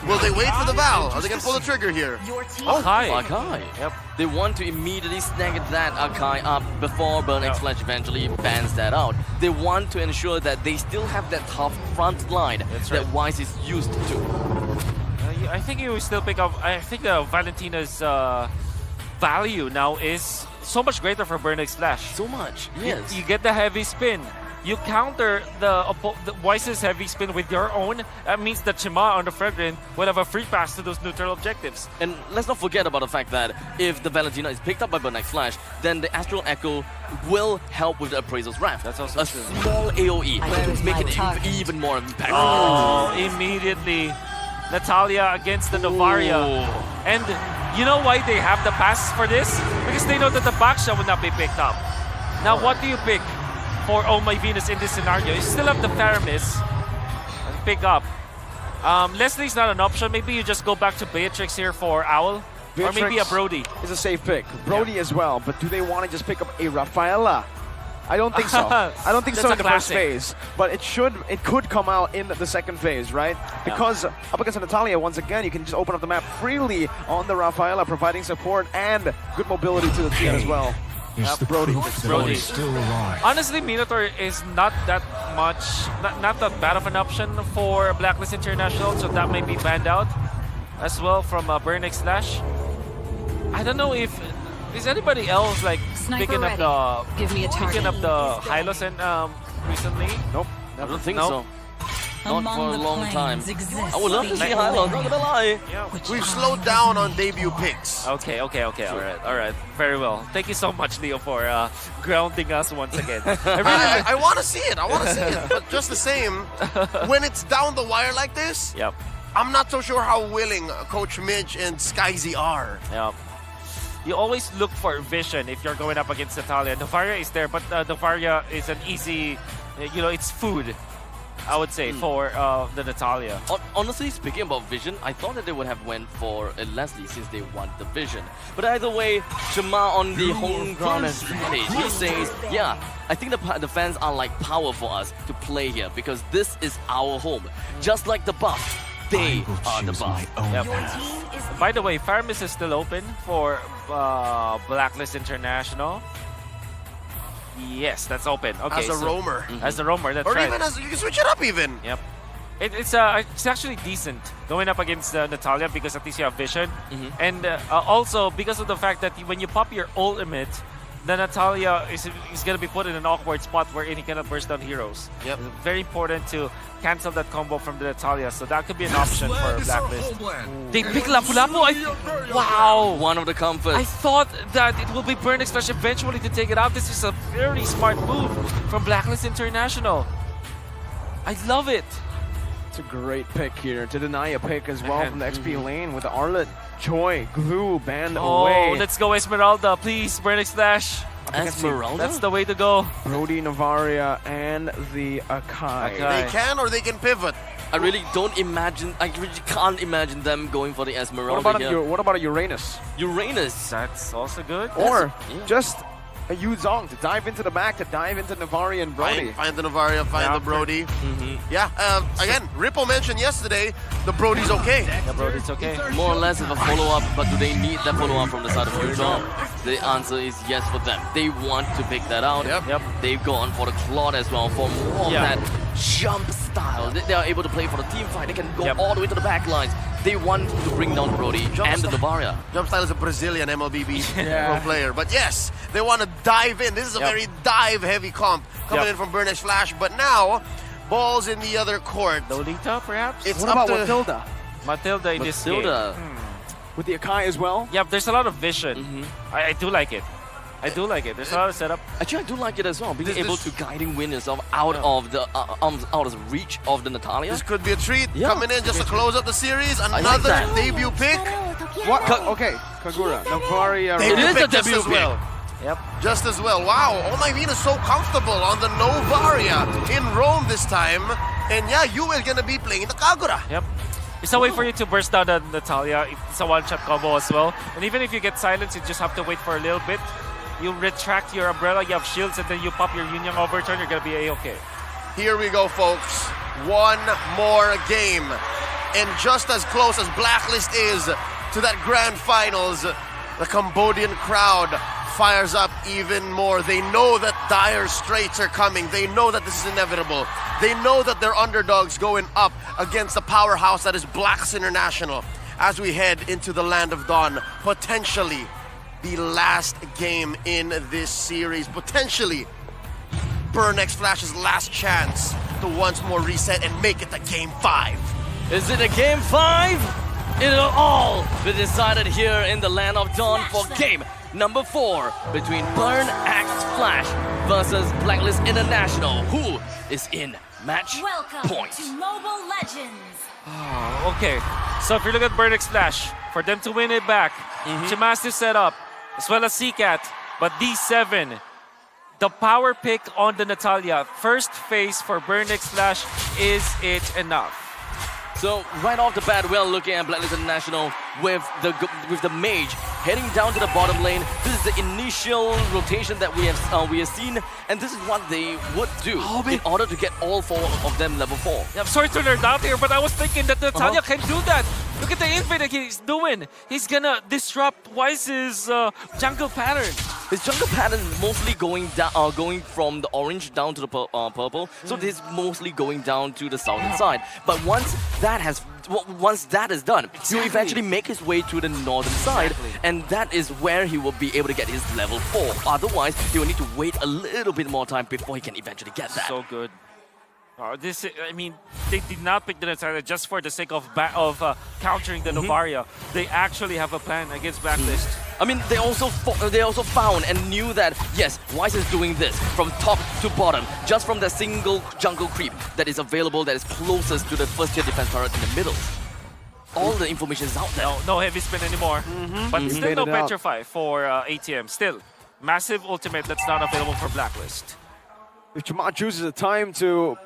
Will they wait for the Val? Are they going to pull the trigger here? Akai. Yep. They want to immediately snag that Akai up before Burnex Flash eventually bans that out. They want to ensure that they still have that tough front line that Wise is used to. I think you still pick up. I think Valentina's value now is so much greater for Burnex Flash. So much, yes. You get the heavy spin. You counter the Wise's heavy spin with your own. That means that Chima on the Fredrin will have a free pass to those neutral objectives. And let's not forget about the fact that if the Valentina is picked up by Burnex Flash, then the Astral Echo will help with the Appraisal's Wrath. That's also true. Small AoE to make it even more impactful. Oh, immediately. Natalia against the Novaria. And you know why they have the pass for this? Because they know that the backshot will not be picked up. Now, what do you pick for Oh My Venus in this scenario? You still have the Paramis and pick up. Leslie's not an option. Maybe you just go back to Beatrix here for Owl. Beatrix or maybe a Brody. Is a safe pick. Brody as well, but do they want to just pick up a Rafaela? I don't think so. I don't think That's so a in the first classic. phase, but it could come out in the second phase, right? Because up against Natalia, once again, you can just open up the map freely on the Rafaela, providing support and good mobility to the team as well. Brody. Brody. Honestly, Minotaur is not that much, not that bad of an option for Blacklist International, so that may be banned out as well from Burn X Slash. I don't know if is anybody else like picking up the Hylos and recently. Nope. I don't think Nope. so. Not for a long time. I would love to see Hylos, not gonna lie. We've slowed down on debut picks. Okay. All right. Very well. Thank you so much, Leo, for grounding us once again. I want to see it. But just the same, when it's down the wire like this, Yep. I'm not so sure how willing Coach Midge and Skyzy are. Yep. You always look for vision if you're going up against Natalia. Novaria is there, but Novaria is an easy, it's food, I would say, for the Natalia. Honestly, speaking about vision, I thought that they would have went for a Leslie since they want the vision. But either way, Shema on the home ground advantage. He says, yeah, I think the fans are like power for us to play here because this is our home. Just like the buff, they are the buff. Yep. By the way, Farmis is still open for Blacklist International. Yes, that's open. Okay, As a roamer. As a roamer, that's Or right. even as, you can switch it up even. Yep. It's actually decent going up against Natalia because at least you have vision. And also because of the fact that when you pop your ultimate, the Natalia is going to be put in an awkward spot wherein he cannot burst down heroes. Yep. It's very important to cancel that combo from the Natalia, so that could be an option for Blacklist. They pick Lapu-Lapu. Wow. One of the comforts. I thought that it will be Burn X Slash eventually to take it out. This is a very smart move from Blacklist International. I love it. It's a great pick here to deny a pick as well from the XP lane with the Arlet, Joy, Glue, banned away. Oh, let's go Esmeralda, please, Burn X Slash. Esmeralda? That's the way to go. Brody, Navaria, and the Akai. They can or they can pivot. I really don't imagine, I really can't imagine them going for the Esmeralda here. What about a Uranus? Uranus. That's also good. Or just a Yu Zong to dive into the back, to dive into Navaria and Brody. Find the Navaria, find the Brody. Yeah, again, Ripple mentioned yesterday the Brody's okay. Yeah, Brody's okay. More or less of a follow-up, but do they need that follow-up from the side of Yuzong? The answer is yes for them. They want to pick that out. Yep. They've gone for the Claude as well for more of that jump style. They are able to play for the team fight. They can go all the way to the back lines. They want to bring down Brody and the Navaria. Jumpstyle is a Brazilian MLBB pro player. But yes, they want to dive in. This is a very dive-heavy comp coming in from Burn X Flash. But now, ball's in the other court. Lolita, perhaps? It's What up about to Matilda? Matilda in this game. With the Akai as well? Yeah, there's a lot of vision. I do like it. There's a lot of setup. Actually, I do like it as well. Being able to guiding win yourself out of the out of reach of the Natalia. This could be a treat coming in just to close up the series. like Another that. debut pick. What? Okay, Kagura, Navaria. Debut is a pick just debut as pick. well. Yep. Just as well. Wow, Omaivin is so comfortable on the Novaria in Rome this time. And yeah, you are going to be playing the Kagura. Yep. It's a way for you to burst down the Natalia. It's a one-shot combo as well. And even if you get silenced, you just have to wait for a little bit. You retract your umbrella, you have shields, and then you pop your Yunyang overturn, you're going to be A-okay. Here we go, folks. One more game. And just as close as Blacklist is to that grand finals, the Cambodian crowd fires up even more. They know that dire straits are coming. They know that this is inevitable. They know that they're underdogs going up against the powerhouse that is Blacklist International as we head into the Land of Dawn. Potentially the last game in this series. Potentially Burn X Flash's last chance to once more reset and make it to Game 5. Is it a Game 5? It'll all be decided here in the Land of Dawn for game number 4 between Burn X Flash versus Blacklist International. Who is in match point? To Mobile Legends. Okay, so if you look at Burn X Flash, for them to win it back, Chamastu set up, as well as CCAT, but D7, the power pick on the Natalia, first phase for Burn X Flash, is it enough? So right off the bat, we're looking at Blacklist International with the mage heading down to the bottom lane. This is the initial rotation that we have seen, and this is what they would do in order to get all 4 of them level 4. Yeah, I'm sorry to nerd out here, but I was thinking that Natalia can do that. Look at the infinite he's doing. He's gonna disrupt Wise's jungle pattern. His jungle pattern is mostly going down, going from the orange down to the purple. So this is mostly going down to the southern side. But once that is done, he'll eventually make his way to the northern side, and that is where he will be able to get his level 4. Otherwise, he will need to wait a little bit more time before he can eventually get that. So good. I mean, they did not pick the Natalia just for the sake of countering the Novaria. They actually have a plan against Blacklist. I mean, they also found and knew that, yes, Wise is doing this from top to bottom, just from the single jungle creep that is available, that is closest to the first tier defense turret in the middle. All the information is out there. No heavy spin anymore. But still no Petrify for ATM. Still, massive ultimate that's not available for Blacklist. If Chama chooses a time to,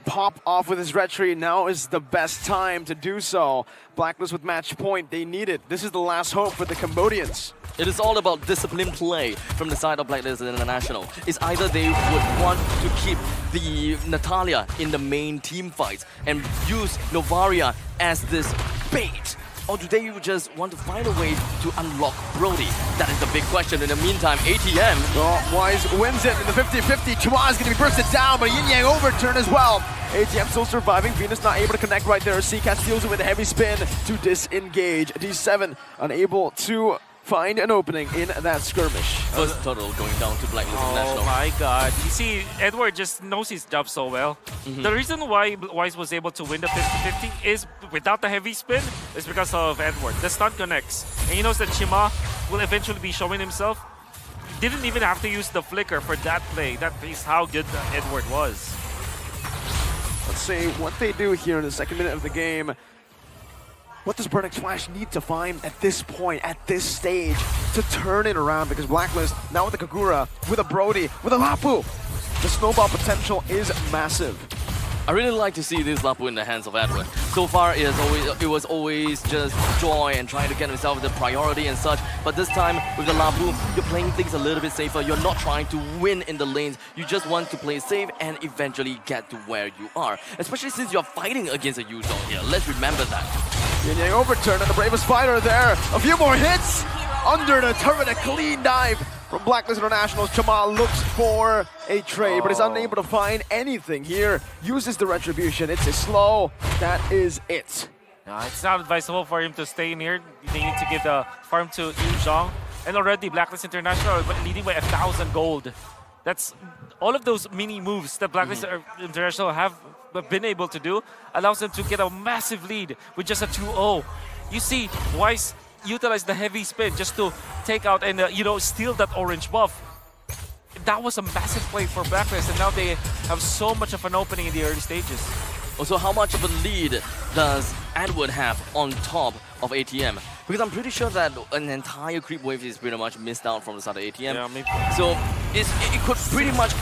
pop off with his retreat, now is the best time to do so. Blacklist with match point, they need it. This is the last hope for the Cambodians. It is all about disciplined play from the side of Blacklist International. It's either they would want to keep the Natalia in the main team fights and use Novaria as this bait, or do they just want to find a way to unlock Brody? That is the big question. In the meantime, ATM... Well, Wise wins it in the 50-50. Chuma is going to be bursted down, but Yin Yang overturn as well. ATM still surviving. Venus not able to connect right there. C-Cat steals it with a heavy spin to disengage. D7 unable to find an opening in that skirmish. First turtle going down to Blacklist International. Oh my god. You see, Edward just knows his job so well. The reason why Wise was able to win the 50-50 is, without the heavy spin, is because of Edward. The stun connects. And he knows that Chima will eventually be showing himself. He didn't even have to use the flicker for that play. That is how good Edward was. Let's see what they do here in the second minute of the game. What does Burning Flash need to find at this point, at this stage, to turn it around? Because Blacklist, now with the Kagura, with a Brody, with a Lapu, the snowball potential is massive. I really like to see this Lapu in the hands of Edward. So far, it was always just joy and trying to get himself the priority and such. But this time, with the Lapu, you're playing things a little bit safer. You're not trying to win in the lanes. You just want to play safe and eventually get to where you are. Especially since you're fighting against a Yuzhong here. Let's remember that. Yin Yang overturn and the bravest fighter there. A few more hits under the turret. A clean dive from Blacklist International. Chama looks for a trade, but is unable to find anything here. Uses the retribution. It's a slow. That is it. It's not advisable for him to stay in here. They need to give the farm to Yu Zhang. And already Blacklist International are leading by 1,000 gold. That's all of those mini moves that Blacklist International have been able to do allows them to get a massive lead with just a 2-0. You see, Wise utilize the heavy spin just to take out and steal that orange buff. That was a massive play for Blacklist, and now they have so much of an opening in the early stages. Also, how much of a lead does Edward have on top of ATM? Because I'm pretty sure that an entire creep wave is pretty much missed out from the side of ATM. Yeah, maybe. So it could pretty much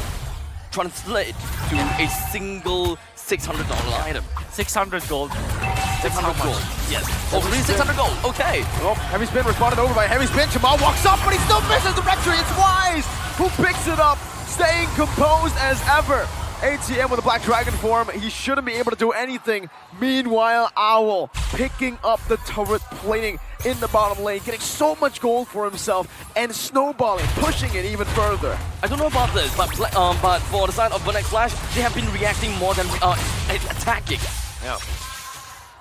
translate to a single $600 item. 600 gold. 600 gold. Yes. Oh, really? 600 gold. Okay. Oh, heavy spin responded over by heavy spin. Jamal walks up, but he still misses the retreat. It's Wise who picks it up, staying composed as ever. ATM with a Black Dragon form. He shouldn't be able to do anything. Meanwhile, Owl picking up the turret plating in the bottom lane, getting so much gold for himself and snowballing, pushing it even further. I don't know about this, but for the side of Burning Flash, they have been reacting more than attacking. Yeah.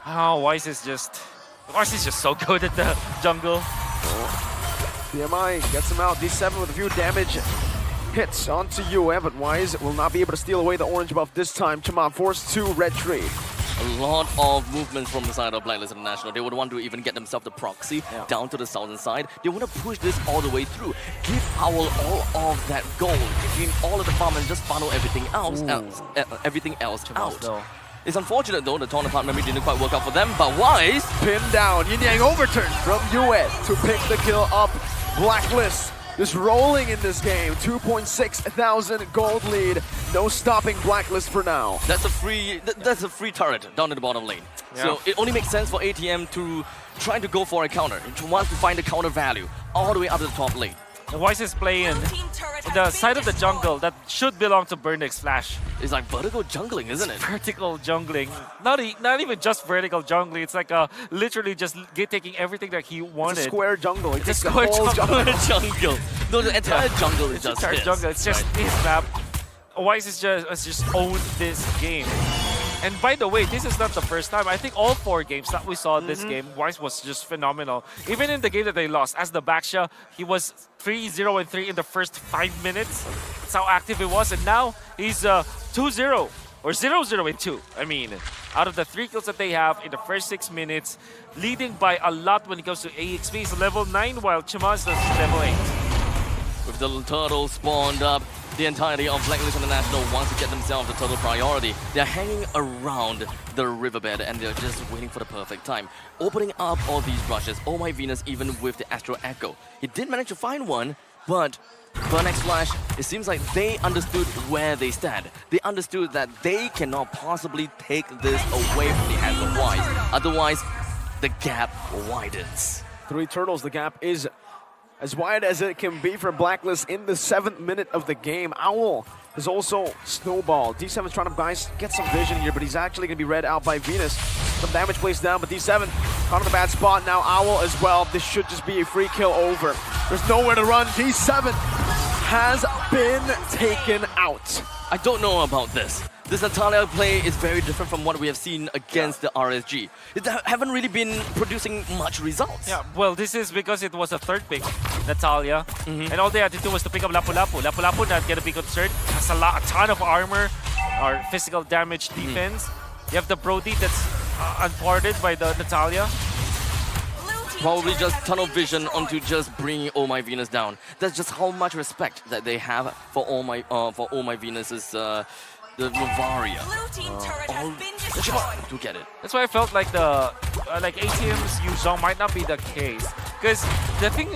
Oh, Wise is just so good at the jungle. PMI gets him out. D7 with a few damage hits onto Yue, but Wise will not be able to steal away the orange buff this time. Chama forced to retreat. A lot of movements from the side of Blacklist International. They would want to even get themselves the proxy down to the southern side. They want to push this all the way through. Give Owl all of that gold. Give him all of the farm and just funnel everything else out. It's unfortunate though, the Taunt Apart memory didn't quite work out for them, but Wise pinned down. Yin Yang overturn from Yue to pick the kill up. Blacklist just rolling in this game. 2,600 gold lead. No stopping Blacklist for now. That's a free turret down in the bottom lane. So it only makes sense for ATM to try to go for a counter, to want to find the counter value all the way up to the top lane. The Wise is playing the side of the jungle that should belong to Burnix Flash. It's like vertical jungling, isn't it? Vertical jungling. Not even just vertical jungling. It's like literally just taking everything that he wanted. It's a square jungle. It's a square jungle. No, the entire jungle is just his. Jungle. It's just his map. Wise is just owned this game. And by the way, this is not the first time. I think all 4 games that we saw this game, Wise was just phenomenal. Even in the game that they lost, as the Baksha, he was 3-0-3 in the first 5 minutes. That's how active he was. And now he's 2-0 or 0-0-2. I mean, out of the 3 kills that they have in the first 6 minutes, leading by a lot when it comes to AXP. He's level 9 while Chimaz is level 8. With the turtle spawned up, the entirety of Blacklist International wants to get themselves the total priority. They're hanging around the riverbed and they're just waiting for the perfect time. Opening up all these rushes. Oh my Venus, even with the Astro Echo. He did manage to find one, but Burnex Flash, it seems like they understood where they stand. They understood that they cannot possibly take this away from the hands of Wise. Otherwise, the gap widens. 3 turtles, the gap is as wide as it can be for Blacklist in the 7th minute of the game. Owl is also snowballed. D7's trying to get some vision here, but he's actually going to be read out by Venus. Some damage placed down, but D7 caught in the bad spot. Now Owl as well. This should just be a free kill over. There's nowhere to run. D7 has been taken out. I don't know about this. This Natalia play is very different from what we have seen against the RSG. It haven't really been producing much results. Yeah, well, this is because it was a 3rd pick, Natalia. And all they had to do was to pick up Lapu Lapu. Lapu Lapu, not gonna be concerned. Has a ton of armor or physical damage defense. You have the Brody that's unported by the Natalia. Probably just tunnel vision onto just bringing Oh My Venus down. That's just how much respect that they have for Oh My Venus's the Novaria. To get it. That's why I felt like the like ATM's Yuzhong might not be the case. Because the thing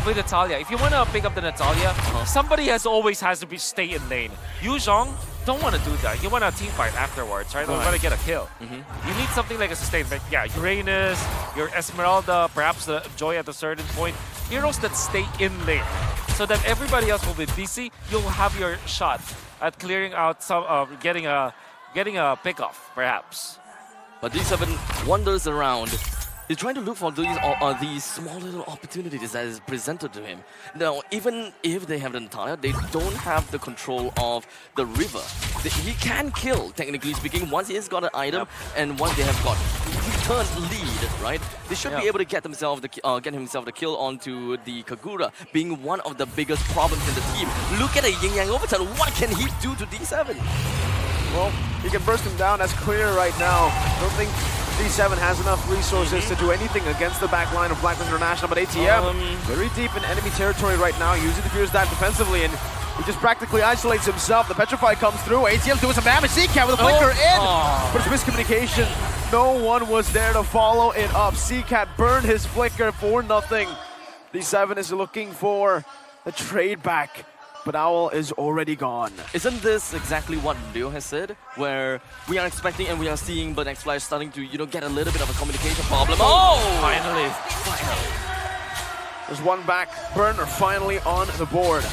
with Natalia, if you want to pick up the Natalia, somebody always has to stay in lane. Yuzhong don't want to do that. You want a team fight afterwards, right? You want to get a kill. You need something like a sustain. Like, yeah, Uranus, your Esmeralda, perhaps the Joy at a certain point. Heroes that stay in lane. So that everybody else will be busy, you'll have your shot at clearing out some, getting a pick-off, perhaps. But D7 wanders around. He's trying to look for these small little opportunities that is presented to him. Now, even if they have the Natalia, they don't have the control of the river. He can kill, technically speaking, once he has got an item and once they have got return lead, right? They should be able to get himself the kill onto the Kagura, being one of the biggest problems in the team. Look at a Yin Yang overturn. What can he do to D7? Well, he can burst him down. That's clear right now. Don't think D7 has enough resources to do anything against the back line of Blacklist International, but ATM very deep in enemy territory right now, using the Fierce Dive defensively, and he just practically isolates himself. The Petrify comes through. ATM's doing some damage. CCat with a flicker in, but it's miscommunication. No one was there to follow it up. CCat burned his flicker for nothing. D7 is looking for a trade back, but Owl is already gone. Isn't this exactly what Leo has said? Where we are expecting and we are seeing Burnex Flash starting to, get a little bit of a communication problem. Finally. There's one back. Burner finally on the board.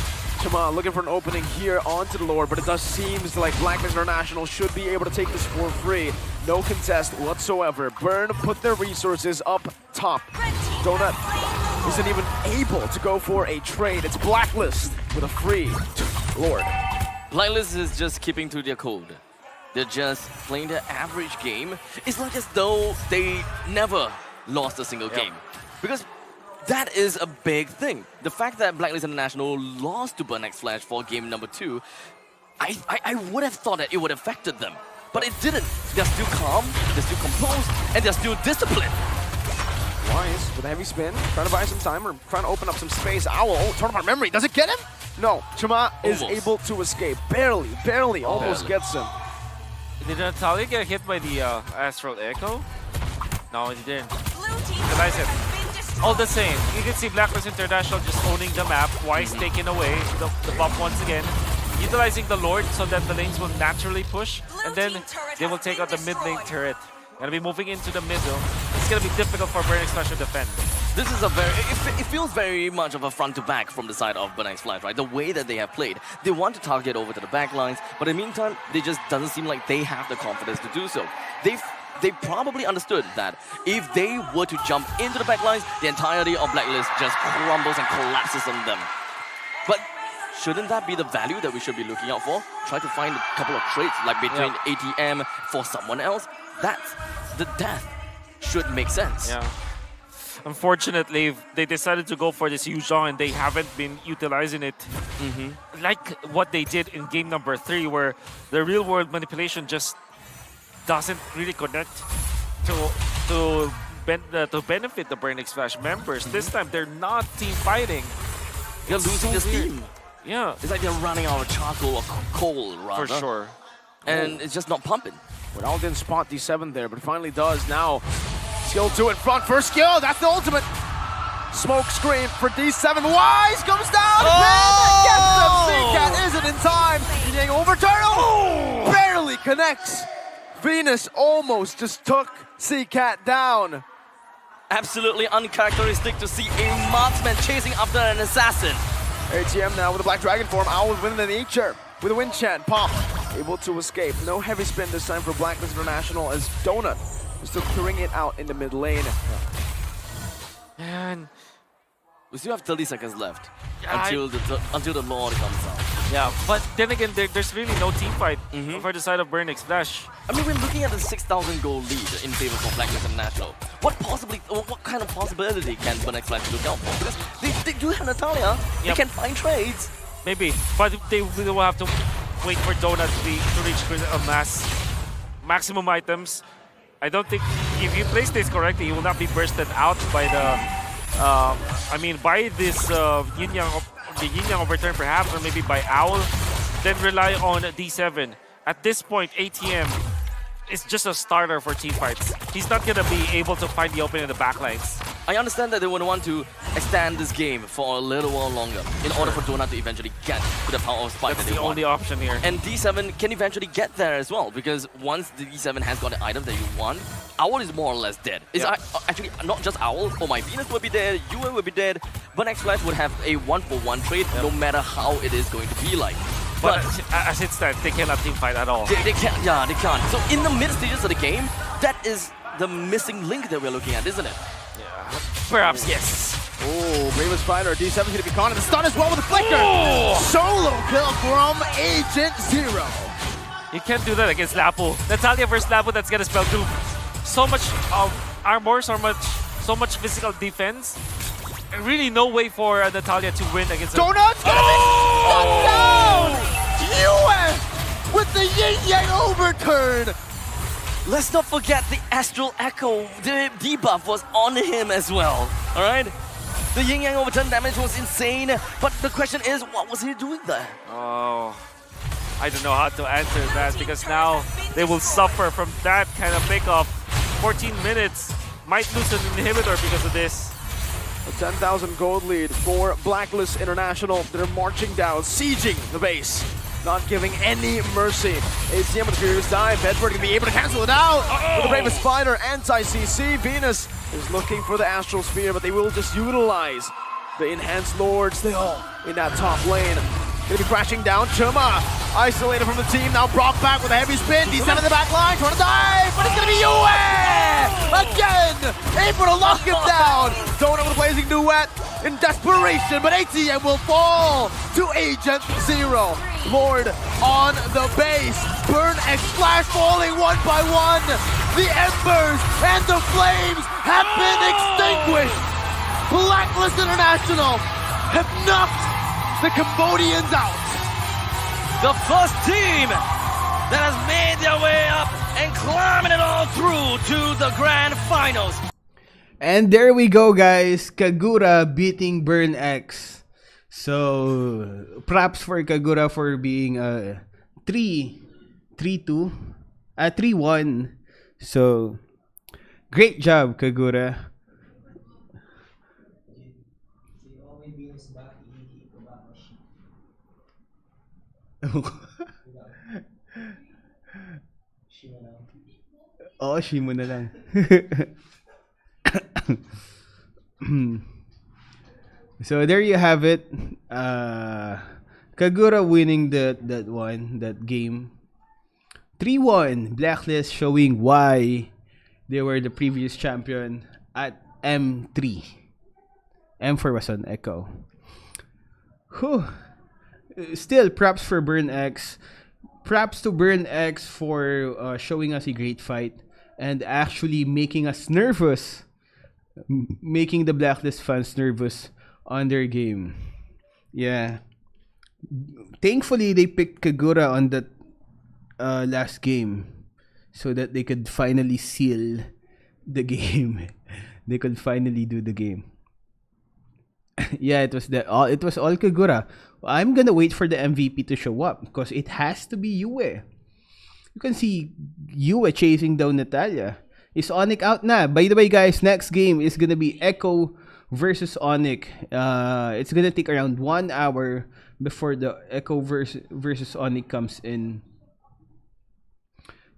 Chima looking for an opening here onto the Lord, but it does seems like Blacklist International should be able to take this for free. No contest whatsoever. Burn put their resources up top. Donut isn't even able to go for a trade. It's Blacklist with a free Lord. Blacklist is just keeping to their code. They're just playing their average game. It's like as though they never lost a single game. Because that is a big thing. The fact that Blacklist International lost to Burnex Flash for game number 2, I would have thought that it would have affected them. But it didn't. They're still calm, they're still composed, and they're still disciplined. Wise with a heavy spin, trying to buy some time or trying to open up some space. Owl, turn apart memory. Does it get him? No. Chima is able to escape. Barely almost gets him. Did Natalia get hit by the Astral Echo? No, he didn't. Utilize it. All the same, you can see Blacklist International just owning the map. Wise taking away the buff once again. Utilizing the Lord so that the lanes will naturally push. And then they will take out the mid lane turret. Gonna be moving into the middle. It's gonna be difficult for Burn X Flash to defend. This is a it feels very much of a front to back from the side of Burn X Flash, right? The way that they have played. They want to target over to the back lines, but in the meantime, they just doesn't seem like they have the confidence to do so. They probably understood that if they were to jump into the back lines, the entirety of Blacklist just crumbles and collapses on them. But shouldn't that be the value that we should be looking out for? Try to find a couple of traits like between ATM for someone else. That's the death should make sense. Yeah. Unfortunately, they decided to go for this Yuzhong and they haven't been utilizing it. Like what they did in game number 3, where the real world manipulation just doesn't really connect to benefit the Burn X Flash members. This time they're not team fighting. They're losing the steam. Yeah. It's like they're running out of charcoal or coal, rather. For sure. And it's just not pumping. Well, didn't spot D7 there, but finally does now. Skill 2 in front, first skill, that's the ultimate. Smoke screen for D7, Wise comes down, gets them, CCAT isn't in time. Getting overturn, barely connects. Venus almost just took CCAT down. Absolutely uncharacteristic to see a marksman chasing after an assassin. ATM now with the Black Dragon form, Owl within the nature. With a wind chant, Pop able to escape. No heavy spin this time for Blacklist International as Donut is still clearing it out in the mid lane. And we still have 30 seconds left until the Lord comes out. Yeah, but then again, there's really no team fight for the side of Burn X Flash. I mean, we're looking at a 6,000 goal lead in favor of Blacklist International. What kind of possibility can Burn X Flash look out for? Because they do have Natalia. They can find trades. Maybe, but they will have to wait for Donut to reach a maximum items. I don't think if you place this correctly, he will not be bursted out by the. By this Yin Yang overturn perhaps, or maybe by Owl. Then rely on D7. At this point, ATM is just a starter for team fights. He's not gonna be able to find the opening in the backlines. I understand that they would want to extend this game for a little while longer in order for Donut to eventually get to the power of spike That's that they the want. only option here. And D7 can eventually get there as well, because once the D7 has got the item that you want, Owl is more or less dead. It's actually not just Owl. Oh, my Venus will be dead, UN will be dead, but X Flash would have a 1-for-1 trade no matter how it is going to be like. But as it stands, they cannot team fight at all. They can't, yeah, they can't. So in the mid stages of the game, that is the missing link that we're looking at, isn't it? Yeah, perhaps yes. Oh, Bravest Fighter, D7's gonna be caught in the stun as well with the flicker. Solo kill from Agent Zero. You can't do that against Lapu. Natalia versus Lapu, that's gonna spell doom. So much armor, so much physical defense. And really no way for Natalia to win against Donut's gonna be shut down! US with the Yin Yang overturn! Let's not forget the Astral Echo. The debuff was on him as well. Alright? The Yin Yang overturn damage was insane, but the question is, what was he doing there? Oh, I don't know how to answer that, because now they will suffer from that kind of pickoff. 14 minutes, might lose an inhibitor because of this. A 10,000 gold lead for Blacklist International. They're marching down, sieging the base, not giving any mercy. ACM with the Furious Dive. Bedford gonna be able to cancel it out. With the Bravest Fighter, anti-CC. Venus is looking for the Astral Sphere, but they will just utilize the Enhanced Lord still in that top lane. Gonna be crashing down. Chuma isolated from the team, now brought back with a heavy spin. D7 in the back line, trying to dive, but it's gonna be Yue! Again! Able to lock him down! Donut with a blazing duet in desperation, but ATM will fall to Agent Zero. Lord on the base. Burn X Flash falling one by one. The embers and the flames have been extinguished. Blacklist International have knocked the Cambodians out. The first team that has made their way up and climbing it all through to the grand finals. And there we go, guys. Kagura beating Burn X. So props for Kagura for being 3-2, 3-1. So great job, Kagura. Oo, Shimo na lang. So there you have it. Kagura winning that game. 3-1. Blacklist showing why they were the previous champion at M3. M4 was on Echo. Whew. Still, props for Burn X. Props to Burn X for showing us a great fight and actually making us nervous. Making the Blacklist fans nervous on their game. Yeah. Thankfully, they picked Kagura on that last game so that they could finally seal the game. They could finally do the game. Yeah, it was all Kagura. I'm gonna wait for the MVP to show up because it has to be Yue. You can see Yue chasing down Natalia. Is Onyx out na? By the way, guys, next game is gonna be Echo versus Onyx. It's gonna take around 1 hour before the Echo versus Onyx comes in.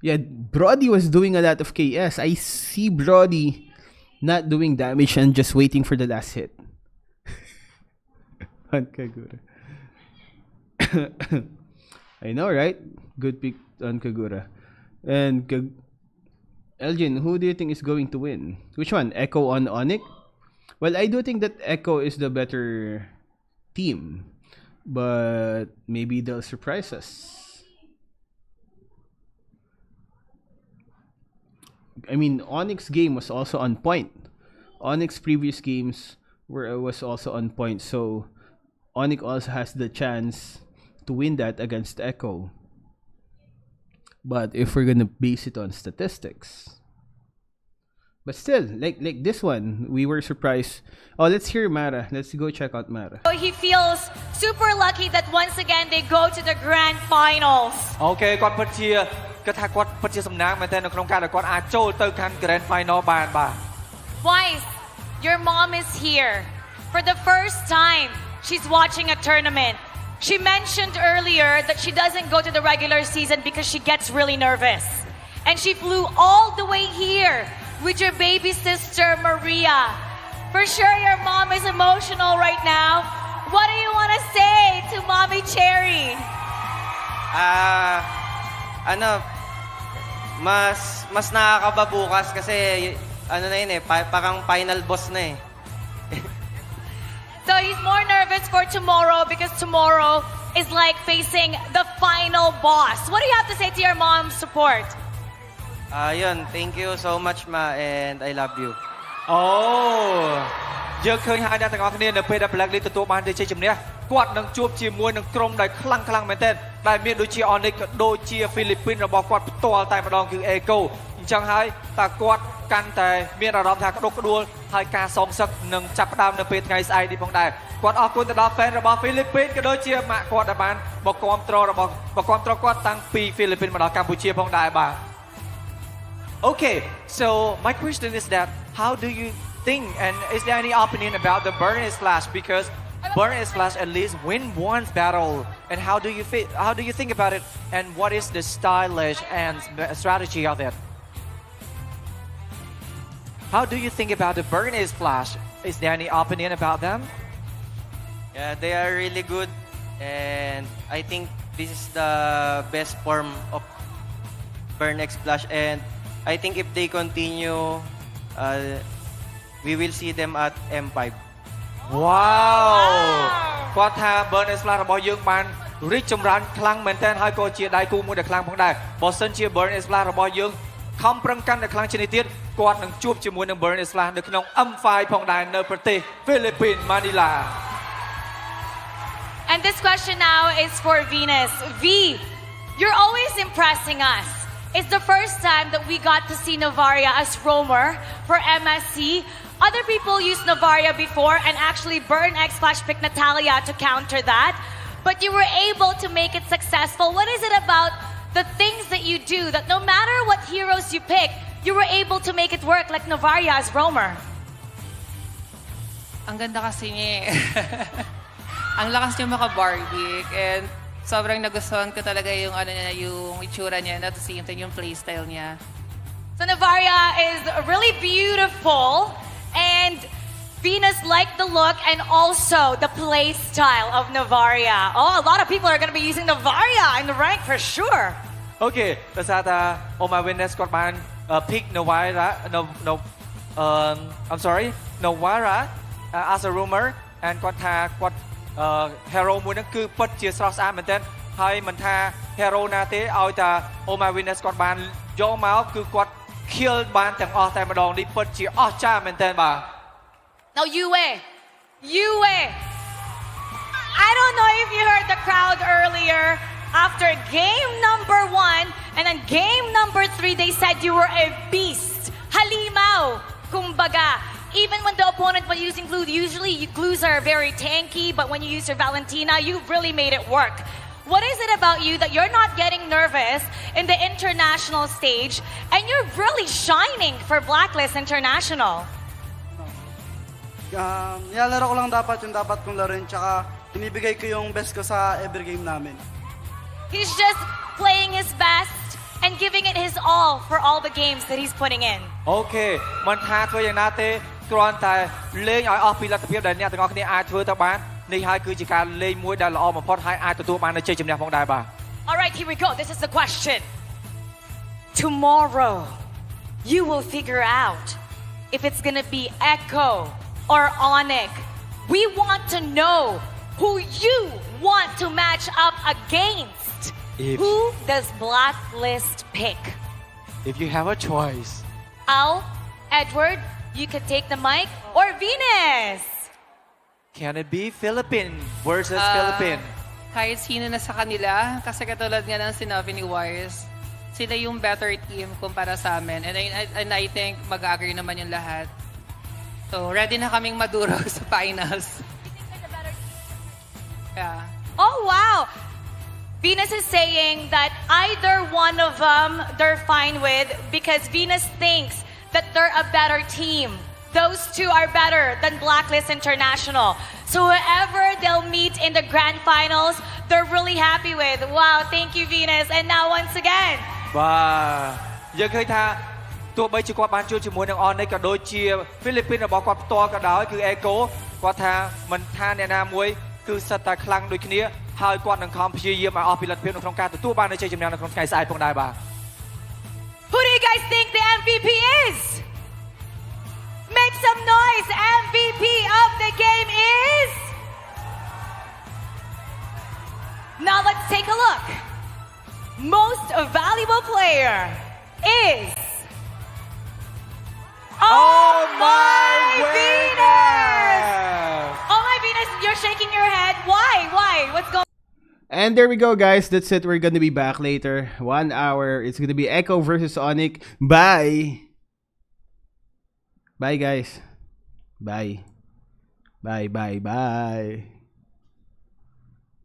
Yeah, Brody was doing a lot of KS. I see Brody not doing damage and just waiting for the last hit. On Kagura. I know, right? Good pick on Kagura. And Elgin, who do you think is going to win? Which one? Echo on Onyx? Well, I do think that Echo is the better team. But maybe they'll surprise us. I mean, Onyx game was also on point. Onyx previous games was also on point. So, Onyx also has the chance to win that against Echo. But if we're gonna base it on statistics, but still, like this one, we were surprised. Oh, let's hear Mara. Let's go check out Mara. He feels super lucky that once again they go to the grand finals. Okay, គាត់ពិតជាសំណាងមែនទែននៅក្នុងការដែលគាត់អាចចូលទៅកាន់ grand final បានបាទ Wise, your mom is here. For the first time, she's watching a tournament. She mentioned earlier that she doesn't go to the regular season because she gets really nervous. And she flew all the way here with your baby sister, Maria. For sure, your mom is emotional right now. What do you want to say to Mommy Cherry? Mas nakakaba bukas kasi ano na yun eh, parang final boss na eh. So he's more nervous for tomorrow because tomorrow is like facing the final boss. What do you have to say to your mom's support? Yun, thank you so much ma and I love you. យើងឃើញហើយអ្នកទាំងអស់គ្នានៅពេលដែល Blacklist ទទួលបានជ័យជំនះគាត់នឹងជួបជាមួយនឹងក្រុមដែលខ្លាំងមែនទែនដែលមានដូចជា Onyx ក៏ដូចជា Philippines របស់គាត់ផ្ទាល់តែម្ដងគឺ Echo អញ្ចឹងហើយតើគាត់កាន់តែមានអារម្មណ៍ថាក្តុកក្តួលហើយការសងសឹកនឹងចាប់ផ្ដើមនៅពេលថ្ងៃស្អែកនេះផងដែរគាត់អរគុណទៅដល់ fan របស់ Philippines ក៏ដូចជាម៉ាក់គាត់ដែលបានមកគាំទ្រគាត់តាំងពី Philippines មកដល់កម្ពុជាផងដែរបាទ Okay, so my question is that how do you think and is there any opinion about the Burn Slash because Burn Slash at least win one battle and how do you think about it and what is the stylish and strategy of it? How do you think about the Burn Slash? Is there any opinion about them? Yeah, they are really good and I think this is the best form of Burn X Splash and I think if they continue, we will see them at M5. Wow! គាត់ថា Burn Slash របស់យើងបានរីកចម្រើនខ្លាំងមែនទែនហើយក៏ជាដៃគូមួយដែលខ្លាំងផងដែរបើសិនជា Burn Slash របស់យើងខំប្រឹងកាន់តែខ្លាំងជាងនេះទៀតគាត់នឹងជួបជាមួយនឹង Burn Slash នៅក្នុង M5 ផងដែរនៅប្រទេស Philippines Manila. And this question now is for Venus. V, you're always impressing us. It's the first time that we got to see Navaria as roamer for MSC. Other people used Navaria before and actually Burn X Flash picked Natalia to counter that. But you were able to make it successful. What is it about the things that you do that no matter what heroes you pick, you were able to make it work like Navaria as roamer? Ang ganda kasi niya eh. Ang lakas niya maka-barbie and sobrang nagustuhan ko talaga yung ano niya, yung itsura niya, at the same time yung playstyle niya. So Navaria is really beautiful, and Venus liked the look and also the play style of Navaria. Oh, a lot of people are going to be using Navaria in the rank for sure. Okay, ដោយសារតា Oh My Witness គាត់បាន pick Navara I'm sorry Navara as a rumor and គាត់ថាគាត់ hero មួយហ្នឹងគឺពិតជាស្រស់ស្អាតមែនទែនហើយមិនថា hero ណាទេឲ្យតា Oh My Witness គាត់បានយកមកគឺគាត់ kill បានទាំងអស់តែម្ដងនេះពិតជាអស្ចារ្យមែនទែនបាទ Now Yue, I don't know if you heard the crowd earlier. After game number 1 and then game number 3, they said you were a beast. Halimaw, kumbaga. Even when the opponent was using glue, usually glues are very tanky, but when you use your Valentina, you really made it work. What is it about you that you're not getting nervous in the international stage and you're really shining for Blacklist International? Nilalaro ko lang dapat yung dapat kong laruin, tsaka binibigay ko yung best ko sa every game namin. He's just playing his best and giving it his all for all the games that he's putting in. Okay មិនថាធ្វើយ៉ាងណាទេគ្រាន់តែលេងឲ្យអស់ពីលទ្ធភាពដែលអ្នកទាំងអស់គ្នាអាចធ្វើទៅបាននេះហើយគឺជាការលេងមួយដែលល្អបំផុតហើយអាចទទួលបាននូវជ័យជំនះផងដែរបាទ All right, here we go. This is the question. Tomorrow, you will figure out if it's going to be Echo or Onyx. We want to know who you want to match up against. Who does Blacklist pick? If you have a choice. Al, Edward, you can take the mic, or Venus. Can it be Philippine versus Philippine? Kahit sino na sa kanila, kasi katulad nga ng sinabi ni Wires, sila yung better team kumpara sa amin. And I think mag-agree naman yung lahat. So, ready na kaming maduro sa finals. Yeah. Oh, wow. Venus is saying that either one of them they're fine with because Venus thinks that they're a better team. Those two are better than Blacklist International. So whoever they'll meet in the grand finals, they're really happy with. Wow, thank you, Venus. And now once again. បាទយើងឃើញថាទោះបីជាគាត់បានជួបជាមួយនឹង Onyx ក៏ដូចជា Philippines របស់គាត់ផ្ទាល់ក៏ដោយគឺ Echo គាត់ថាមិនថាអ្នកណាមួយគឺសិតតែខ្លាំងដូចគ្នាហើយគាត់នឹងខំព្យាយាមឲ្យអស់ពីលទ្ធភាពនៅក្នុងការទទួលបាននូវជ័យជំនះនៅក្នុងថ្ងៃស្អែកផងដែរបាទ Who do you guys think the MVP is? Make some noise. MVP of the game is... Now let's take a look. Most valuable player is... Oh my Venus! Oh my Venus, you're shaking your head. Why? What's going on? And there we go, guys. That's it. We're gonna be back later. 1 hour. It's gonna be Echo versus Onyx. Bye. Bye, guys. Bye. Bye.